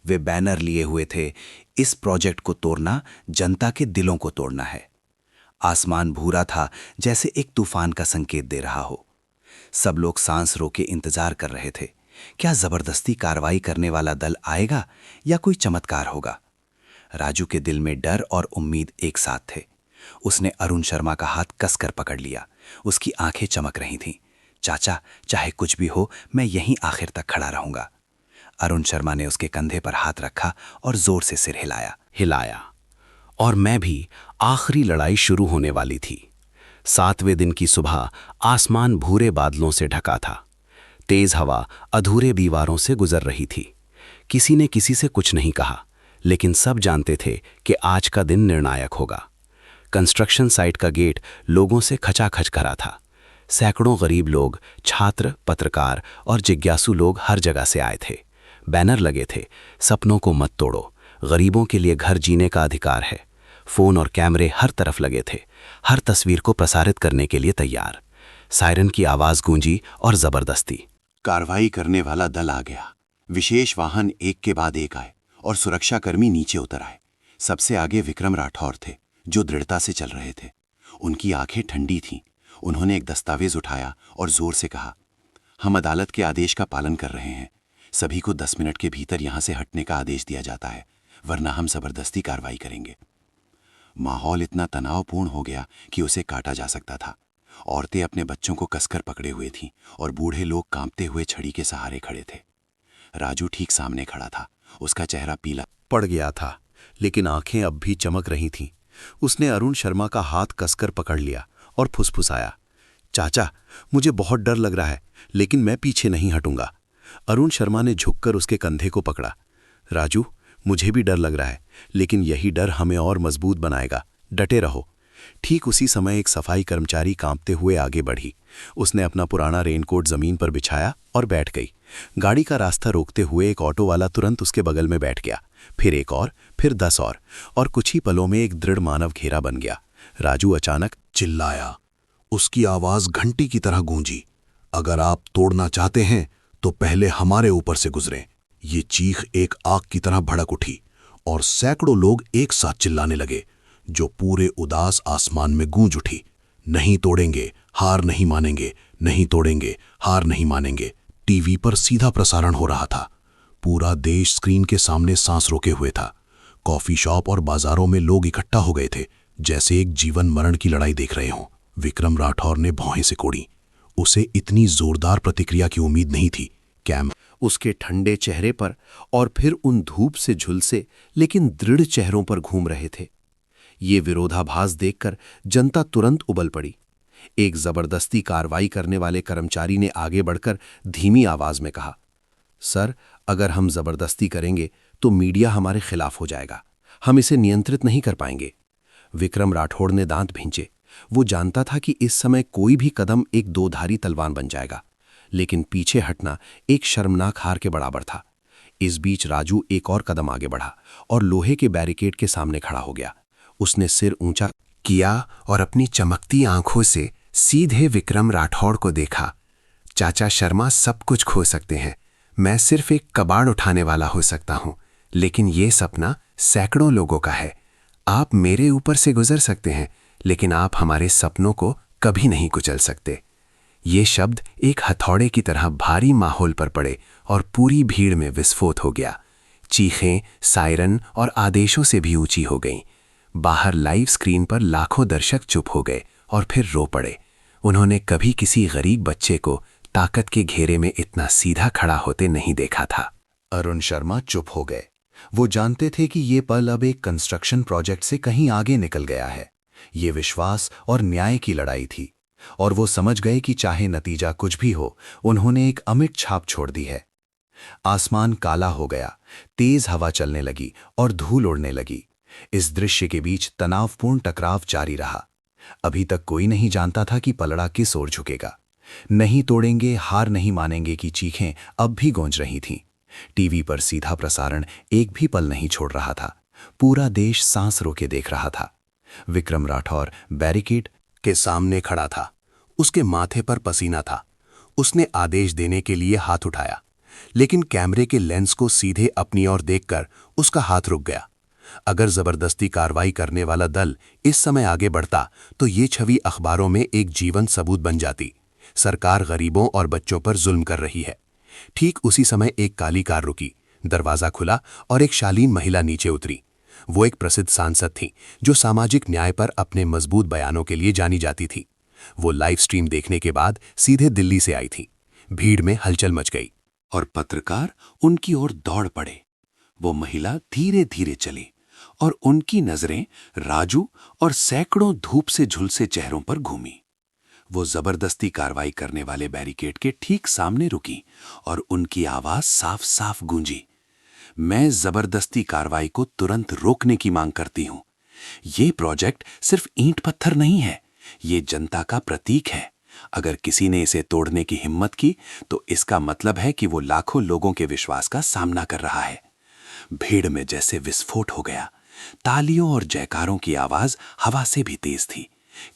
वे बैनर लिए हुए थे, इस प्रोजेक्ट को तोड़ना जनता के दिलों को तोड़ना है। आसमान भूरा था, जैसे एक तूफान का संकेत दे रहा हो। सब लोग सांस रोके इंतजार कर रहे थे। क्या जबरदस्ती कार्रवाई करने वाला दल आएगा या कोई चमत्कार होगा? राजू के दिल में डर और उम्मीद एक साथ थे। उसने अरुण शर्मा का हाथ कसकर पकड़ लिया। उसकी आंखें चमक रही थीं। चाचा, चाहे कुछ भी हो, मैं यहीं आखिर तक खड़ा रहूंगा। अरुण शर्मा ने उसके कंधे पर हाथ रखा और जोर से सिर हिलाया। और मैं भी। आखिरी लड़ाई शुरू होने वाली थी। 7वें दिन की सुबह आसमान भूरे बादलों से ढका था। तेज हवा अधूरे दीवारों से गुजर रही थी। किसी ने किसी से कुछ नहीं कहा, लेकिन सब जानते थे कि आज का दिन निर्णायक होगा। कंस्ट्रक्शन साइट का गेट लोगों से खचाखच भरा था। सैकड़ों गरीब लोग, छात्र, पत्रकार और जिज्ञासु लोग हर जगह से आए थे। बैनर लगे थे, सपनों को मत तोड़ो, गरीबों के लिए घर जीने का अधिकार है। फोन और कैमरे हर तरफ लगे थे, हर तस्वीर को प्रसारित करने के लिए तैयार। सायरन की आवाज गूंजी और जबरदस्ती।
कार्रवाई करने वाला दल आ गया। विशेष वाहन एक के बाद एक आए और सुरक्षाकर्मी नीचे उतर आए। सबसे आगे विक्रम राठौर थे, जो दृढ़ता से चल रहे थे। उनकी आंखें ठंडी थीं। उन्होंने एक दस्तावेज उठाया और जोर से कहा, हम अदालत के आदेश का पालन कर रहे हैं। सभी को 10 मिनट के भीतर यहां से हटने का आदेश दिया जाता है, वरना हम जबरदस्ती कार्रवाई करेंगे। माहौल इतना तनावपूर्ण हो गया कि उसे काटा जा सकता था। औरतें अपने बच्चों को कसकर पकड़े हुए थीं और बूढ़े लोग कांपते हुए छड़ी के सहारे खड़े थे। राजू ठीक सामने खड़ा था। उसका चेहरा पीला
पड़ गया था, लेकिन आंखें अब भी चमक रही थीं। उसने अरुण शर्मा का हाथ कसकर पकड़ लिया और फुसफुसाया, चाचा, मुझे बहुत डर लग रहा है, लेकिन मैं पीछे नहीं हटूंगा। अरुण शर्मा ने झुककर उसके कंधे को पकड़ा। राजू, मुझे भी डर लग रहा है, लेकिन यही डर हमें और मजबूत बनाएगा। डटे रहो। ठीक उसी समय एक सफाई कर्मचारी कांपते हुए आगे बढ़ी। उसने अपना पुराना रेनकोट जमीन पर बिछाया और बैठ गई। गाड़ी का रास्ता रोकते हुए एक ऑटो वाला तुरंत उसके बगल में बैठ गया। फिर एक और, फिर 10 और कुछ ही पलों में एक दृढ़ मानव घेरा बन गया। राजू अचानक
चिल्लाया। उसकी आवाज घंटी की तरह गूंजी, अगर आप तोड़ना चाहते हैं तो पहले हमारे ऊपर से गुजरें। ये चीख एक आग की तरह भड़क उठी और सैकड़ों लोग एक साथ चिल्लाने लगे, जो पूरे उदास आसमान में गूंज उठी। नहीं तोड़ेंगे, हार नहीं मानेंगे, नहीं तोड़ेंगे, हार नहीं मानेंगे। टीवी पर सीधा प्रसारण हो रहा था। पूरा देश स्क्रीन के सामने सांस रोके हुए था। कॉफी शॉप और बाजारों में लोग इकट्ठा हो गए थे, जैसे एक जीवन मरण की लड़ाई देख रहे हों। विक्रम राठौर ने भौहें सिकोड़ी। उसे इतनी जोरदार प्रतिक्रिया की उम्मीद नहीं थी।
उसके ठंडे चेहरे पर और फिर उन धूप से झुलसे लेकिन दृढ़ चेहरों पर घूम रहे थे। ये विरोधाभास देखकर जनता तुरंत उबल पड़ी। एक जबरदस्ती कार्रवाई करने वाले कर्मचारी ने आगे बढ़कर धीमी आवाज में कहा, सर, अगर हम जबरदस्ती करेंगे तो मीडिया हमारे खिलाफ हो जाएगा, हम इसे नियंत्रित नहीं कर पाएंगे। विक्रम राठौड़ ने दांत भींचे। वो जानता था कि इस समय कोई भी कदम एक दोधारी तलवार बन जाएगा, लेकिन पीछे हटना एक शर्मनाक हार के बराबर था। इस बीच राजू एक और कदम आगे बढ़ा और लोहे के बैरिकेड के सामने खड़ा हो गया। उसने सिर ऊंचा
किया और अपनी चमकती आंखों से सीधे विक्रम राठौड़ को देखा। चाचा शर्मा सब कुछ खो सकते हैं, मैं सिर्फ एक कबाड़ उठाने वाला हो सकता हूं, लेकिन ये सपना सैकड़ों लोगों का है। आप मेरे ऊपर से गुजर सकते हैं, लेकिन आप हमारे सपनों को कभी नहीं कुचल सकते। ये शब्द एक हथौड़े की तरह भारी माहौल पर पड़े और पूरी भीड़ में विस्फोट हो गया। चीखें, सायरन और आदेशों से भी ऊंची हो गईं। बाहर लाइव स्क्रीन पर लाखों दर्शक चुप हो गए और फिर रो पड़े। उन्होंने कभी किसी गरीब बच्चे को ताकत के घेरे में इतना सीधा खड़ा होते नहीं देखा था।
अरुण शर्मा चुप हो गए। वो जानते थे कि ये पल अब एक कंस्ट्रक्शन प्रोजेक्ट से कहीं आगे निकल गया है। ये विश्वास और न्याय की लड़ाई थी और वो समझ गए कि चाहे नतीजा कुछ भी हो, उन्होंने एक अमिट छाप छोड़ दी है। आसमान काला हो गया, तेज हवा चलने लगी और धूल उड़ने लगी। इस दृश्य के बीच तनावपूर्ण टकराव जारी रहा। अभी तक कोई नहीं जानता था कि पलड़ा किस ओर झुकेगा। नहीं तोड़ेंगे, हार नहीं मानेंगे की चीखें अब भी गूंज रही थीं। टीवी पर सीधा प्रसारण एक भी पल नहीं छोड़ रहा था। पूरा देश सांस रोके देख रहा था। विक्रम राठौड़ बैरिकेड
के सामने खड़ा था। उसके माथे पर पसीना था। उसने आदेश देने के लिए हाथ उठाया, लेकिन कैमरे के लेंस को सीधे अपनी ओर देखकर उसका हाथ रुक गया। अगर जबरदस्ती कार्रवाई करने वाला दल इस समय आगे बढ़ता तो ये छवि अखबारों में एक जीवंत सबूत बन जाती। सरकार गरीबों और बच्चों पर जुल्म कर रही है। ठीक उसी समय एक काली कार रुकी, दरवाजा खुला और एक शालीन महिला नीचे उतरी। वो एक प्रसिद्ध सांसद थी जो सामाजिक न्याय पर अपने मजबूत बयानों के लिए जानी जाती थी। वो लाइव स्ट्रीम देखने के बाद सीधे दिल्ली से आई थी। भीड़ में हलचल मच गई
और पत्रकार उनकी ओर दौड़ पड़े। वो महिला धीरे धीरे चली और उनकी नजरें राजू और सैकड़ों धूप से झुलसे चेहरों पर घूमी। वो जबरदस्ती कार्रवाई करने वाले बैरिकेड के ठीक सामने रुकी और उनकी आवाज साफ साफ गूंजी, मैं जबरदस्ती कार्रवाई को तुरंत रोकने की मांग करती हूं। ये प्रोजेक्ट सिर्फ ईंट पत्थर नहीं है, ये जनता का प्रतीक है। अगर किसी ने इसे तोड़ने की हिम्मत की तो इसका मतलब है कि वो लाखों लोगों के विश्वास का सामना कर रहा है। भीड़ में जैसे विस्फोट हो गया। तालियों और जयकारों की आवाज हवा से भी तेज थी।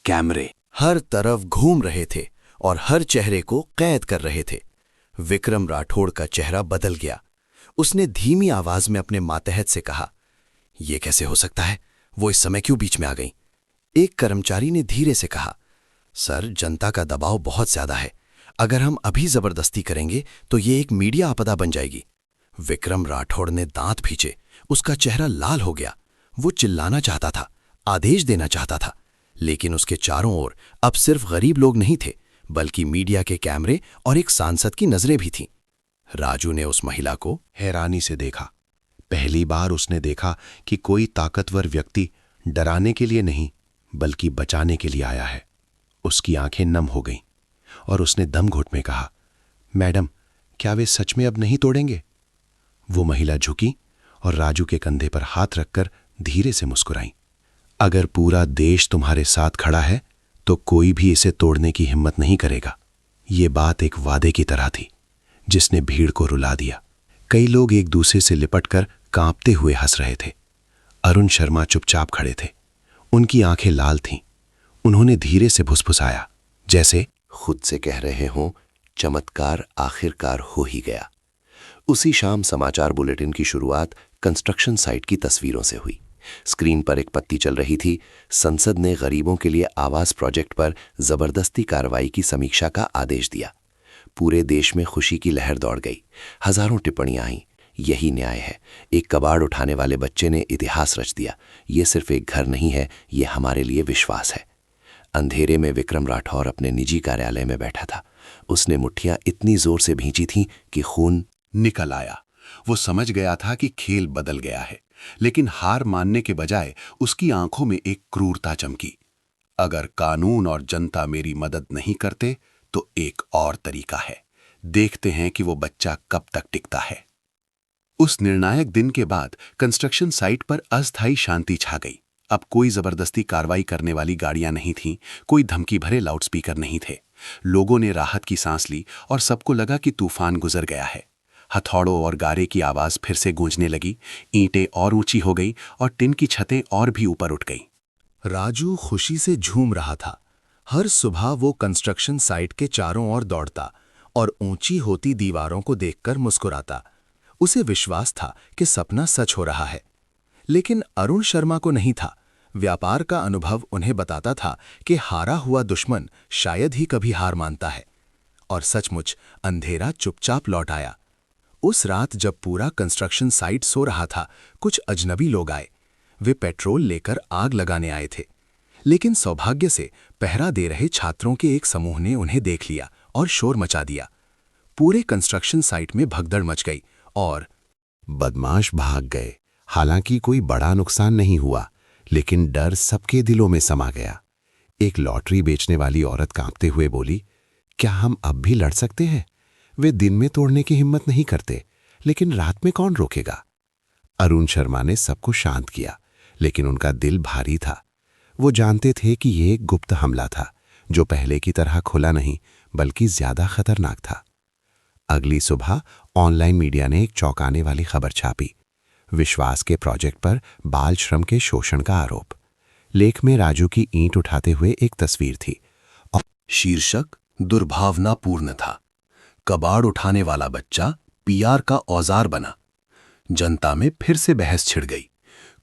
कैमरे
हर तरफ घूम रहे थे और हर चेहरे को कैद कर रहे थे। विक्रम राठौड़ का चेहरा बदल गया। उसने धीमी आवाज में अपने मातहत से कहा, यह कैसे हो सकता है? वो इस समय क्यों बीच में आ गई? एक कर्मचारी ने धीरे से कहा, सर, जनता का दबाव बहुत ज्यादा है। अगर हम अभी जबरदस्ती करेंगे तो ये एक मीडिया आपदा बन जाएगी। विक्रम राठौड़ ने दांत भींचे। उसका चेहरा लाल हो गया। वो चिल्लाना चाहता था, आदेश देना चाहता था, लेकिन उसके चारों ओर अब सिर्फ गरीब लोग नहीं थे, बल्कि मीडिया के कैमरे और एक सांसद की नजरें भी थीं। राजू ने उस महिला को
हैरानी से देखा। पहली बार उसने देखा कि कोई ताकतवर व्यक्ति डराने के लिए नहीं बल्कि बचाने के लिए आया है। उसकी आंखें नम हो गईं और उसने दम घुट में कहा, मैडम, क्या वे सच में अब नहीं तोड़ेंगे? वो महिला झुकी और राजू के कंधे पर हाथ रखकर धीरे से मुस्कुराई। अगर पूरा देश तुम्हारे साथ खड़ा है तो कोई भी इसे तोड़ने की हिम्मत नहीं करेगा। ये बात एक वादे की तरह थी जिसने भीड़ को रुला दिया। कई लोग एक दूसरे से लिपटकर कांपते हुए हंस रहे थे। अरुण शर्मा चुपचाप खड़े थे। उनकी आंखें लाल थीं। उन्होंने धीरे से फुसफुसाया, जैसे
खुद से कह रहे हों, चमत्कार आखिरकार हो ही गया। उसी शाम समाचार बुलेटिन की शुरुआत कंस्ट्रक्शन साइट की तस्वीरों से हुई। स्क्रीन पर एक पत्ती चल रही थी, संसद ने गरीबों के लिए आवास प्रोजेक्ट पर जबरदस्ती कार्रवाई की समीक्षा का आदेश दिया। पूरे देश में खुशी की लहर दौड़ गई। हजारों टिप्पणियां आईं, यही न्याय है, एक कबाड़ उठाने वाले बच्चे ने इतिहास रच दिया, ये सिर्फ एक घर नहीं है, ये हमारे लिए विश्वास है। अंधेरे में विक्रम राठौड़ अपने निजी कार्यालय में बैठा था। उसने मुट्ठियां इतनी जोर से भींची थीं कि खून
निकल आया। वो समझ गया था कि खेल बदल गया है, लेकिन हार मानने के बजाय उसकी आंखों में एक क्रूरता चमकी। अगर कानून और जनता मेरी मदद नहीं करते तो एक और तरीका है, देखते हैं कि वो बच्चा कब तक टिकता है। उस निर्णायक दिन के बाद कंस्ट्रक्शन साइट पर अस्थायी शांति छा गई। अब कोई जबरदस्ती कार्रवाई करने वाली गाड़ियां नहीं थीं, कोई धमकी भरे लाउडस्पीकर नहीं थे। लोगों ने राहत की सांस ली और सबको लगा कि तूफान गुजर गया है। हथौड़ों और गारे की आवाज फिर से गूंजने लगी, ईंटें और ऊंची हो गई और टिन की छतें और भी ऊपर उठ गईं।
राजू खुशी से झूम रहा था। हर सुबह वो कंस्ट्रक्शन साइट के चारों ओर दौड़ता और ऊंची होती दीवारों को देखकर मुस्कुराता। उसे विश्वास था कि सपना सच हो रहा है। लेकिन अरुण शर्मा को नहीं था। व्यापार का अनुभव उन्हें बताता था कि हारा हुआ दुश्मन शायद ही कभी हार मानता है। और सचमुच अंधेरा चुपचाप लौट आया। उस रात जब पूरा कंस्ट्रक्शन साइट सो रहा था, कुछ अजनबी लोग आए। वे पेट्रोल लेकर आग लगाने आए थे, लेकिन सौभाग्य से पहरा दे रहे छात्रों के एक समूह ने उन्हें देख लिया और शोर मचा दिया। पूरे कंस्ट्रक्शन साइट में भगदड़ मच गई और
बदमाश भाग गए। हालांकि कोई बड़ा नुकसान नहीं हुआ, लेकिन डर सबके दिलों में समा गया। एक लॉटरी बेचने वाली औरत कांपते हुए बोली, क्या हम अब भी लड़ सकते हैं? वे दिन में तोड़ने की हिम्मत नहीं करते, लेकिन रात में कौन रोकेगा? अरुण शर्मा ने सबको शांत किया, लेकिन उनका दिल भारी था। वो जानते थे कि ये एक गुप्त हमला था, जो पहले की तरह खुला नहीं बल्कि ज्यादा खतरनाक था। अगली सुबह ऑनलाइन मीडिया ने एक चौंकाने वाली खबर छापी। विश्वास के प्रोजेक्ट पर बाल श्रम के शोषण का आरोप। लेख में राजू की ईंट उठाते हुए एक तस्वीर थी और
शीर्षक दुर्भावनापूर्ण था। कबाड़ उठाने वाला बच्चा पीआर का औजार बना। जनता में फिर से बहस छिड़ गई।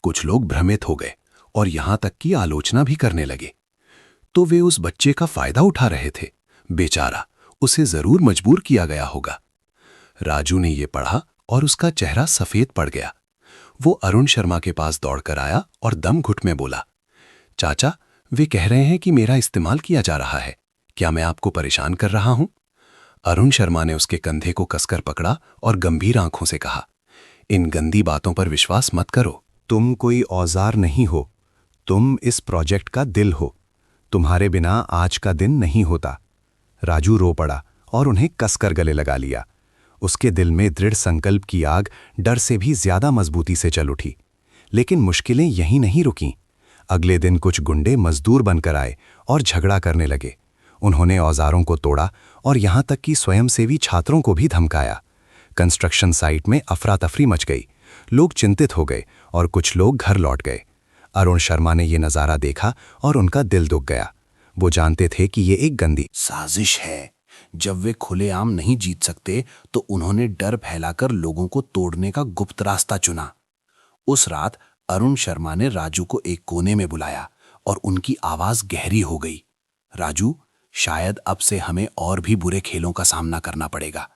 कुछ लोग भ्रमित हो गए और यहां तक कि आलोचना भी करने लगे। तो वे उस बच्चे का फायदा उठा रहे थे। बेचारा, उसे जरूर मजबूर किया गया होगा। राजू ने यह पढ़ा और उसका चेहरा सफेद पड़ गया। वो अरुण शर्मा के पास दौड़कर आया और दम घुट में बोला, चाचा, वे कह रहे हैं कि मेरा इस्तेमाल किया जा रहा है। क्या मैं आपको परेशान कर रहा हूं? अरुण शर्मा ने उसके कंधे को कसकर पकड़ा और गंभीर आंखों से कहा, इन गंदी बातों पर विश्वास मत करो।
तुम कोई औजार नहीं हो, तुम इस प्रोजेक्ट का दिल हो। तुम्हारे बिना आज का दिन नहीं होता। राजू रो पड़ा और उन्हें कसकर गले लगा लिया। उसके दिल में दृढ़ संकल्प की आग डर से भी ज्यादा मजबूती से चल उठी। लेकिन मुश्किलें यहीं नहीं रुकीं। अगले दिन कुछ गुंडे मजदूर बनकर आए और झगड़ा करने लगे। उन्होंने औजारों को तोड़ा और यहां तक कि स्वयंसेवी छात्रों को भी धमकाया। कंस्ट्रक्शन साइट में अफरा तफरी मच गई। लोग चिंतित हो गए और कुछ लोग घर लौट गए। अरुण शर्मा ने यह नजारा देखा और उनका दिल दुख गया। वो जानते थे कि ये एक गंदी
साजिश है। जब वे खुलेआम नहीं जीत सकते तो उन्होंने डर फैलाकर लोगों को तोड़ने का गुप्त रास्ता चुना। उस रात अरुण शर्मा ने राजू को एक कोने में बुलाया और उनकी आवाज गहरी हो गई। राजू, शायद अब से हमें और भी बुरे खेलों का सामना करना पड़ेगा।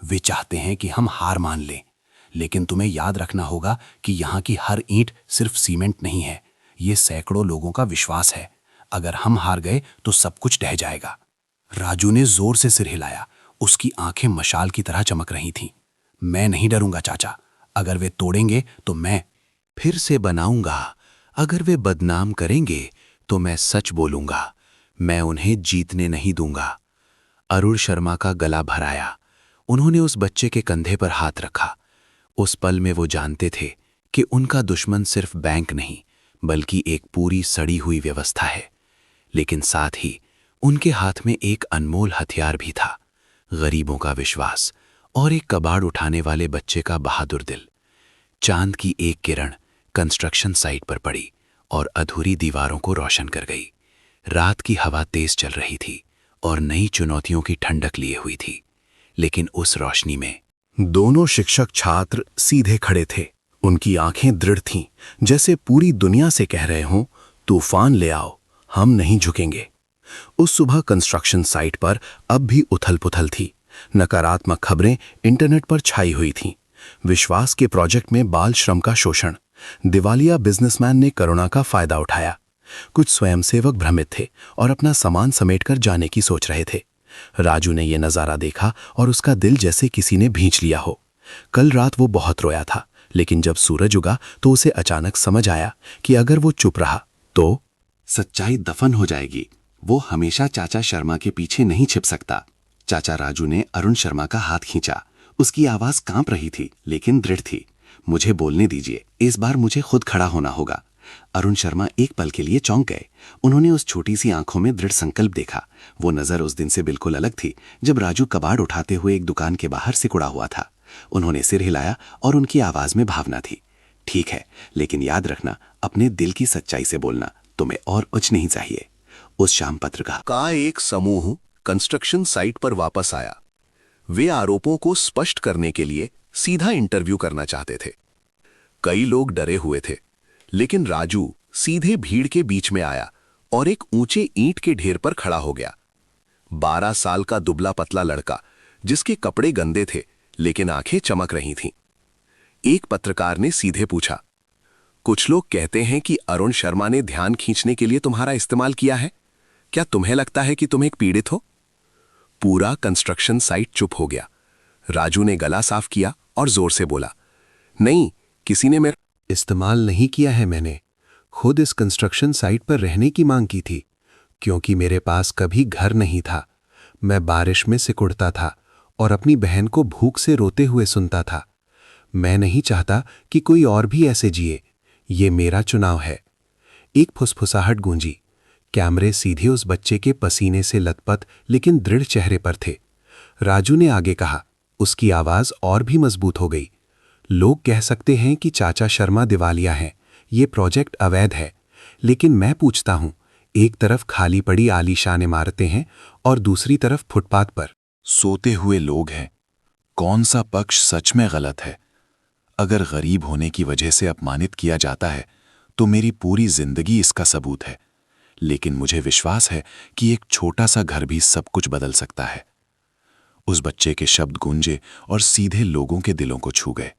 वे चाहते हैं कि हम हार मान लें, लेकिन तुम्हें याद रखना होगा कि यहाँ की हर ईंट सिर्फ सीमेंट नहीं है, ये सैकड़ों लोगों का विश्वास है। अगर हम हार गए तो सब कुछ ढह जाएगा। राजू ने जोर से सिर हिलाया। उसकी आंखें मशाल की तरह चमक रही थीं। मैं नहीं डरूंगा चाचा। अगर वे तोड़ेंगे तो मैं
फिर से बनाऊंगा। अगर वे बदनाम करेंगे तो मैं सच बोलूंगा। मैं उन्हें जीतने नहीं दूंगा। अरुण शर्मा का गला भराया। उन्होंने उस बच्चे के कंधे पर हाथ रखा। उस पल में वो जानते थे कि उनका दुश्मन सिर्फ बैंक नहीं बल्कि एक पूरी सड़ी हुई व्यवस्था है। लेकिन साथ ही उनके हाथ में एक अनमोल हथियार भी था, गरीबों का विश्वास और एक कबाड़ उठाने वाले बच्चे का बहादुर दिल। चांद की एक किरण कंस्ट्रक्शन साइट पर पड़ी और अधूरी दीवारों को रोशन कर गई। रात की हवा तेज चल रही थी और नई चुनौतियों की ठंडक लिए हुई थी। लेकिन उस रोशनी में
दोनों शिक्षक छात्र सीधे खड़े थे। उनकी आंखें दृढ़ थीं, जैसे पूरी दुनिया से कह रहे हों, तूफान ले आओ, हम नहीं झुकेंगे। उस सुबह कंस्ट्रक्शन साइट पर अब भी उथल पुथल थी। नकारात्मक खबरें इंटरनेट पर छाई हुई थीं। विश्वास के प्रोजेक्ट में बाल श्रम का शोषण, दिवालिया बिजनेसमैन ने कोरोना का फायदा उठाया। कुछ स्वयंसेवक भ्रमित थे और अपना सामान समेटकर जाने की सोच रहे थे। राजू ने यह नजारा देखा और उसका दिल जैसे किसी ने भींच लिया हो। कल रात वो बहुत रोया था, लेकिन जब सूरज उगा तो उसे अचानक समझ आया कि अगर वो चुप रहा तो
सच्चाई दफन हो जाएगी। वो हमेशा चाचा शर्मा के पीछे नहीं छिप सकता। चाचा राजू ने अरुण शर्मा का हाथ खींचा। उसकी आवाज कांप रही थी, लेकिन दृढ़ थी। मुझे बोलने दीजिए, इस बार मुझे खुद खड़ा होना होगा। अरुण शर्मा एक पल के लिए चौंक गए। उन्होंने उस छोटी सी आंखों में दृढ़ संकल्प देखा। वो नजर उस दिन से बिल्कुल अलग थी, जब राजू कबाड़ उठाते हुए एक दुकान के बाहर सिकुड़ा हुआ था। उन्होंने सिर हिलाया और उनकी आवाज में भावना थी। ठीक है, लेकिन याद रखना, अपने दिल की सच्चाई से बोलना। तुम्हें और कुछ नहीं चाहिए। उस शाम पत्रकार
का एक समूह कंस्ट्रक्शन साइट पर वापस आया। वे आरोपों को स्पष्ट करने के लिए सीधा इंटरव्यू करना चाहते थे। कई लोग डरे हुए थे, लेकिन राजू सीधे भीड़ के बीच में आया और एक ऊंचे ईंट के ढेर पर खड़ा हो गया। 12 साल का दुबला पतला लड़का, जिसके कपड़े गंदे थे लेकिन आंखें चमक रही थीं। एक पत्रकार ने सीधे पूछा, कुछ लोग कहते हैं कि अरुण शर्मा ने ध्यान खींचने के लिए तुम्हारा इस्तेमाल किया है। क्या तुम्हें लगता है कि तुम एक पीड़ित हो? पूरा कंस्ट्रक्शन साइट चुप हो गया। राजू ने गला साफ किया और जोर से बोला, नहीं, किसी ने मेरा
इस्तेमाल नहीं किया है। मैंने खुद इस कंस्ट्रक्शन साइट पर रहने की मांग की थी, क्योंकि मेरे पास कभी घर नहीं था। मैं बारिश में सिकुड़ता था और अपनी बहन को भूख से रोते हुए सुनता था। मैं नहीं चाहता कि कोई और भी ऐसे जिए। ये मेरा चुनाव है। एक फुसफुसाहट गूंजी। कैमरे सीधे उस बच्चे के पसीने से लथपथ लेकिन दृढ़ चेहरे पर थे। राजू ने आगे कहा। उसकी आवाज और भी मजबूत हो गई। लोग कह सकते हैं कि चाचा शर्मा दिवालिया हैं, ये प्रोजेक्ट अवैध है, लेकिन मैं पूछता हूं, एक तरफ खाली पड़ी आलीशान इमारतें हैं और दूसरी तरफ फुटपाथ पर
सोते हुए लोग हैं। कौन सा पक्ष सच में गलत है? अगर गरीब होने की वजह से अपमानित किया जाता है तो मेरी पूरी जिंदगी इसका सबूत है। लेकिन मुझे विश्वास है कि एक छोटा सा घर भी सब कुछ बदल सकता है। उस बच्चे के शब्द गूंजे और सीधे लोगों के दिलों को छू गए।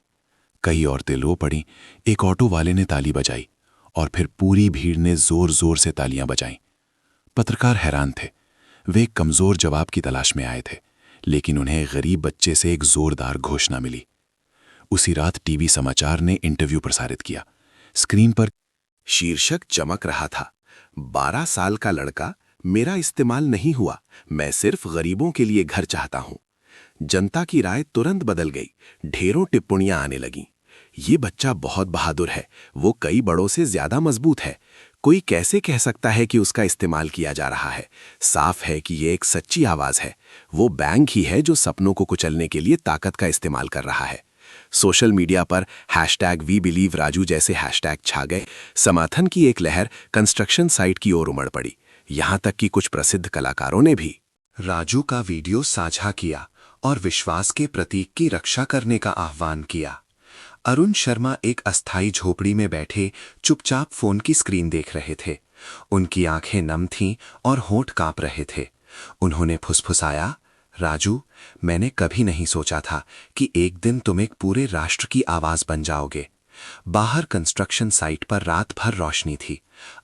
कई औरतें लो पड़ी, एक ऑटो वाले ने ताली बजाई और फिर पूरी भीड़ ने जोर जोर से तालियां बजाईं। पत्रकार हैरान थे। वे एक कमजोर जवाब की तलाश में आए थे, लेकिन उन्हें गरीब बच्चे से एक जोरदार घोषणा मिली। उसी रात टीवी समाचार ने इंटरव्यू प्रसारित किया। स्क्रीन पर शीर्षक चमक रहा था, 12 साल का लड़का, मेरा इस्तेमाल नहीं हुआ, मैं सिर्फ गरीबों के लिए घर चाहता हूं। जनता की राय तुरंत बदल गई। ढेरों टिप्पणियां आने लगीं। ये बच्चा बहुत बहादुर है, वो कई बड़ों से ज्यादा मजबूत है। कोई कैसे कह सकता है कि उसका इस्तेमाल किया जा रहा है? साफ है कि ये एक सच्ची आवाज है। वो बैंक ही है जो सपनों को कुचलने के लिए ताकत का इस्तेमाल कर रहा है। सोशल मीडिया पर #WeBelieveRaju जैसे हैशटैग छा गए। समर्थन की एक लहर कंस्ट्रक्शन साइट की ओर उमड़ पड़ी। यहां तक कि कुछ प्रसिद्ध कलाकारों ने भी
राजू का वीडियो साझा किया और विश्वास के प्रतीक की रक्षा करने का आह्वान किया। अरुण शर्मा एक अस्थायी झोपड़ी में बैठे चुपचाप फोन की स्क्रीन देख रहे थे। उनकी आंखें नम थीं और होंठ कांप रहे थे। उन्होंने फुसफुसाया, राजू, मैंने कभी नहीं सोचा था कि एक दिन तुम एक पूरे राष्ट्र की आवाज बन जाओगे। बाहर कंस्ट्रक्शन साइट पर रात भर रोशनी थी।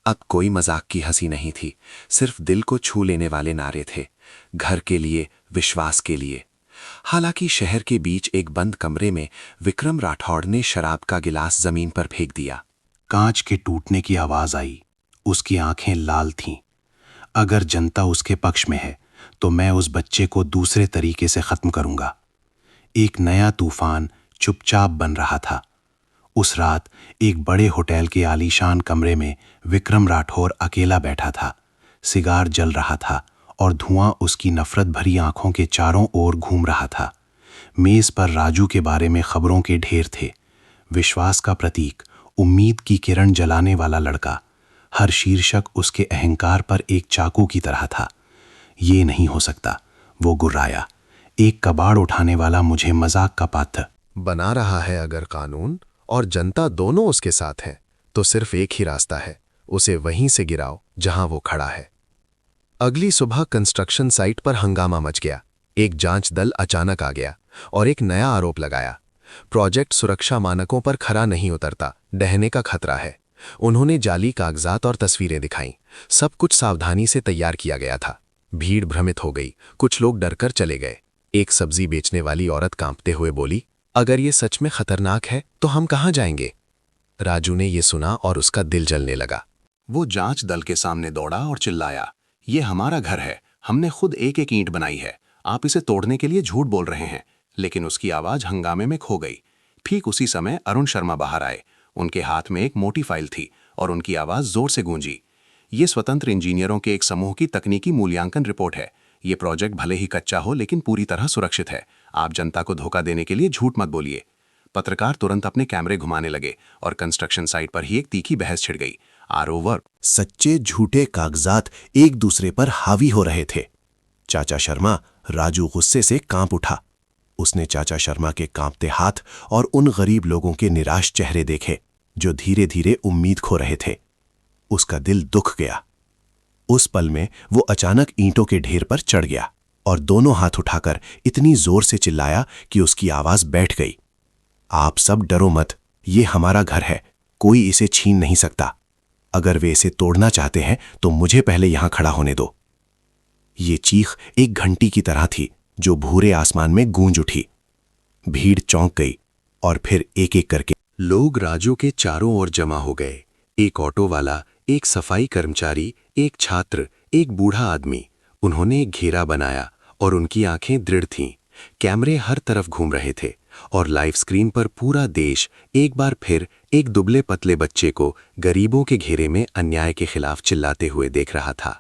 अब कोई मजाक की हंसी नहीं थी, सिर्फ दिल को छू लेने वाले नारे थे। घर के लिए, विश्वास के लिए। हालांकि शहर के बीच एक बंद कमरे में विक्रम राठौड़ ने शराब का गिलास जमीन पर फेंक दिया।
कांच के टूटने की आवाज आई। उसकी आंखें लाल थीं। अगर जनता उसके पक्ष में है तो मैं उस बच्चे को दूसरे तरीके से खत्म करूंगा। एक नया तूफान चुपचाप बन रहा था। उस रात एक बड़े होटल के आलीशान कमरे में विक्रम राठौर अकेला बैठा था। सिगार जल रहा था और धुआं उसकी नफरत भरी आंखों के चारों ओर घूम रहा था। मेज पर राजू के बारे में खबरों के ढेर थे। विश्वास का प्रतीक, उम्मीद की किरण जलाने वाला लड़का। हर शीर्षक उसके अहंकार पर एक चाकू की तरह था। ये नहीं हो सकता, वो गुर्राया। एक कबाड़ उठाने वाला मुझे मजाक का पात्र
बना रहा है। अगर कानून और जनता दोनों उसके साथ हैं, तो सिर्फ एक ही रास्ता है, उसे वहीं से गिराओ जहां वो खड़ा है। अगली सुबह कंस्ट्रक्शन साइट पर हंगामा मच गया। एक जांच दल अचानक आ गया और एक नया आरोप लगाया। प्रोजेक्ट सुरक्षा मानकों पर खरा नहीं उतरता, ढहने का खतरा है। उन्होंने जाली कागजात और तस्वीरें दिखाईं। सब कुछ सावधानी से तैयार किया गया था। भीड़ भ्रमित हो गई। कुछ लोग डरकर चले गए। एक सब्जी बेचने वाली औरत कांपते हुए बोली, अगर ये सच में खतरनाक है तो हम कहाँ जाएंगे? राजू ने ये सुना और उसका दिल जलने लगा।
वो जांच दल के सामने दौड़ा और चिल्लाया, ये हमारा घर है, हमने खुद एक एक ईंट बनाई है, आप इसे तोड़ने के लिए झूठ बोल रहे हैं। लेकिन उसकी आवाज हंगामे में खो गई। ठीक उसी समय अरुण शर्मा बाहर आए। उनके हाथ में एक मोटी फाइल थी और उनकी आवाज जोर से गूंजी। ये स्वतंत्र इंजीनियरों के एक समूह की तकनीकी मूल्यांकन रिपोर्ट है। ये प्रोजेक्ट भले ही कच्चा हो लेकिन पूरी तरह सुरक्षित है। आप जनता को धोखा देने के लिए झूठ मत बोलिए। पत्रकार तुरंत अपने कैमरे घुमाने लगे और कंस्ट्रक्शन साइट पर ही एक तीखी बहस छिड़ गई। आरोवर
सच्चे झूठे कागजात एक दूसरे पर हावी हो रहे थे। चाचा शर्मा, राजू गुस्से से कांप उठा। उसने चाचा शर्मा के कांपते हाथ और उन गरीब लोगों के निराश चेहरे देखे जो धीरे धीरे उम्मीद खो रहे थे। उसका दिल दुख गया। उस पल में वो अचानक ईंटों के ढेर पर चढ़ गया और दोनों हाथ उठाकर इतनी जोर से चिल्लाया कि उसकी आवाज बैठ गई। आप सब डरो मत, ये हमारा घर है, कोई इसे छीन नहीं सकता। अगर वे इसे तोड़ना चाहते हैं तो मुझे पहले यहां खड़ा होने दो। ये चीख एक घंटी की तरह थी जो भूरे आसमान में गूंज उठी। भीड़ चौंक गई और फिर एक एक करके
लोग राजू के चारों ओर जमा हो गए। एक ऑटो वाला, एक सफाई कर्मचारी, एक छात्र, एक बूढ़ा आदमी। उन्होंने एक घेरा बनाया और उनकी आंखें दृढ़ थीं। कैमरे हर तरफ घूम रहे थे और लाइव स्क्रीन पर पूरा देश एक बार फिर एक दुबले पतले बच्चे को गरीबों के घेरे में अन्याय के खिलाफ चिल्लाते हुए देख रहा था।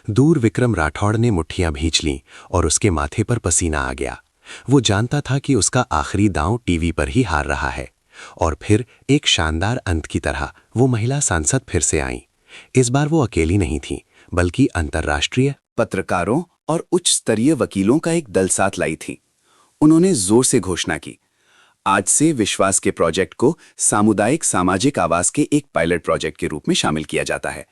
दूर विक्रम राठौड़ ने मुट्ठियां भींच लीं और उसके माथे पर पसीना आ गया। वो जानता था कि उसका आखिरी दांव टीवी पर ही हार रहा है। और फिर एक शानदार अंत की तरह वो महिला सांसद फिर से आईं। इस बार वो अकेली नहीं थी, बल्कि अंतर्राष्ट्रीय
पत्रकारों और उच्च स्तरीय वकीलों का एक दल साथ लाई थी। उन्होंने जोर से घोषणा की, आज से विश्वास के प्रोजेक्ट को सामुदायिक सामाजिक आवास के एक पायलट प्रोजेक्ट के रूप में शामिल किया जाता है।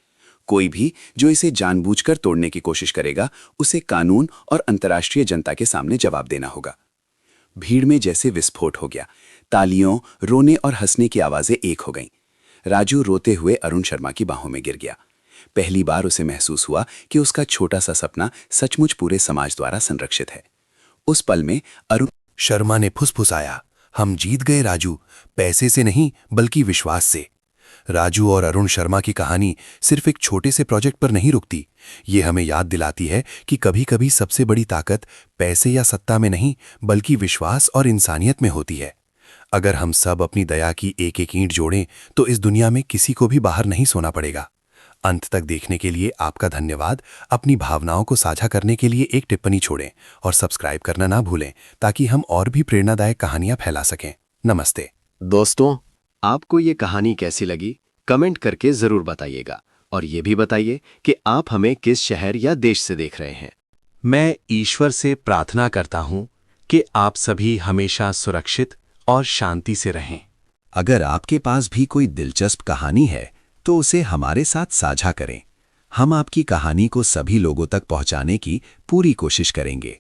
कोई भी जो इसे जानबूझकर तोड़ने की कोशिश करेगा, उसे कानून और अंतर्राष्ट्रीय जनता के सामने जवाब देना होगा। भीड़ में जैसे विस्फोट हो गया। तालियों, रोने और हंसने की आवाजें एक हो गईं। राजू रोते हुए अरुण शर्मा की बाहों में गिर गया। पहली बार उसे महसूस हुआ कि उसका छोटा सा सपना सचमुच पूरे समाज द्वारा संरक्षित है। उस पल में अरुण
शर्मा ने फुसफुसाया, हम जीत गए राजू, पैसे से नहीं बल्कि विश्वास से। राजू और अरुण शर्मा की कहानी सिर्फ एक छोटे से प्रोजेक्ट पर नहीं रुकती। ये हमें याद दिलाती है कि कभी कभी सबसे बड़ी ताकत पैसे या सत्ता में नहीं बल्कि विश्वास और इंसानियत में होती है। अगर हम सब अपनी दया की एक एक ईंट जोड़ें तो इस दुनिया में किसी को भी बाहर नहीं सोना पड़ेगा। अंत तक देखने के लिए आपका धन्यवाद। अपनी भावनाओं को साझा करने के लिए एक टिप्पणी छोड़ें और सब्सक्राइब करना ना भूलें ताकि हम और भी प्रेरणादायक कहानियां फैला सकें। नमस्ते
दोस्तों, आपको ये कहानी कैसी लगी कमेंट करके जरूर बताइएगा और ये भी बताइए कि आप हमें किस शहर या देश से देख रहे हैं।
मैं ईश्वर से प्रार्थना करता हूं कि आप सभी हमेशा सुरक्षित और शांति से रहें।
अगर आपके पास भी कोई दिलचस्प कहानी है तो उसे हमारे साथ साझा करें। हम आपकी कहानी को सभी लोगों तक पहुंचाने की पूरी कोशिश करेंगे।